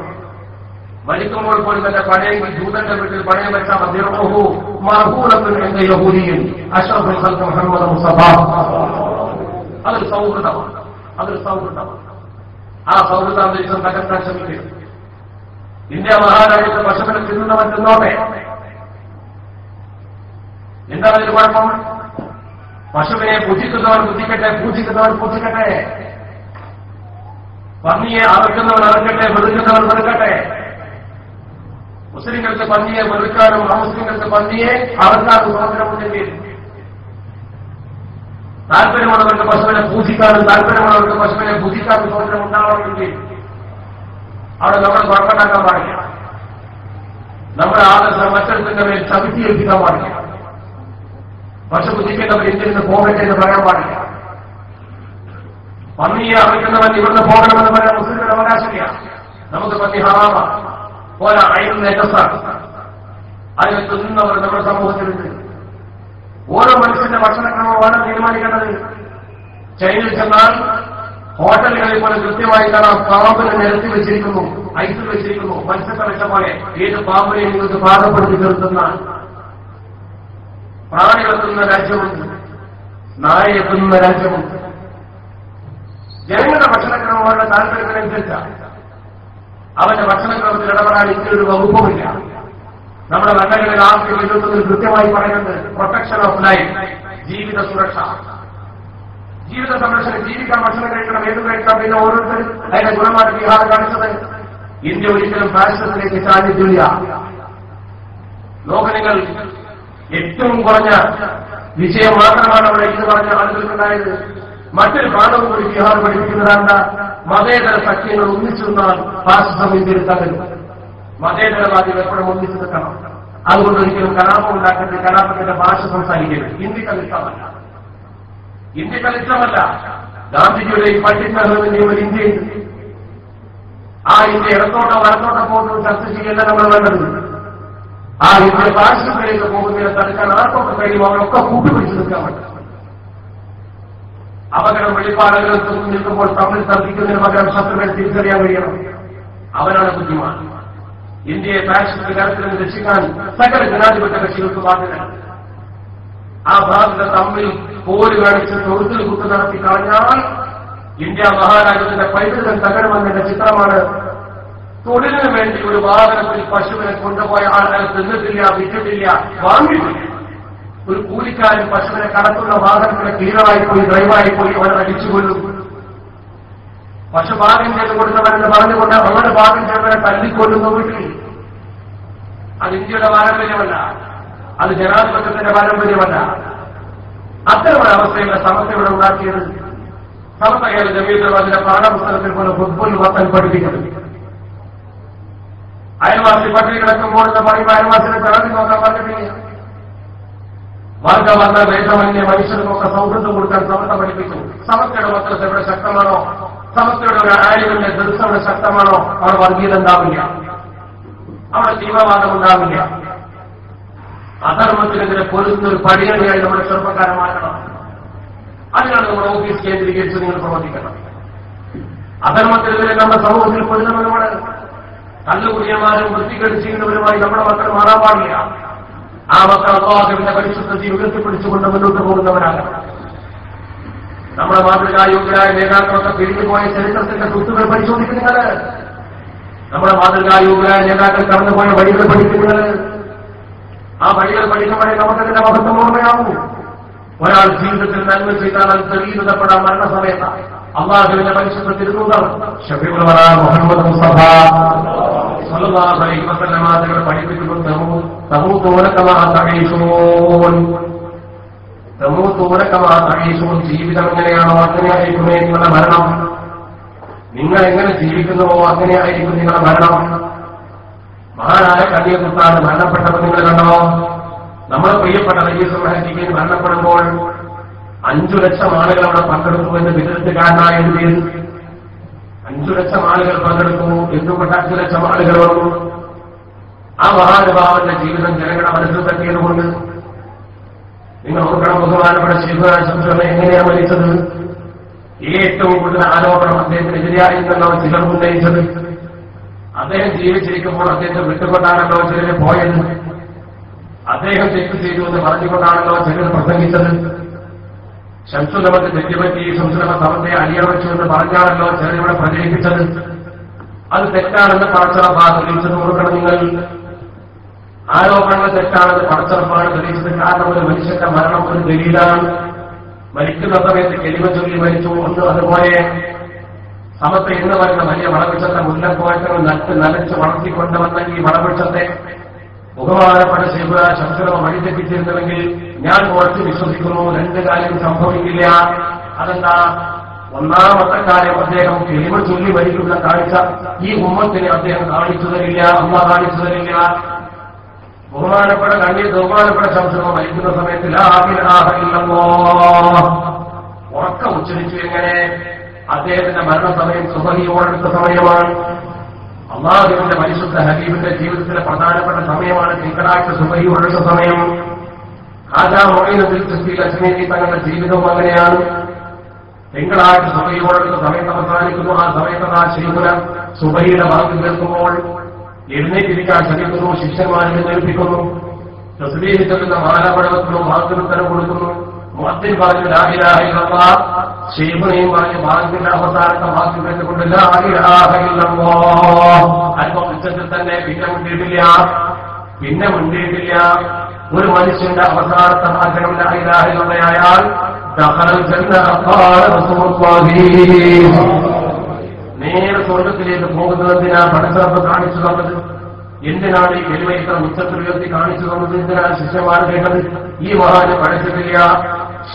മരിക്കുമ്പോൾ പോലും തന്നെ പഴയ ജൂതന്റെ വീട്ടിൽ പഴയ വെച്ച മദ്യഹു മഹൂലത്തിൽ എന്ന യഹൂദിയിൽ അഷ്റഫുൽ ഖൽഖ് മുഹമ്മദ് മുസ്തഫ. അതൊരു സൗഹൃദമാണ്. അതൊരു സൗഹൃദമാണ്. ആ സൗഹൃദാന്തരീക്ഷം തകർക്കാൻ ശ്രമിക്കുക. ഇന്ത്യ മഹാരാജ്യത്തെ പശുവിനെ തിന്നുന്നവൻ തിന്നോട്ടെ. എന്താണ് ഒരു കുഴപ്പം? പശുവിനെ പൂജിക്കുന്നവൻ പൂജിക്കട്ടെ, പൂജിക്കുന്നവൻ പൂജിക്കട്ടെ. പന്നിയെ അറുക്കുന്നവൻ അറുക്കട്ടെ, വെറുക്കുന്നവൻ വെറുക്കട്ടെ. മുസ്ലിങ്ങൾക്ക് പന്നിയെ വെറുക്കാനും അമുസ്ലിങ്ങൾക്ക് പന്നിയെ അറുക്കാനും സ്വാതന്ത്ര്യമുണ്ടെങ്കിൽ, താല്പര്യമുള്ളവർക്ക് പശുവിനെ പൂജിക്കാനും താല്പര്യമുള്ളവർക്ക് പശുവിനെ പൂജിക്കാനും സ്വാതന്ത്ര്യം ഉണ്ടാവണമെങ്കിൽ അവിടെ നമ്മൾ കുഴപ്പമുണ്ടാക്കാൻ പാടില്ല. നമ്മുടെ ആദർശം മറ്റൊരുത്തിന്റെ മേൽ ചവിട്ടിയേൽപ്പിക്കാൻ പാടില്ല. പശു പൂജിക്കുന്നവർ ഇന്ത്യയിൽ നിന്ന് പോകട്ടെ എന്ന് പറയാൻ പാടില്ല. പന്നിയെ അറിയിക്കുന്നവൻ ഇവിടുന്ന് പോകണമെന്ന് പറയാൻ മുസ്ലിങ്ങളുടെ അവകാശമില്ല. നമുക്ക് പന്നി ഹറാമാണ്. പോലെ അയിന് നെജസാണ്. അതിനെ തിന്നുന്നവർ നമ്മുടെ സമൂഹത്തിലുണ്ട്. ഓരോ മനുഷ്യന്റെ ഭക്ഷണക്രമമാണ് തീരുമാനിക്കേണ്ടത്. ചൈനയിൽ ചെന്നാൽ ഹോട്ടലുകളിൽ പോലെ കൃത്യമായി കാണാം, പാമ്പിനെ നിരത്തി വെച്ചിരിക്കുന്നു, ഐസിൽ വെച്ചിരിക്കുന്നു. മത്സ്യത്തെ വെച്ച പോലെ ഏത് പാമ്പിനെയും നിങ്ങൾക്ക് പാകപ്പെടുത്തി തീർത്തുന്ന പ്രാണികളെത്തുന്ന രാജ്യമുണ്ട്, നായയെ എത്തുന്ന രാജ്യമുണ്ട്. ജനങ്ങളുടെ ഭക്ഷണക്രമം അവരുടെ താല്പര്യത്തിനനുസരിച്ചാണ്. അവന്റെ ഭക്ഷണക്രമത്തിൽ ഇടപെടാൻ ഇങ്ങനൊരു വകുപ്പുമില്ല. നമ്മുടെ നഗരങ്ങളിൽ ആർക്കും എഴുതുന്നതിൽ കൃത്യമായി പറയുന്നത് പ്രൊട്ടക്ഷൻ ഓഫ് ലൈഫ്, ജീവിത സുരക്ഷ, ജീവിത സംരക്ഷണം. ജീവിക്കാൻ ഭക്ഷണം കഴിക്കണം, ഏത് കഴിക്കാം. പിന്നെ ഓരോരുത്തരും അതിന്റെ ഗുണമാണ് ബീഹാർ കാണിച്ചത്. ഇന്ത്യ ഒരിക്കലും ഫാഷിസത്തിലേക്ക് ചാഞ്ഞിട്ടില്ല. നോക്ക് നിങ്ങൾ, ഏറ്റവും കുറഞ്ഞ വിജയം മാത്രമാണ് അവിടെ ഇത് പറഞ്ഞ ആളുകൾക്കുണ്ടായത്. മറ്റൊരു പാഠവും കൂടി ബീഹാർ പഠിപ്പിക്കുന്നതാണ്, മതേതര സഖ്യങ്ങൾ ഒന്നിച്ചു നിന്നാൽ ഫാസിസം ഇന്ത്യയിൽ തകരും. മതേതരവാദികൾ എപ്പോഴും ഒന്നിച്ചു നിൽക്കണം. അതുകൊണ്ട് ഒരിക്കലും കലാപം ഉണ്ടാക്കരുത്, കലാപത്തിന്റെ ഭാഷ സംസാരിക്കരുത്. ഇന്ത്യക്ക് ഇഷ്ടമല്ല, ഇന്ത്യക്ക് ഇഷ്ടമല്ല. ഗാന്ധിജിയുടെ ഈ പണ്ഡിറ്റ് നെഹ്റുവിന്റെയും ഒരു ഇന്ത്യയുണ്ട്. ആ ഇന്ത്യ ഇടത്തോട്ടോ വലത്തോട്ടോ പോകുന്നത് ചർച്ച ചെയ്യല്ല നമ്മൾ വേണ്ടത്. ആ ഇന്ത്യ ഫാസിസത്തിലേക്ക് പോകുന്നതിനെ തടുക്കാൻ ആർക്കൊക്കെ കഴിയും അവരൊക്കെ കൂട്ടുപിടിച്ച് നിൽക്കാൻ പറ്റും. അപകടം വെളിപ്പാടുകൾ നിൽക്കുമ്പോൾ തമ്മിൽ തർക്കിക്കുന്നതിന് പകരം ശത്രുക്കളെ തിരിച്ചറിയാൻ കഴിയണം. അവനാണ് ബുദ്ധിമാൻ. ഇന്ത്യയെ ഫാഷിസ്റ്റ് വികാരത്തിൽ നിന്ന് രക്ഷിക്കാൻ സകല ജനാധിപത്യ കക്ഷികൾക്ക് ബാധ്യതയാണ്. ആ ബാധ്യത തമ്മിൽ പോര് കാണിച്ച് തൊഴുത്തിൽ കുത്തു നടത്തി കളഞ്ഞാൽ ഇന്ത്യ മഹാരാജ്യത്തിന്റെ പൈതൃകം തകരുമെന്നതിന്റെ ചിത്രമാണ്. തൊഴിലിന് വേണ്ടി ഒരു വാഹനത്തിൽ പശുവിനെ കൊണ്ടുപോയ ആളുകൾ തിന്നിട്ടില്ല, വിറ്റിട്ടില്ല, വാങ്ങിയിട്ടില്ല. ഒരു കൂലിക്കാരൻ പശുവിനെ കടത്തുന്ന വാഹനത്തിന് ക്ലീനറായിപ്പോയി, ഡ്രൈവായിപ്പോയി, അവരെ അടിച്ചുകൊല്ലും. പശു ഭാഗം ചെയ്ത് കൊടുത്തവരെന്ന് പറഞ്ഞുകൊണ്ട് അവരുടെ ഭാഗം ചെയ്തവരെ തല്ലിക്കൊല്ലുന്ന വീട്ടിൽ. അത് ഇന്ത്യയുടെ പാരമ്പര്യമല്ല, അത് ജനാധിപത്യത്തിന്റെ പാരമ്പര്യമല്ല. അത്തരമൊരവസ്ഥയുടെ സമസ്ത ഇവിടെ ഉണ്ടാക്കിയത്. സമസ്തയുടെ ജമീയത്തുള്ളതിന്റെ പാഠപുസ്തകത്തിൽ പോലെ ഫുട്ബോൾ വത്തൻ പഠിപ്പിക്കുന്നത്. അയൽവാസി പട്ടിണി കിടക്കുമ്പോൾ എന്ന് പറയുമ്പോൾ അയൽവാസിനെ ചടങ്ങി നോക്കാൻ പറഞ്ഞിട്ടില്ല. വർഗവർണ്ണ ഭേദമന്യ മനുഷ്യർക്കൊക്കെ സൗഹൃദം കൊടുക്കാൻ സമസ്ത പഠിപ്പിച്ചു. സമസ്തയുടെ മദ്രസ എവിടെ ശക്തമാണോ, സമസ്തയുടെ ഒരു ആലിമിന്റെ ദൃശ്യം ശക്തമാണോ, അവിടെ വർഗീയത ഉണ്ടാവില്ല, അവിടെ തീവ്രവാദം ഉണ്ടാവില്ല. അധർമ്മത്തിനെതിരെ പൊരുത്തുന്ന ഒരു പടിയണിയായി നമ്മുടെ ചെറുപ്പക്കാരെ മാറ്റണം. അതിനാണ് നമ്മുടെ ഓഫീസ് കേന്ദ്രീകരിച്ച് നിങ്ങൾ പ്രവർത്തിക്കണം. അധർമ്മത്തിനെതിരെ നമ്മുടെ സമൂഹത്തിൽ പൊരുന്നവരുമാണ്. കല്ലുകുടിയന്മാരും വൃത്തികേട് ചെയ്യുന്നവരുമായി നമ്മുടെ മക്കൾ മാറാൻ പാടില്ല. ആ മക്കൾ അള്ളാഹുവിന്റെ പരിശുദ്ധതയെ ഉയർത്തിപ്പിടിച്ചുകൊണ്ട് മുന്നോട്ട് പോകുന്നവരാണ്. നമ്മുടെ മാതൃകായോഗ്യരായ നേതാക്കളൊക്കെ പിരിഞ്ഞുപോയ ചരിത്രത്തിന്റെ കുത്തുകൾ പരിശോധിക്കുന്നത്, നമ്മുടെ മാതൃകായോഗ്യരായ നേതാക്കൾ കടന്നുപോയ വഴികൾ പഠിക്കുന്നത്. ആ വഴികൾ പഠിക്കുമ്പോഴേ നമുക്കതിന്റെ മഹത്വം ഓർമ്മയാവും. ഒരാൾ ജീവിതത്തിൽ നന്മ ചെയ്താൽ അത് തെളിയിക്കപ്പെടാൻ മരണസമയത്ത് അള്ളാഹുവിന്റെ പരിശുദ്ധ തിരുനൂതർ ശഫീഉൽ വറാ മുഹമ്മദ് മുസ്തഫ സ്വല്ലല്ലാഹു അലൈഹി വസല്ലം തങ്ങൾ പഠിപ്പിച്ചിട്ടുണ്ട്. തമൂതൂന കമാ തഈശൂൻ, ജീവിതം എങ്ങനെയാണോ അങ്ങനെയായിരിക്കും നിങ്ങളുടെ മരണം. നിങ്ങൾ എങ്ങനെ ജീവിക്കുന്നുവോ അങ്ങനെയായിരിക്കും നിങ്ങളുടെ മരണം. മഹാനായ കന്യകുത്താണ് മരണപ്പെട്ടപ്പോൾ നിങ്ങൾ കണ്ടോ? നമ്മുടെ പ്രിയപ്പെട്ട റയീസുൽ മഹ്ദിക്ക് മരണപ്പെടുമ്പോൾ 5 ലക്ഷം ആളുകൾ അവിടെ പങ്കെടുത്തു എന്ന് വിദഗ്ധകാരനായ എഴുതിയത്. 5 ലക്ഷം ആളുകൾ പങ്കെടുത്തു. എന്തുകൊണ്ട് 5 ലക്ഷം ആളുകൾ വന്നു? ആ മഹാനുഭാവന്റെ ജീവിതം ജനങ്ങളുടെ മനസ്സിൽ തട്ടിയതുകൊണ്ട്. നിങ്ങൾ ഓർക്കണം, ബഹുമാനപ്പെട്ട ശിവരാജ് എങ്ങനെയാണ് മരിച്ചത്? ഏറ്റവും കൂടുതൽ ആരോപണം അദ്ദേഹത്തിനെതിരെയായിരുന്നല്ലോ ചിലർ ഉന്നയിച്ചത്. അദ്ദേഹം ജീവിച്ചിരിക്കുമ്പോൾ അദ്ദേഹത്തെ വിട്ടുകൊണ്ടാണല്ലോ ചിലർ പോയത്. അദ്ദേഹം തെറ്റ് ചെയ്തു എന്ന് പറഞ്ഞുകൊണ്ടാണല്ലോ ചിലർ പ്രസംഗിച്ചത്. ശംസുലമത്ത് തെറ്റുപറ്റി, ശംസുലമ സമത്തെ അടിയറച്ചു എന്ന് പറഞ്ഞാണല്ലോ ചിലരിവിടെ പ്രചരിപ്പിച്ചത്. അത് തെറ്റാണെന്ന് പടച്ചറപ്പാണ് തെളിയിച്ചത്. ഓർക്കണം നിങ്ങൾ, ആരോപണങ്ങൾ തെറ്റാണെന്ന് പടച്ചറപ്പാണ് തെളിയിച്ചത്. കാരണം ഒരു മനുഷ്യന്റെ മരണം ഒരു ദലീലാണ്. മരിക്കുന്ന സമയത്ത് കെലിമ ചൊല്ലി മരിച്ചു ഒന്ന്. അതുപോലെ സമത്തെ എന്ന് പറയുന്ന വലിയ വളവൃക്ഷത്തെ മുല്ലപ്പോയങ്ങൾ നനച്ച് വളർത്തിക്കൊണ്ടുവന്ന ഈ വളവൃക്ഷത്തെ ബഹുമാനപ്പെട്ട ശിവരാജ് ശംസുലമ വഴിതെറ്റിച്ചിരുന്നുവെങ്കിൽ ഞാൻ കുറച്ച് വിശ്വസിക്കുന്നു 2 കാര്യം സംഭവിക്കില്ല. അതെന്താ? ഒന്നാമത്തെ കാര്യം, അദ്ദേഹം കെലിമ ചൊല്ലി മരിക്കുന്ന കാഴ്ച ഈ ഉമ്മത്തിനെ അദ്ദേഹം കാണിച്ചു തരില്ല, അള്ളാഹ് കാണിച്ചു തരില്ല. ബഹുമാനപ്പെട്ട ശംസുലമ മരിക്കുന്ന സമയത്ത് ലാ ഇലാഹ ഇല്ലല്ലാഹ് ഉറക്കം ഉച്ചരിച്ചു. എങ്ങനെ? അദ്ദേഹത്തിന്റെ മരണസമയം സുബഹിയോടടുത്ത സമയമാണ്. അല്ലാഹുവിന്റെ പരിശുദ്ധ ഹബീബിന്റെ ജീവിതത്തിലെ പ്രധാനപ്പെട്ട സമയമാണ് തിങ്കളാഴ്ച സുബഹി ഒഴുന്ന സമയം. ഖാജാ മൊയ്നുദ്ദീൻ ചിശ്തി അജ്മീരി തങ്ങളുടെ ജീവിതവും അങ്ങനെയാണ്. തിങ്കളാഴ്ച സുബഹി ഒഴുന്ന സമയത്ത് അവസാനിക്കുന്നു. ആ സമയത്ത് ആ ശൈഖുന സുബഹിയുടെ വാക്ക് കേൾക്കുമ്പോൾ എഴുന്നേറ്റിരിക്കാൻ ശ്രമിക്കുന്നു. ശിഷ്യന്മാരെ എഴുന്നേൽപ്പിക്കുന്നു. തസ്ബീഹ് ചൊല്ലുന്ന മാലാപടവത്തിനും വാക്കിനുത്തരം കൊടുക്കുന്നു. മുഅദ്ദിൻ പറഞ്ഞു ലാ ഇലാഹ ഇല്ലല്ലാഹ്. ശൈഖുനയും പറഞ്ഞു വാക്കിന്റെ അവസാനത്തെ വാക്ക് കേട്ടുകൊണ്ട് ലാ ഇലാഹ ഇല്ലല്ലാഹ്. അല്പം ഉച്ചത്തിൽ തന്നെ പിന്നെ മുണ്ടിയിട്ടില്ല. ഒരു മനുഷ്യന്റെ അവസാനത്തെ ആഗ്രഹം ലാ ഇലാഹ ഇല്ലല്ലാഹയാൽ ദഖലൽ ജന്ന ഖാല റസൂലുള്ളാഹി. നേരെ സ്വർഗത്തിലേക്ക് പോകുന്നതിനാ പടച്ചറപ്പ് കാണിച്ചു തന്നത്? എന്തിനാണ് ഈ കലിമ ഇത്ര ഉച്ചത്തിൽ ഉയർത്തി കാണിച്ചു തന്നത്? എന്തിനാണ് ശിഷ്യന്മാർ കേട്ടത്? ഈ മഹാന് പഠിച്ചിട്ടില്ല,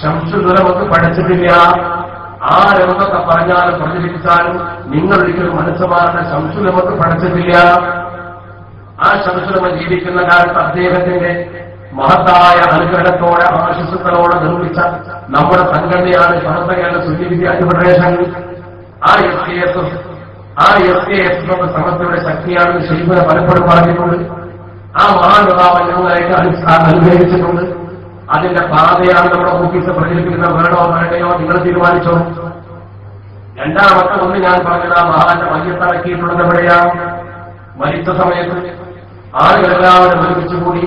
ശംസുദുലമൊക്കെ പഠിച്ചിട്ടില്ല. ആരെന്തൊക്കെ പറഞ്ഞാലും പ്രചരിപ്പിച്ചാലും നിങ്ങൾ ഒരിക്കലും മനസ്സുമാരുടെ ശംസുലമൊക്കെ പഠിച്ചിട്ടില്ല. ആ ശംസുലമ ജീവിക്കുന്ന കാലത്ത് അദ്ദേഹത്തിന്റെ മഹത്തായ അനുഗ്രഹത്തോടെ ആശിസുക്കളോടെ നിർമ്മിച്ച നമ്മുടെ സംഘടനയാണ് സമസ്ത കേരള സുന്നി വിദ്യാർത്ഥി ഫെഡറേഷൻ. ആ എസ് സമസ്തയുടെ ശക്തിയാണെന്ന് ശൈഖുന പലപ്പോഴും പറഞ്ഞിട്ടുണ്ട്. ആ മഹാനുഭാവം ഞങ്ങളായിട്ട് അനുഗ്രഹിച്ചിട്ടുണ്ട്. അതിന്റെ പാതയാണ് നമ്മുടെ ഓഫീസ് പ്രചരിപ്പിക്കുന്ന വേണോ നിങ്ങൾ തീരുമാനിച്ചോ. രണ്ടാമത്തെ ഒന്ന് ഞാൻ പറഞ്ഞത് ആ മഹാന്റെ മയ്യത്തടക്കിയിട്ടുള്ളത് എവിടെയാണ്? മരിച്ച സമയത്ത് ആളുകളെല്ലാവരും ഒരുമിച്ചുകൂടി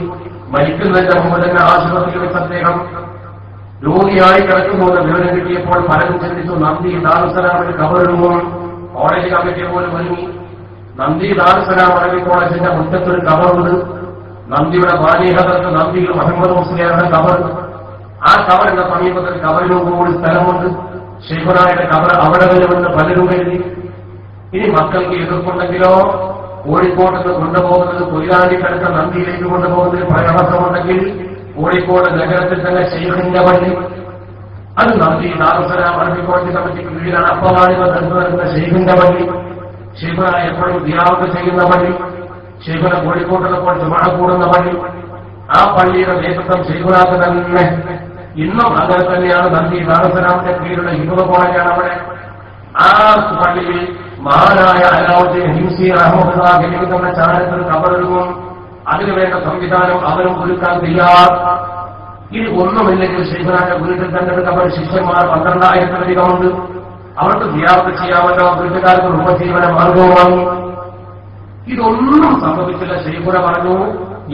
മരിക്കുന്നതിന്റെ മുമ്പ് തന്നെ ആശുപത്രിയിൽ വെച്ച് അദ്ദേഹം രോഗിയായി കിടക്കുമ്പോൾ വിവരം കിട്ടിയപ്പോൾ പലരും ചിന്തിച്ചു നന്ദി ദാറുസലാമിന് കബറിടുമ്പോൾ കോളേജ് കമ്മിറ്റി പോലും ഒരുങ്ങി. നന്ദി ദാറുസലാം അറബി കോളേജിന്റെ മുറ്റത്തൊരു കബറുണ്ട്. നന്ദിയുടെ ബാലിഹദർക്ക് നന്ദിയിൽ മുഹമ്മദ് മുസ്ലിയാരുടെ കബർ. ആ കബറിന്റെ സമീപത്തിൽ കബറിനോട് കൂടി സ്ഥലമുണ്ട്. ശൈഖുനായുടെ കബർ അവിടെ വരുമെന്ന് പലരും കരുതി. ഇനി മക്കൾക്ക് എതിർപ്പുണ്ടെങ്കിലോ കോഴിക്കോട്ട് നിന്ന് കൊണ്ടുപോകുന്നത് കൊയിലാണ്ടിക്കടുത്ത നന്ദിയിലേക്ക് കൊണ്ടുപോകുന്നതിന് പ്രയാസമുണ്ടെങ്കിൽ കോഴിക്കോട് നഗരത്തിൽ തന്നെ ശൈഖിന്റെ പള്ളി, അത് നന്ദി ദാറുസലാം അറബി കോളേജ് കമ്മിറ്റിക്ക് കീഴിലാണ്. അപ്പവാണികൾ നടത്തുന്ന ശൈഖിന്റെ പള്ളി, ശൈഖുന എപ്പോഴും ദിയാവത്ത് ചെയ്യുന്ന പള്ളി, ശൈഖുന കോഴിക്കോട്ടുള്ളപ്പോൾ ജുമഅ കൂടുന്ന പള്ളി, ആ പള്ളിയുടെ നേതൃത്വം ശൈഖുനാക്ക് തന്നെ. ഇന്നും അങ്ങനെ തന്നെയാണ്. നന്ദി ദാറുസലാമിന്റെ കീഴിലുള്ള ഹിഫ്ള് കോളേജാണ് അവിടെ. ആ പള്ളിയിൽ മഹാനായ അലാവുദ്ദീൻ ഹിംസി റഹ്മത്തുള്ളാഹി അലൈഹി തന്റെ ചാരത്തിൽ കബറിടും. അതിനുവേണ്ട സംവിധാനം അവരും ഒരുക്കാൻ തയ്യാർ. ഇത് ഒന്നുമില്ലെങ്കിൽ ശൈഖുനാന്റെ വീട്ടിൽ തന്നെ കബർ ശിഷ്യന്മാർ 12,000-ലധികമുണ്ട്. അവർക്ക് സിയാറത്ത് ചെയ്യാമല്ലോ. വീട്ടുകാർക്ക് ഉപജീവന മാർഗവുമായി. ഇതൊന്നും സംഭവിച്ചില്ല. ശൈഖുന പറഞ്ഞു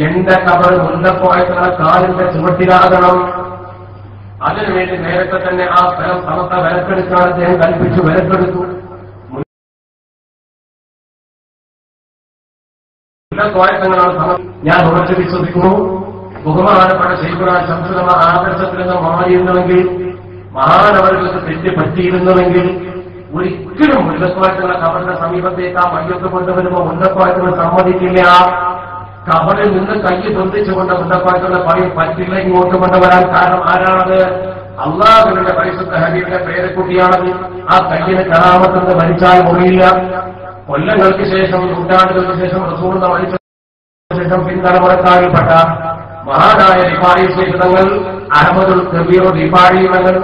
എന്റെ കബർ മുല്ലപ്പോയത്തുള്ള കാലിന്റെ ചുവട്ടിലാകണം. അതിനുവേണ്ടി നേരത്തെ തന്നെ ആ സ്ഥലം സമസ്ത വിലക്കെടുക്കാൻ അദ്ദേഹം കൽപ്പിച്ചു. വിലക്കെടുത്തു. മുല്ലപ്പോയത്തങ്ങളാണ് ഞാൻ ഉറച്ചു വിശ്വസിക്കുന്നു. ബഹുമാനപ്പെട്ട ശൈഖുന ശംസുലമ ആദർശത്തിൽ നിന്ന് മാറിയിരുന്നുവെങ്കിൽ, മഹാനവർക്ക് തെറ്റ് പറ്റിയിരുന്നുവെങ്കിൽ ഒരിക്കലും മുല്ലപ്പോയത്തുള്ള കബറിന്റെ സമീപത്തേക്ക് ആ മയ്യത്ത് കൊണ്ടുവരുമ്പോൾ മുല്ലപ്പോയത്തുകൾ സമ്മതിക്കില്ല. കബറിൽ നിന്ന് കൈ ബന്ധിച്ചുകൊണ്ട് മുല്ലപ്പോയത്തുള്ള പറയും പറ്റില്ല ഇങ്ങോട്ട് കൊണ്ടുവരാൻ. കാരണം ആരാണത്? അള്ളാഹുവിന്റെ പരിശുദ്ധ ഹബീബിന്റെ പേരക്കുട്ടിയാണത്. ആ കയ്യിന് കറാമത്തെന്ന് മരിച്ചാൽ മുറിയില്ല. കൊല്ലങ്ങൾക്ക് ശേഷം, നൂറ്റാണ്ടുകൾക്ക് ശേഷം, റസൂലുള്ളാഹി മരിച്ച ശേഷം പിൻതലമുറക്കാരിൽപ്പെട്ട മഹാനായ റിഫായി ശൈഖുതങ്ങൾ, അഹ്മദുൽ കബീർ റിഫായി തങ്ങൾ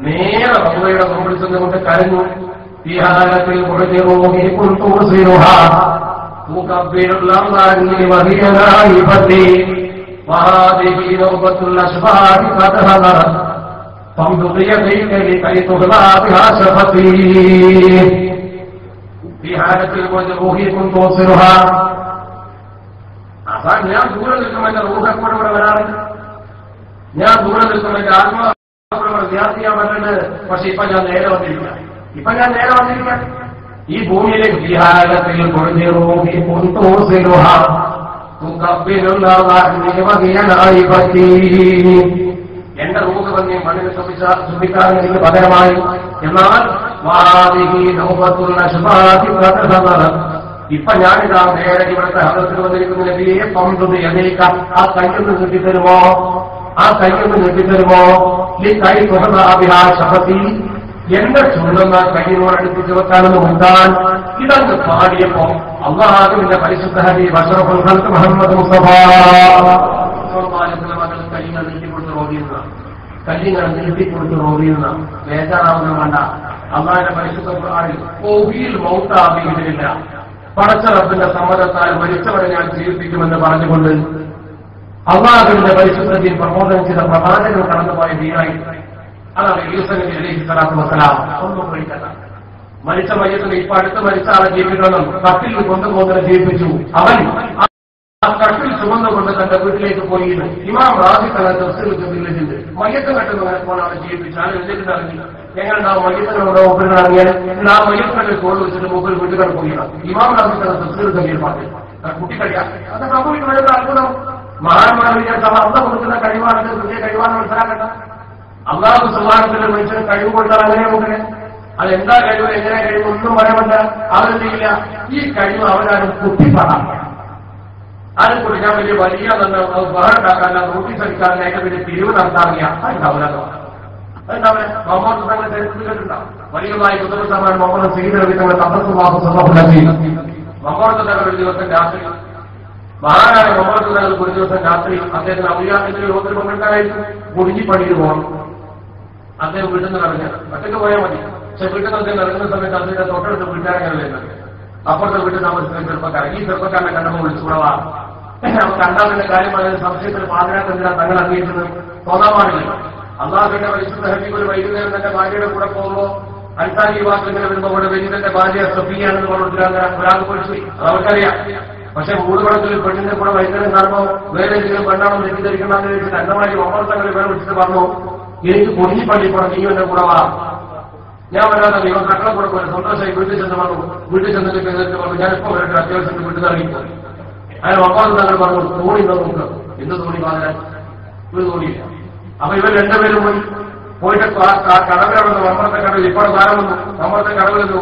നേരെ റസൂലുള്ളാഹിയുടെ മുമ്പിൽ ചെന്നുകൊണ്ട് കരഞ്ഞു. ഈ ഹാലത്തിൽ മുഅ്മിനൂനി കുൻതുസിറുഹ തുകബ്ബിറുല്ലാഹി വഹിയനായി ഫതി വഹാദിഹി നൗബത്തുൽ അശ്ബാബി ഖദ് ഹദറത് ഫംദുദ് യദൈക ലികൈ തുഗ്ലാ ബിഹാ ശഫതി ഈ ഹാലത്തിൽ മുഅ്മിനൂനി കുൻതുസിറുഹ. അതാ ഞാൻ ദൂരെ നിൽക്കുമ്പോൾ എന്റെ റൂഹക്കൂടെ ഇവിടെ വരാറുണ്ട്. ഞാൻ ദൂരെ നിൽക്കുമ്പോൾ എന്റെ ആത്മാക്കൂടെ വിദ്യാർത്ഥിയാൻ പറ്റുന്നത്. പക്ഷെ ഇപ്പൊ ഞാൻ നേരെ വന്നിരിക്കാം. ഈ ഭൂമിയിലേക്ക് വിഹാരത്തിൽ എന്റെ റൂഹ് വന്നി മണ്ണിന് ശുദ്ധിക്കാൻ എനിക്ക് പകരമായി. എന്നാൽ ഇപ്പൊ ഞാനിതാ നേരെ ഇവിടുത്തെ ഹദത്തിൽ വന്നിരിക്കുന്ന നബിയെ പന്തുത് എണീക്കാം. ആ കയ്യൊന്ന് നീട്ടിത്തരുമോ? ഈ കൈ തുറന്നാ ശപത്തി എന്റെ ചുരുന്ന കയ്യിനോട് അടുപ്പിച്ച് വെക്കാനെന്ന് മുണ്ടാൻ ഇതങ്ങ് പാടിയപ്പോ അല്ലാഹുവിന്റെ പരിശുദ്ധ ഹബീബ് അഷ്റഫുൽ ഖൽഖ് മുഹമ്മദ് മുസ്തഫ കല്ലിങ്ങനെ നീട്ടിക്കൊടുത്ത് റോവിയുന്ന ബേജാറാവുന്ന വേണ്ട. അള്ളാഹിന്റെ പരിശുദ്ധ ഖുർആനിൽ മൗത്താവില്ല പടച്ച റബ്ബിന്റെ സമ്മതത്താൽ മരിച്ചവരെ ഞാൻ ജീവിപ്പിക്കുമെന്ന് പറഞ്ഞുകൊണ്ട് അള്ളാഹുവിന്റെ പരിശുദ്ധത്തിൽ പ്രബോധനം ചെയ്ത പ്രവാചകൻ കടന്നുപോയ ദീനായി അതാണ് യൂസഫ് നബി അലൈഹി സ്വലാത്തു വസ്സലാം. ഒന്നും കഴിക്കണ്ട. മരിച്ച മയ്യത്തിന് ഇപ്പൊ അടുത്ത് മരിച്ച ആളെ ജീവിക്കണം. കട്ടിൽ കൊണ്ടുപോകുന്നതിനെ ജീവിപ്പിച്ചു. അവൻ ആ കട്ടിൽ ചുമന്നുകൊണ്ട് തന്റെ വീട്ടിലേക്ക് പോയി. ഇമാം റാസി തന്റെ തഫ്സീറിൽ മയ്യത്ത് കെട്ടുന്നവരെ പോലാണ് ജീവിപ്പിച്ചു. ആരും എന്നിട്ട് ഇറങ്ങി എങ്ങനെയുണ്ടാവും മയ്യത്തിനോടോ ഒപ്പങ്ങൾ ഇറങ്ങിയാൽ ആ മയ്യത്തിനെ കോൾ വെച്ചിട്ട് മുമ്പിൽ വീട്ടുകാർ പോയിടാം. ഇമാം റാസി തന്റെ തഫ്സീറിൽ പാട്ട് കുട്ടിക്കഴിയാ അത് സംഭവിക്കുന്ന അത്ഭുതം. മഹാന്മാർ വിചാരിച്ചാൽ അള്ള കൊടുക്കുന്ന കഴിവാണെങ്കിൽ പുതിയ കഴിവാണ് മനസ്സിലാക്കണ്ട. അള്ളാഹു സുബ്ഹാനഹു മനുഷ്യന് കഴിവ് കൊടുത്താൽ അങ്ങനെ മുഖനെ അതെന്താ കഴിവ് എങ്ങനെ കഴിവ് ഒന്നും പറയാമല്ല. അവരെന്ത് ചെയ്യില്ല, ഈ കഴിവ് അവരാരും കുട്ടിപ്പാടാം. ആരും കുടിക്കാൻ വലിയ വലിയ തന്നെ ബഹണ്ടാക്കാനല്ല, നോട്ടീസ് അടിക്കാനല്ല, അതിന്റെ വലിയ പിരിവ് നടത്താറില്ല. അതുണ്ടാവില്ല. അതുണ്ടാവില്ല. മുഹമ്മദ് തങ്ങളുടെ ചരിത്രത്തിൽ കേട്ടിട്ടുണ്ടാവും. വലിയതായി കുതുബുസമാൻ മുഹമ്മദ് സയ്യിദ് നബി തങ്ങളുടെ തബ്ബത്തുല്ലാഹു സ്വല്ലല്ലാഹു മുഹമ്മദ് തങ്ങളുടെ ഒരു ദിവസം രാത്രി മഹാനായ മുഹമ്മദ് തങ്ങളുടെ ഒരു ദിവസം രാത്രി അദ്ദേഹത്തിന് ഔലിയാത്തിന്റെ യോഗത്തിൽ പങ്കെടുക്കാനായിട്ട് കുടിഞ്ഞിപ്പണിയിൽ പോകണം. അദ്ദേഹം വീട്ടിൽ നിന്ന് ഇറങ്ങി ഒറ്റയ്ക്ക് പോയാൽ മതി. പക്ഷെ വീട്ടിൽ നിന്ന് അദ്ദേഹം ഇറങ്ങുന്ന സമയത്ത് അദ്ദേഹത്തെ തൊട്ടടുത്ത് വീട്ടുകാരങ്ങനെ വരുന്നത്. അപ്പുറത്തെ വീട്ടിൽ താമസിക്കുന്ന ചെറുപ്പക്കാരൻ. ഈ ചെറുപ്പക്കാരനെ കണ്ടപ്പോൾ വിളിച്ചുകൂടവാ നമുക്ക് കണ്ടാവിന്റെ കാര്യം അതിന് സംശയത്തിൽ പാതിരാത്തെന്തിനാ തങ്ങൾ അംഗീകരിക്കുന്നത് തോന്നാൻ പാടില്ല. അള്ളാഹുവിന്റെ പരിശുദ്ധ ഹബീബ് ഒരു വൈകുന്നേരം തന്റെ ഭാര്യയുടെ കൂടെ പോകുമ്പോൾ അൻസാരി യുവാക്കളിങ്ങനെ വരുമ്പോൾ അവിടെ വലിയ ഭാര്യ സഫിയാണെന്ന് പറഞ്ഞിട്ട് ഒരാൾക്ക് പഠിച്ചു. അവർക്കറിയാം. പക്ഷെ മൂടുപടത്തിൽ പെണ്ണിന്റെ കൂടെ വൈകുന്നേരം കാണുമ്പോൾ വേറെ എന്തെങ്കിലും പെണ്ണാണെന്ന് തെറ്റിദ്ധരിക്കണമെന്ന് ചോദിച്ചിട്ട് അന്നമാരി ഒമ്പതങ്ങൾ വേറെ വിളിച്ചിട്ട് പറഞ്ഞു, എനിക്ക് പൊടിഞ്ഞിപ്പള്ളി പോണം, നീ എന്റെ കൂടെ വാ. ഞാൻ വരാതെ നിങ്ങൾ മക്കളെ കൂടെ പോലെ സന്തോഷമായി വീട്ടിൽ ചെന്ന് പറഞ്ഞു. വീട്ടിൽ ചെന്നിട്ട് എതിർത്ത് പറഞ്ഞു, ഞാനിപ്പോ വരട്ടെ, അത്യാവശ്യം വീട്ടിൽ ഇറങ്ങിപ്പോയി. അതിന് ഒമ്പത് തങ്ങൾ പറഞ്ഞു, തോണി നോക്കുക. എന്ത് തോണി പാതിരാൻ? ഒരു തോണിയില്ല. അപ്പൊ ഇവർ രണ്ടുപേരും പോയിട്ട് കടവിലവിടെ നമ്മളുടെ കടവിൽ ഇപ്പോൾ സാരം വന്നു. നമ്മളുടെ കടവിലെന്നു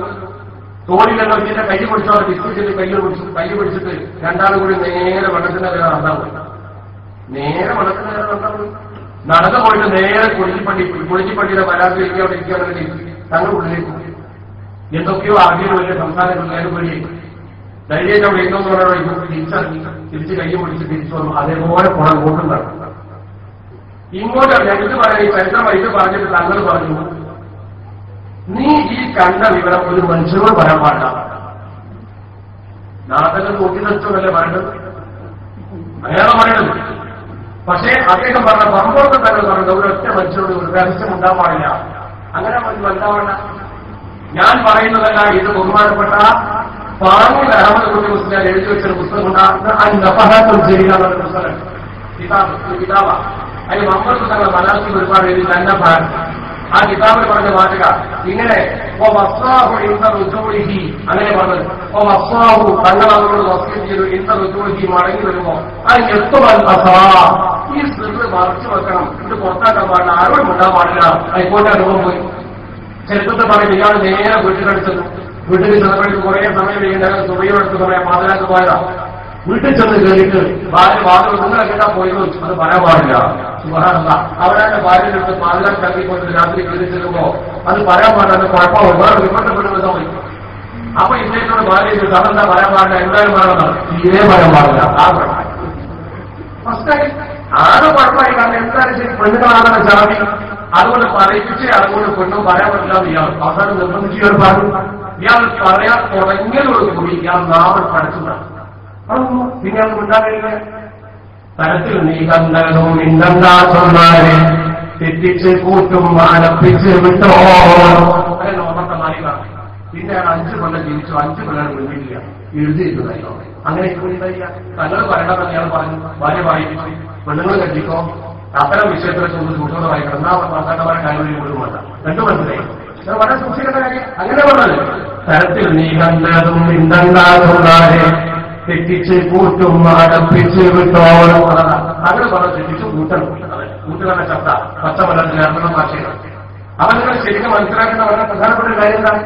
തോണിയിലെന്നോ ഇതിന്റെ കൈ പിടിച്ചവർ ബിസ്കുറ്റിന്റെ കൈ പിടിച്ചിട്ട് രണ്ടാളും കൂടി നേരെ വെള്ളത്തിന്റെ നേരെ നടന്നാ പോയി. നേരെ വെള്ളത്തിന്റെ നേരെ നടന്നാ പോയി. നടന്നു പോയിട്ട് നേരെ കുളിച്ചിപ്പള്ളിയുടെ പരാതി അവിടെ ഇരിക്കുകയാണെങ്കിൽ തങ്ങൾ ഉള്ളിലേക്ക് പോയി. എന്തൊക്കെയോ ആദ്യം വലിയ സംസ്ഥാനങ്ങളിലേക്ക് പോയി ധൈര്യം അവിടെ എന്തോന്ന് പറയുമ്പോൾ തിരിച്ചറിഞ്ഞി തിരിച്ച് കൈ പിടിച്ച് തിരിച്ചു വന്നു. അതേപോലെ കുളം കൂട്ടുണ്ടാണ്. ഇങ്ങോട്ട് ഇത് പറയാൻ ഈ ചരിത്രമായി ഇത് പറഞ്ഞിട്ട് തങ്ങൾ പറഞ്ഞു, നീ ഈ കണ്ട വിവരം ഒരു മനുഷ്യനോട് പറയാൻ പാടില്ല. നാട്ടങ്ങൾ കൂട്ടിനൊച്ചമല്ലേ പറയേണ്ടത്, അങ്ങനെയാണോ പറയണത്? പക്ഷേ അദ്ദേഹം പറഞ്ഞ പമ്പോട്ട് തങ്ങൾ പറഞ്ഞത് ഒരൊറ്റ മനുഷ്യനോട് ഒരു രഹസ്യം ഉണ്ടാൻ പാടില്ല. അങ്ങനെ ഉണ്ടാവണ്ട. ഞാൻ പറയുന്നതല്ല, ഇത് ബഹുമാനപ്പെട്ട പാങ്ങൂർ അഹമ്മദ് കുട്ടി മുസ്ലിം എഴുതി വെച്ചൊരു പുസ്തകമുണ്ടാകുന്ന ശരിയാണെന്ന പുസ്തകം കിതാബ്. അതിന് മമ്മൂക്ക് തങ്ങൾ മലയാളത്തിൽ ഒരുപാട് എഴുതി തന്നെ ഭാഗം. ആ കിതാബിൽ പറഞ്ഞ വാചക ഇങ്ങനെ അങ്ങനെ പറഞ്ഞത് തങ്ങൾ അവരോട് വസ്യം ചെയ്തു ഇന്ത ഋതുഹി മടങ്ങി വരുമ്പോ അതിന് ഈ സ്ത്രീ മറച്ചു വെക്കണം, ഇത് പുറത്താക്കാൻ പാടില്ല, ആരോടും ഉണ്ടാകാൻ പാടില്ല. ആയിക്കോട്ടെ അനുഭവം പോയി. ചരിത്രത്തെ പറയുന്നത് ഇയാൾ നേരെ വീട്ടിലടിച്ചത്. വീട്ടിൽ ചെന്നപ്പോഴേക്ക് കുറെ സമയം കഴിയുന്ന തുറയോടുത്ത് പറയാൻ പാതിരാക്ക് പോയതാ. വീട്ടിൽ ചെന്ന് കയറിയിട്ട് ഭാര്യ വാദം നിങ്ങളെ കേട്ടാ പോയെന്ന് വെച്ചു. അത് പറയാൻ പാടില്ല. അവരുടെ ഭാര്യയുടെ അടുത്ത് പാതിരാക്ക് ഇറങ്ങിക്കൊണ്ട് രാത്രി കയറി ചെല്ലുമ്പോ അത് പറയാൻ പാടില്ല. കുഴപ്പമില്ല, വേറെ വിമർശപ്പെടുന്നത് സംഭവിക്കും. അപ്പൊ ഇദ്ദേഹത്തോട് ഭാര്യ അതെന്താ പറയാൻ പാടില്ല, എന്തായാലും പറയണം, തീരെ പറയാൻ പാടില്ല. ആ ഫസ്റ്റായി ആറ് കുഴപ്പമായി. കാരണം എന്തായാലും ശരി പെണ്ണുങ്ങളാണെന്ന് ചാടി അതുകൊണ്ട് പറയിപ്പിച്ച് അതുകൊണ്ട് പെണ്ണും പറയാൻ പറ്റില്ല. ഇയാൾ അവസാനം നിർബന്ധിച്ച് ഇയാൾ പറഞ്ഞു. ഇയാൾ പറയാൻ തുടങ്ങിയതോടുകൂടി ഇയാൾ നാമം പഠിച്ചതാണ്. പിന്നെ അത് ഉണ്ടാകില്ല. തരത്തിൽ നീ കണ്ടതും ഇന്നെന്താ ചൊന്നാരെ തെറ്റിച്ച് കൂട്ടും അനപ്പിച്ച് വിട്ടോ അങ്ങനെ നോക്കത്തെ മാലിക്കാണ്. പിന്നെ അയാൾ 5 കൊല്ലം ജീവിച്ചു. 5 കൊല്ലം മുന്നില്ല എഴുതിയിരുന്നതല്ലോ. അങ്ങനെ ഇല്ല. തങ്ങൾ പറയണമെന്ന് ഇയാൾ പറഞ്ഞു. ഭാര്യ പറയിപ്പിച്ചു. പെണ്ണുങ്ങൾ കെട്ടിക്കോ, അത്തരം വിഷയത്തിലെ കുട്ടികളെ വായിക്കണം. എന്നാ മാതാക്കന്മാരെ കാര്യം കൊണ്ടുപോകണ്ട. 2 മനസ്സിലായി. വളരെ സൂക്ഷിക്കേണ്ട കാര്യം. അങ്ങനെ പറഞ്ഞത് തരത്തിൽ നീ കണ്ടതും ഇന്നെന്താരെ തെറ്റിച്ച് കൂട്ടും അടപ്പിച്ച് വിട്ടോ അങ്ങനെ പറഞ്ഞ തെറ്റിച്ച് കൂട്ടണം. കൂട്ടുകാരുടെ ശബ്ദ പച്ചമലത്തിൽ ഏർപ്പെടണം ഭാഷയാണ്. അവൻ നിങ്ങൾ ശരിക്കും മനസ്സിലാക്കുന്ന വളരെ പ്രധാനപ്പെട്ട ഒരു കാര്യം എന്താണ്?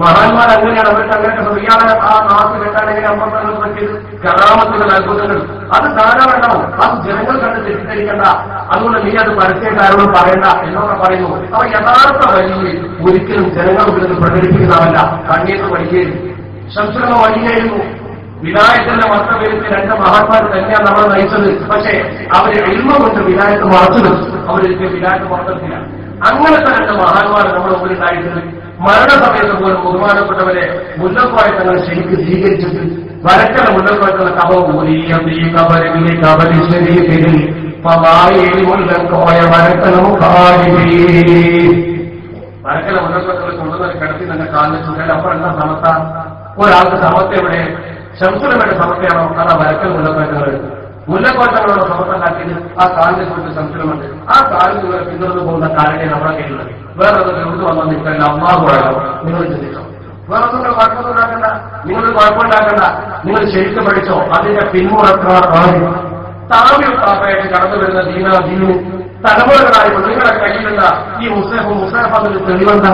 മഹാന്മാർ അങ്ങനെയാണ്. അവർക്ക് അങ്ങനെയൊക്കെ സ്ത്രീയാളെ ആ നാട്ടിൽ എന്താണെങ്കിൽ അമ്പത്തങ്ങൾ പറ്റിയത് കറാമത്തുകൾ അത്ഭുതങ്ങൾ അത് ധാരാളം ഉണ്ടാവും. അത് ജനങ്ങൾ കണ്ട് തെറ്റിദ്ധരിക്കേണ്ട. അതുകൊണ്ട് നീ അത് പരസ്യക്കാരോട് പറയണ്ട എന്നൊക്കെ പറയുന്നു. അവ യഥാർത്ഥ വഴിയിൽ ഒരിക്കലും ജനങ്ങൾ ഇതിൽ പ്രകടിപ്പിക്കുന്നതല്ല. കണ്ണീർന്ന് വഴിയേലും ശംസുള്ള വഴിയായിരുന്നു. വിലായത്തിന്റെ മർത്തവ്യത്തിൽ 2 മഹാന്മാർ തന്നെയാണ് നമ്മൾ നയിച്ചത്. പക്ഷേ അവര് എൽമ കൊണ്ട് വിലായത്ത് മറച്ചു വെച്ചു. അവരൊരിക്കലും വിലായത്ത് പുറത്തെത്തില്ല. അങ്ങനത്തെ 2 മഹാന്മാർ നമ്മുടെ മുമ്പിലുണ്ടായിട്ടുണ്ട്. മരണസമയത്ത് പോലും ബഹുമാനപ്പെട്ടവരെ മുല്ലക്കോയ തങ്ങൾ ശരിക്ക് സ്വീകരിച്ചിട്ട് വരക്കല മുല്ലക്കോയത്തുള്ള കബവും മുല്ലക്കോയ വരക്കലും വരക്കല മുല്ലക്കോയത്തുള്ള കൊണ്ടുവന്ന് കിടത്തി തന്നെ കാലിന് ചുമൽ. അപ്പൊ എന്താ സമത്ത? ഒരാൾക്ക് സമത്ത എവിടെ? ശംസുലമയുടെ സമത്തയാണോ? അതാ വരക്കൽ മുല്ലക്കോയത്തങ്ങൾ. മുല്ലക്കോയത്തങ്ങളോട് സമത്തണ്ടാക്കിയത് ആ കാലിനെ കുറിച്ച് ശംസുലമുണ്ട്. ആ കാലിൽ നിങ്ങൾ പിന്തുടർന്നു പോകുന്ന കാലിനെ നമ്മുടെ കയ്യിലുള്ളത്. വേറെ എവിടുന്ന് വന്നാൽ നിൽക്കല്ല അമ്മാകുഴലോ നിങ്ങൾ ചിന്തിച്ചോ. വേറെ നിങ്ങൾ കുഴപ്പമൊന്നുണ്ടാക്കണ്ട, നിങ്ങളൊരു കുഴപ്പമുണ്ടാക്കണ്ട. നിങ്ങൾ ശരിക്കും പഠിച്ചോ. അതിന്റെ പിന്മുറക്കാർ ആരും താമ്യം താപ്പയായിട്ട് കടന്നു വരുന്ന ദീന് തലമുറകളായിരുന്നു നിങ്ങളുടെ കയ്യിലുള്ള ഈ മുസാഫിന് തെളിവെന്താ?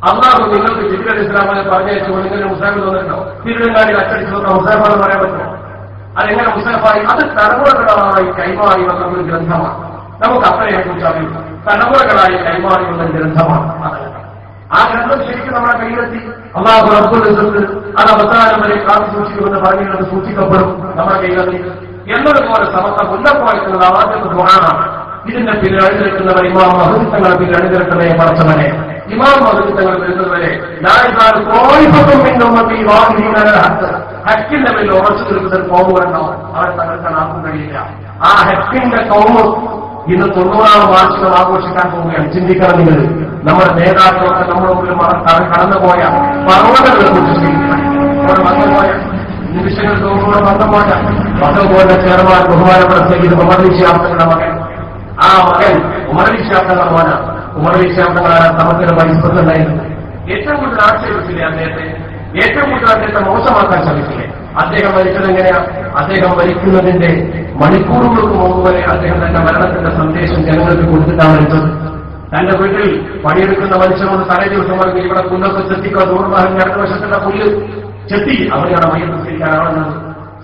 അള്ളാഹു നിങ്ങൾക്ക് ജിബ്രീൽ ഇസ്ലാമിനെ പറഞ്ഞയച്ചു നിങ്ങളുടെ മുസാഫ് തോന്നിട്ടോ? തിരുവനങ്ങാടിയിൽ അച്ചടിച്ചു മുസാഫാന്ന് പറയാൻ പറ്റുമോ? അതെങ്ങനെ മുസാഫായി? അത് തലമുറകളായി കൈമാറി വന്ന ഒരു ഗ്രന്ഥമാണ്. നമുക്ക് അത്രയെ കുറിച്ച് അറിയും. തലമുറകളായി കൈമാറി വന്ന ഗ്രന്ഥമാണ്. ആ ഗ്രന്ഥം ശരിക്കും നമ്മുടെ കയ്യിലെത്തി. അള്ളാഹു റബ്ബുൽ ഇസ്സത്ത് അത് അവസാനം വരെ കാത്തു സൂക്ഷിക്കുമെന്ന് പറഞ്ഞിട്ട് സൂക്ഷിക്കപ്പെടും നമ്മുടെ കയ്യിലെത്തി. എന്നതുപോലെ സമത്ത മുല്ലക്കോയത്തുള്ള ആദ്യത്തെ ദുആണ്. ഇതിന്റെ പിന്നിൽ അണിനിരക്കുന്നവർ ഇമാം മഹ്ദി തങ്ങളുടെ പിന്നിൽ അണിനിരക്കുന്നേ പറച്ചവനെ. ഇമാം മഹ്ദി തങ്ങൾ വരുന്നതുവരെ ഹക്കിന്റെ മേൽ ഉറച്ചു നിൽക്കുന്ന കോമുകളുണ്ടാവും. അവരെ തകർക്കാൻ ആർക്കും കഴിയില്ല. ആ ഹക്കിന്റെ കോമ് ഇന്ന് 90ാം വാർഷികം ആഘോഷിക്കാൻ പോവുകയാണ്. ചിന്തിക്കണം നിങ്ങൾ. നമ്മുടെ നേതാക്കളൊക്കെ നമ്മുടെ മുമ്പിൽ കടന്നുപോയ പർവ്വതങ്ങളെ കുറിച്ച് ചിന്തിക്കണം. നമ്മുടെ വന്നുപോയ നിമിഷങ്ങൾ തോന്നുന്ന വന്നുപോയ വന്നുപോലെ ചെയർമാൻ ബഹുമാനപ്പെട്ട സയ്യിദ് ഉമർ ശാസ്ത്രങ്ങളുടെ മകൻ. ആ മകൻ ഉമർ ശാസ്ത്രങ്ങളുടെ മോനാണ്. ഉമർ ശാസ്ത്രങ്ങളാണ് സമത്തിന് വൈസ് പ്രസിഡന്റായിരുന്നു. ഏറ്റവും കൂടുതൽ ആക്ഷേപിച്ചില്ലേ അദ്ദേഹത്തെ? ഏറ്റവും കൂടുതൽ അദ്ദേഹത്തെ മോശമാക്കാൻ ശ്രമിച്ചില്ലേ? അദ്ദേഹം മരിച്ചത് എങ്ങനെയാണ്? അദ്ദേഹം മരിക്കുന്നതിന്റെ മണിക്കൂറുകൾക്ക് മുമ്പ് വരെ അദ്ദേഹം തന്റെ മരണത്തിന്റെ സന്ദേശം ജനങ്ങൾക്ക് കൊടുത്തിട്ടാണ് മരിച്ചത്. തന്റെ വീട്ടിൽ പണിയെടുക്കുന്ന മനുഷ്യനോട് തലേ ദിവസം പറഞ്ഞ് ഇവിടെ പുല്ലൊക്കെ ചെത്തിക്കോ, ദൂർഭാഗം അടുത്ത വശത്തുള്ള പുല്ല് ചെത്തി അവിടെയാണ് മയ്യത്ത് സ്വീകരിക്കാനാവുന്നത്.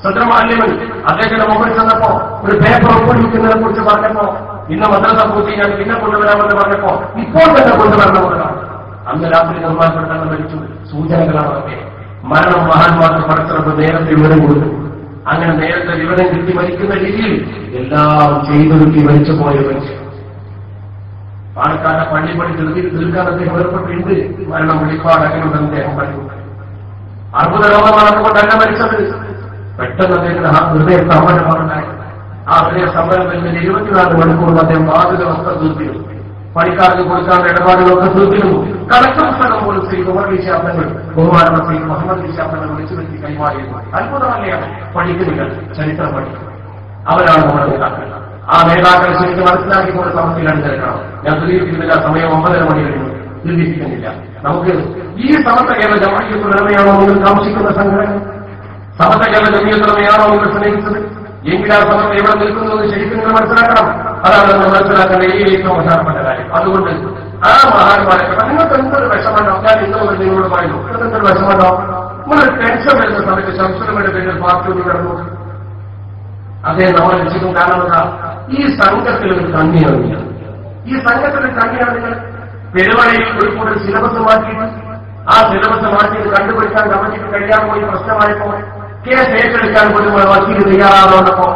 സദ്രമാല്യമൻ അദ്ദേഹത്തിന്റെ മുമ്പിൽ ചെന്നപ്പോ ഒരു പേപ്പർ ഒപ്പിടിക്കുന്നതിനെ കുറിച്ച് പറഞ്ഞപ്പോ ഇന്ന് മദ്രസ പൂർത്തി ഞാൻ പിന്നെ കൊണ്ടുവരാമെന്ന് പറഞ്ഞപ്പോ ഇപ്പോൾ തന്നെ കൊണ്ടുവരണമെന്നാണ്. അന്ന് രാത്രി നിർമ്മാണപ്പെടുത്താൻ മരിച്ചു. സൂചനകളാണ് അതൊക്കെ. മരണം മഹാന്മാർക്ക് പടച്ചിറപ്പ് നേരത്തെ വിവരം കൊടുത്തു. അങ്ങനെ നേരത്തെ വിവരം കിട്ടി മരിക്കുന്ന രീതിയിൽ എല്ലാം ചെയ്തൊരുക്കി മരിച്ചു പോയ മനുഷ്യൻ. പാലക്കാട് പള്ളിപ്പണി തീർക്കാൻ അദ്ദേഹം ഏർപ്പെട്ടിട്ടുണ്ട്. മരണം വെളിപ്പാട് അങ്ങനെയുണ്ടെന്ന് അദ്ദേഹം പറഞ്ഞു. അർബുദ രോഗമാണെന്നുകൊണ്ടല്ല മരിച്ചത്. പെട്ടെന്ന് അദ്ദേഹത്തിന് ഹൃദയ സമരമാണുണ്ടായി. ആ ഹൃദയ സമരത്തിൽ 24 മണിക്കൂർ അദ്ദേഹം ബാധിത വസ്ത്രം തീർത്തിരുന്നു. പണിക്കാർക്ക് കൊടുക്കാനുള്ള ഇടപാടുകളൊക്കെ തീർത്തിരുന്നു. കണക്ക് പുസ്തകം പോലും ശ്രീ ഉമർ ശാസ്ത്രങ്ങൾ ബഹുമാനപ്പെട്ട ശ്രീ മുഹമ്മദ് ശാസ്ത്രങ്ങൾ വിളിച്ചു വരുത്തി കൈമാറിയിരുന്നു. അത്ഭുതമല്ലയാണ്. പഠിക്കുന്നില്ല, ചരിത്രം പഠിക്കും. അവരാണ് നമ്മുടെ നേതാക്കൾ. ആ നേതാക്കൾ ശരിക്കും മനസ്സിലാക്കിക്കൊണ്ട് സമസ്യയിലാണ് തിരക്കണം. ഞാൻ ദുരീകരിക്കുന്നില്ല. സമയം 9:30 മണി കഴിഞ്ഞു. ദുരീകരിക്കുന്നില്ല. നമുക്ക് ഈ സമസ്ത കേരള ജമാഅത്തുലമയാണോ നിങ്ങൾ താമസിക്കുന്ന സംഘടന? സമസ്ത കേരള ജമാഅത്തുലമയാണോ നിങ്ങൾ സ്നേഹിച്ചത്? എങ്കിൽ ആ സമസ്ത എവിടെ നിൽക്കുന്നത് ശരിക്കും നിങ്ങൾ മനസ്സിലാക്കണം. അതാണ് നമ്മൾ മനസ്സിലാക്കേണ്ട ഏറ്റവും പ്രധാനപ്പെട്ട കാര്യം. അതുകൊണ്ട് ആ മഹാന്മാരെ നിങ്ങൾക്ക് എന്തൊരു വിഷമണ്ടോ? ഞാൻ ഇന്നൊരു നിങ്ങളോട് പറയുന്നു, എന്തൊരു വിഷമണ്ടോ? നിങ്ങളൊരു ടെൻഷൻ വരുന്ന സമയത്ത് ശംസുലമയുടെ പേരിൽ പാർട്ടി കിടന്നു. അദ്ദേഹം നമ്മളെ രക്ഷിക്കും. കാരണം എന്താ? ഈ സംഘത്തിൽ ഒരു കണ്ണിയാണ്. ഈ സംഘത്തിൽ ഒരു കണ്ണിയാണ് നിങ്ങൾ. പെരുവഴിയിൽ ഒരു കൂടുതൽ സിലബസ് മാറ്റിയിട്ട് ആ സിലബസ് മാറ്റിയിട്ട് കണ്ടുപിടിക്കാൻ കമ്മിറ്റിക്ക് കഴിയാൻ പോയി പ്രശ്നമായപ്പോ കേസ് ഏറ്റെടുക്കാൻ പോലും വക്കീൽ തയ്യാറാകുന്നപ്പോ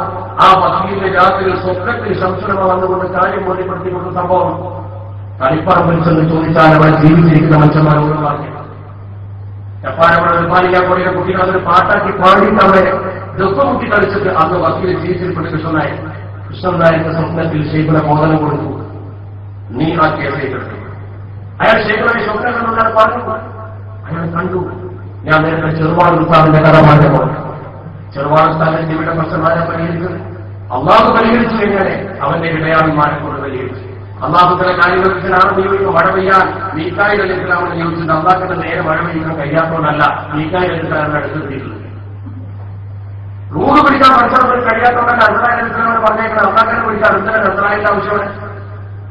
ആ വക്കീലിന്റെ രാത്രിയിൽ സ്വപ്നത്തിൽ ശംസുലമ വന്നുകൊണ്ട് കാര്യം ബോധ്യപ്പെടുത്തിക്കൊണ്ട സംഭവം കളിപ്പറമ്പിൽ ചെന്ന് ചോദിച്ചാൽ അവിടെ ജീവിച്ചിരിക്കുന്ന മനുഷ്യന്മാരോട് പറഞ്ഞു. ജപ്പാനവിടെ നിർമ്മാണിക്കാൻ പോയ കുട്ടികൾ അതൊരു പാട്ടാക്കി പാടിയിട്ട് അവിടെ ദുഃഖമുട്ടി കളിച്ചിട്ട് അന്ന് വക്കീൽ ജീവിച്ചിരിക്കുന്ന കൃഷ്ണൻ നായരുടെ സ്വപ്നത്തിൽ ശേഖര മോദനം കൊടുത്തു. നീ ആ കേസ് ഏറ്റെടുത്തു. അയാൾ ശേഖരനെ സ്വപ്നം കണ്ടുകൊണ്ടാണ് പറഞ്ഞു. അയാൾ കണ്ടു. ഞാൻ നേരത്തെ ചെറുപാട് ഉസ്താദിന്റെ കഥ പറഞ്ഞപ്പോൾ ചെറുപാട് ഉസ്താദിന്റെ ഇവിടെ പ്രശ്നമാരെ പരിഹരിച്ചത് അള്ളാഹു പരിഹരിച്ചു. എങ്ങനെ? അവന്റെ ഇടയാളന്മാരെ കൊണ്ട് പരിഹരിച്ചു. അള്ളാഹുത്തിന്റെ കാര്യങ്ങളിലാണ് നിയോഗിക്കും. മഴ പെയ്യാൻ മീക്കായി അലൈഹിസ്സലാമിനെ നിയോഗിച്ചിട്ട് അള്ളാഹുന്റെ നേരെ മഴ പെയ്യാൻ കഴിയാത്തതുകൊണ്ടല്ല മീക്കായി അലൈഹിസ്സലാമിനെ അടുത്തെത്തിയിട്ടുള്ളത്. റൂഹ് പിടിക്കാൻ മനുഷ്യർക്ക് കഴിയാത്തതുകൊണ്ടല്ല അസ്രായേൽ അലൈഹിസ്സലാമിനെ പറഞ്ഞേക്കണം. അള്ളാഹുനെ പിടിക്കാൻ അടുത്തതിന് അസ്രായേലിന്റെ ആവശ്യമാണ്.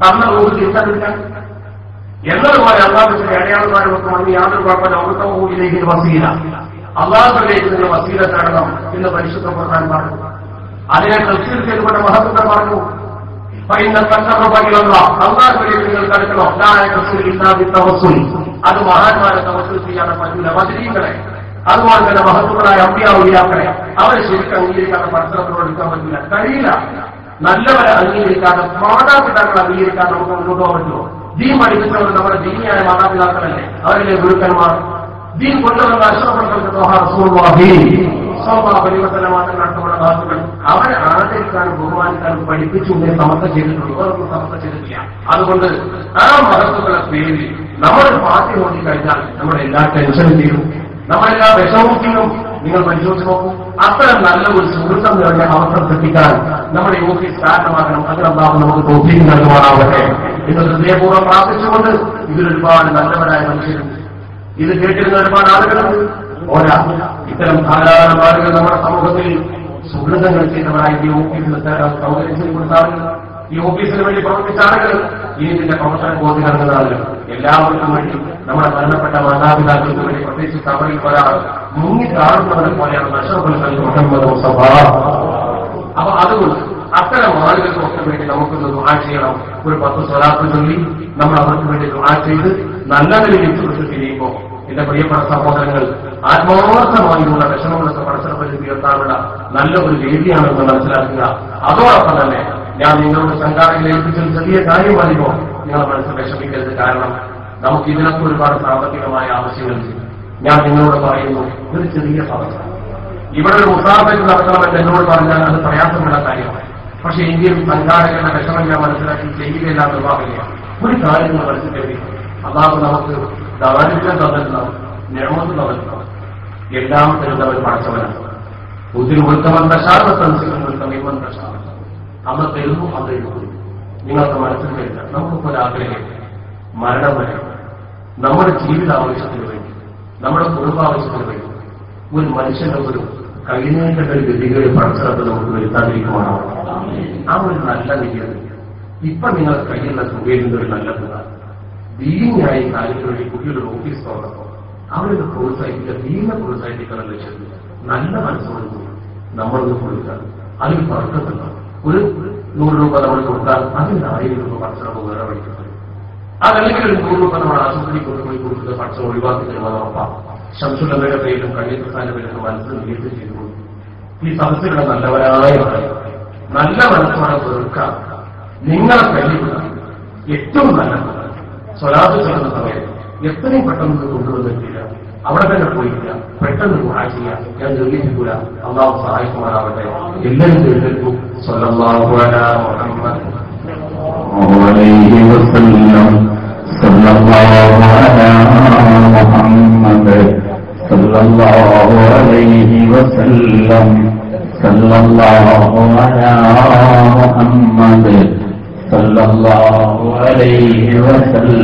തന്ന റൂഹ് തിരിച്ചെടുക്കാൻ എന്നതുപോലെ അള്ളാഹുവിന്റെ അടയാളന്മാരൊക്കെ വന്ന് യാതൊരു കുഴപ്പമില്ല. അമൃതമൂലിലേക്ക് വസീല അള്ളാഹുവിലേക്ക് നിങ്ങൾ വസീല തേടണം എന്ന് പരിശുദ്ധ ഖുർആൻ പറഞ്ഞു. അതിനെ തഫ്സീർ ചെയ്തുകൊണ്ട് മഹത്വം പറഞ്ഞു. അള്ളാഹുവിലേക്ക് നിങ്ങൾ കടക്കണോ? അത് മഹാന്മാരെ തവസ്സുൽ ചെയ്യാതെ പറ്റില്ല. വജരീകളെ അതുപോലെ തന്നെ മഹത്വങ്ങളായ അമ്പിയാവുലിയാക്കളെ അവരെ ശരിക്കും അംഗീകരിക്കാതെ പരസ്പരത്തോട് എടുക്കാൻ പറ്റില്ല. കഴിയില്ല. നല്ലവരെ അംഗീകരിക്കാതെ മാതാപിതാക്കളെ അംഗീകരിക്കാതെ നമുക്ക് മുന്നോട്ട് പോകാൻ പറ്റുമോ? ദീൻ പഠിപ്പിച്ചവർ നമ്മുടെ ദീനിയായ മാതാപിതാക്കളല്ലേ, അവരിലെ ഗുരുക്കന്മാർ. ദീൻ കൊണ്ടുവന്ന നടത്തുന്ന വാക്കുകൾ അവരെ ആദരിക്കാനും ബഹുമാനിക്കാനും പഠിപ്പിച്ചുകൊണ്ടേ സമർത്ഥം ചെയ്തിട്ടുള്ളൂ, അവർക്ക് സമർത്ഥം ചെയ്തിട്ടില്ല. അതുകൊണ്ട് ആ മഹത്വങ്ങളുടെ പേരിൽ നമ്മൾ പാർട്ടി നോക്കിക്കഴിഞ്ഞാൽ നമ്മുടെ എല്ലാ ടെൻഷനും തീരും, നമ്മളെല്ലാ വിഷമവും തീരും. നിങ്ങൾ പരിശോധിച്ച് നോക്കൂ. അത്തരം നല്ല ഒരു സുഹൃത്തം നിറഞ്ഞ അവസരം സൃഷ്ടിക്കാൻ നമ്മുടെ ഓഫീസ് കാരണമാകണം. അതിനൊന്നാമത് നമുക്ക് തോഫീക്ക് നൽകുവാനാവട്ടെ എന്ന് ഹൃദയപൂർവ്വം പ്രാർത്ഥിച്ചുകൊണ്ട് ഇതിലൊരുപാട് നല്ലവരായ മനുഷ്യരും ഇത് കേട്ടിരുന്ന ഒരുപാട് ആളുകളുണ്ട്. ഓരാ ഇത്തരം ധാരാളം ആളുകൾ നമ്മുടെ സമൂഹത്തിൽ സുഹൃതങ്ങൾ ചെയ്തവരായി ഈ ഓഫീസിൽ സൗകര്യം ചെയ്ത് കൊടുത്ത ആളുകൾ, ഈ ഓഫീസിന് വേണ്ടി പ്രവർത്തിച്ച ആളുകൾ, ഈ ഇതിന്റെ പ്രവർത്തനം ബോധ്യം നൽകുന്ന ആളുകൾ, എല്ലാവർക്കും വേണ്ടി നമ്മുടെ മരണപ്പെട്ട മാതാപിതാക്കൾക്ക് വേണ്ടി പ്രത്യേകിച്ച് കബറിൽ ഒരാൾ മുങ്ങി താഴുന്നവരെ പോലെയാണ് നഷ്ടപ്പെട്ട മുഹമ്മദ് മുസ്തഫ. അപ്പൊ അതുകൊണ്ട് അത്തരം ആളുകൾക്കൊക്കെ വേണ്ടി നമുക്കൊന്ന് ദുആ ചെയ്യണം. ഒരു 10 സ്വലാത്ത് ചൊല്ലി നമ്മൾ അവർക്ക് വേണ്ടി ദുആ ചെയ്ത് നല്ല നിലയിൽ തിരിയുമ്പോൾ എന്റെ പ്രിയപ്പെട്ട സഹോദരങ്ങൾ, ആത്മാർത്ഥമായുള്ള വിഷമങ്ങളൊക്കെ പരസ്പരം തീർത്താനുള്ള നല്ല ഒരു വേദിയാണെന്ന് മനസ്സിലാക്കുക. അതോടൊപ്പം തന്നെ ഞാൻ നിങ്ങളുടെ സംഘാടകരെ ഏൽപ്പിച്ചൊരു ചെറിയ കാര്യം പറയുമ്പോൾ നിങ്ങൾ മനസ്സിൽ വിഷമിക്കരുത്. കാരണം നമുക്ക് ഇതിനൊക്കെ ഒരുപാട് സാമ്പത്തികമായ ആവശ്യങ്ങളുണ്ട്. ഞാൻ നിങ്ങളോട് പറയുന്നു, ഒരു ചെറിയ സമസ്യ ഇവിടെ ഒരു മുസാഫിർ നടത്തണമെന്ന് എന്നോട് പറഞ്ഞാൽ അത് പ്രയാസമുള്ള കാര്യമാണ്. പക്ഷെ എങ്കിലും സംഘാടകരുടെ വിഷമം ഞാൻ മനസ്സിലാക്കി ചെയ്യുകയില്ല നിർവാഹമില്ല. ഒരു കാര്യം നിങ്ങൾ മനസ്സിലാക്കി, അല്ലാഹു നമുക്ക് ദാരിദ്ര്യം തന്നിട്ടുണ്ടാവും, നിയമത്ത് തന്നിട്ടുണ്ടാവും, എല്ലാം തരുന്നവർ പടച്ചവനാണ്. ബുദ്ധിന് വൃത്തമന്ത ശാസ്ത്രമന്ത അന്ന് തരുന്നു, അത് എഴുതുന്നു. നിങ്ങൾക്ക് മനസ്സിലാക്കില്ല. നമുക്കിപ്പോൾ ഒരാഗ്രഹം മരണം വരെ നമ്മുടെ ജീവിത ആവശ്യത്തിന് വേണ്ടി, നമ്മുടെ കുടുംബാവശ്യത്തിന് വേണ്ടി ഒരു മനുഷ്യന്റെ ഒരു കഴിഞ്ഞേണ്ട ഒരു ഗതികളെ പടച്ചിടത്ത് നമുക്ക് വരുത്താതിരിക്കുവാണോ? ആ ഒരു നല്ല നിര്യാതി ഇപ്പൊ നിങ്ങൾക്ക് കയ്യിലുള്ള തുകയിൽ ഒരു നല്ല തുക ദീനിയായി കാര്യങ്ങളുടെ കുട്ടിയുടെ ഓഫീസ് തുറന്നപ്പോൾ അവരൊന്ന് പ്രോത്സാഹിപ്പിക്കുക, ദീനെ പ്രോത്സാഹിപ്പിക്കണം ലക്ഷ്യം നല്ല മനസ്സോട് കൂടി നമ്മളൊന്ന് കൊടുക്കുക. അതിന് പറക്കത്തുള്ള ഒരു 100 രൂപ നമ്മൾ കൊടുത്താൽ അതിന് 1000 രൂപ പടച്ചിടപ്പ് വേറെ വഴിക്കുന്നത്. അതല്ലെങ്കിൽ ഒരു 100 രൂപ നമ്മൾ ആശുപത്രിയിൽ കൊണ്ടുപോയി കൊടുത്ത് പടച്ചം ഒഴിവാക്കി തരുമെന്ന് ഉറപ്പാണ്. ശംസുള്ളവരുടെ പേരിലും കണ്ണീർസാന്റെ പേരിലും മനസ്സിൽ നിയന്ത്രി ചെയ്തു കൊടുക്കും. ഈ സദസ്സിലുള്ള നല്ലവരായ നല്ല മനസ്സോടെ വെറുക്കാം. നിങ്ങളെ കഴിയുക ഏറ്റവും നല്ലത് സ്വലാത്ത് ചെയ്യുന്ന സമയത്ത് എത്രയും പെട്ടെന്ന് കൊണ്ടുവന്നിട്ടില്ല, അവിടെ തന്നെ പോയില്ല, പെട്ടെന്ന് ദുആ ചെയ്യാം. ഞാൻ ദീർഘിപ്പിക്കൂല. അല്ലാഹു സഹായിക്കുമാറാവട്ടെ. എല്ലാവരും എഴുന്നേൽക്കും. സ്വല്ലല്ലാഹു അലാ മുഹമ്മദ് عليه وسلم صلى الله على محمد صلى الله عليه وسلم صلى الله على محمد صلى الله عليه وسلم.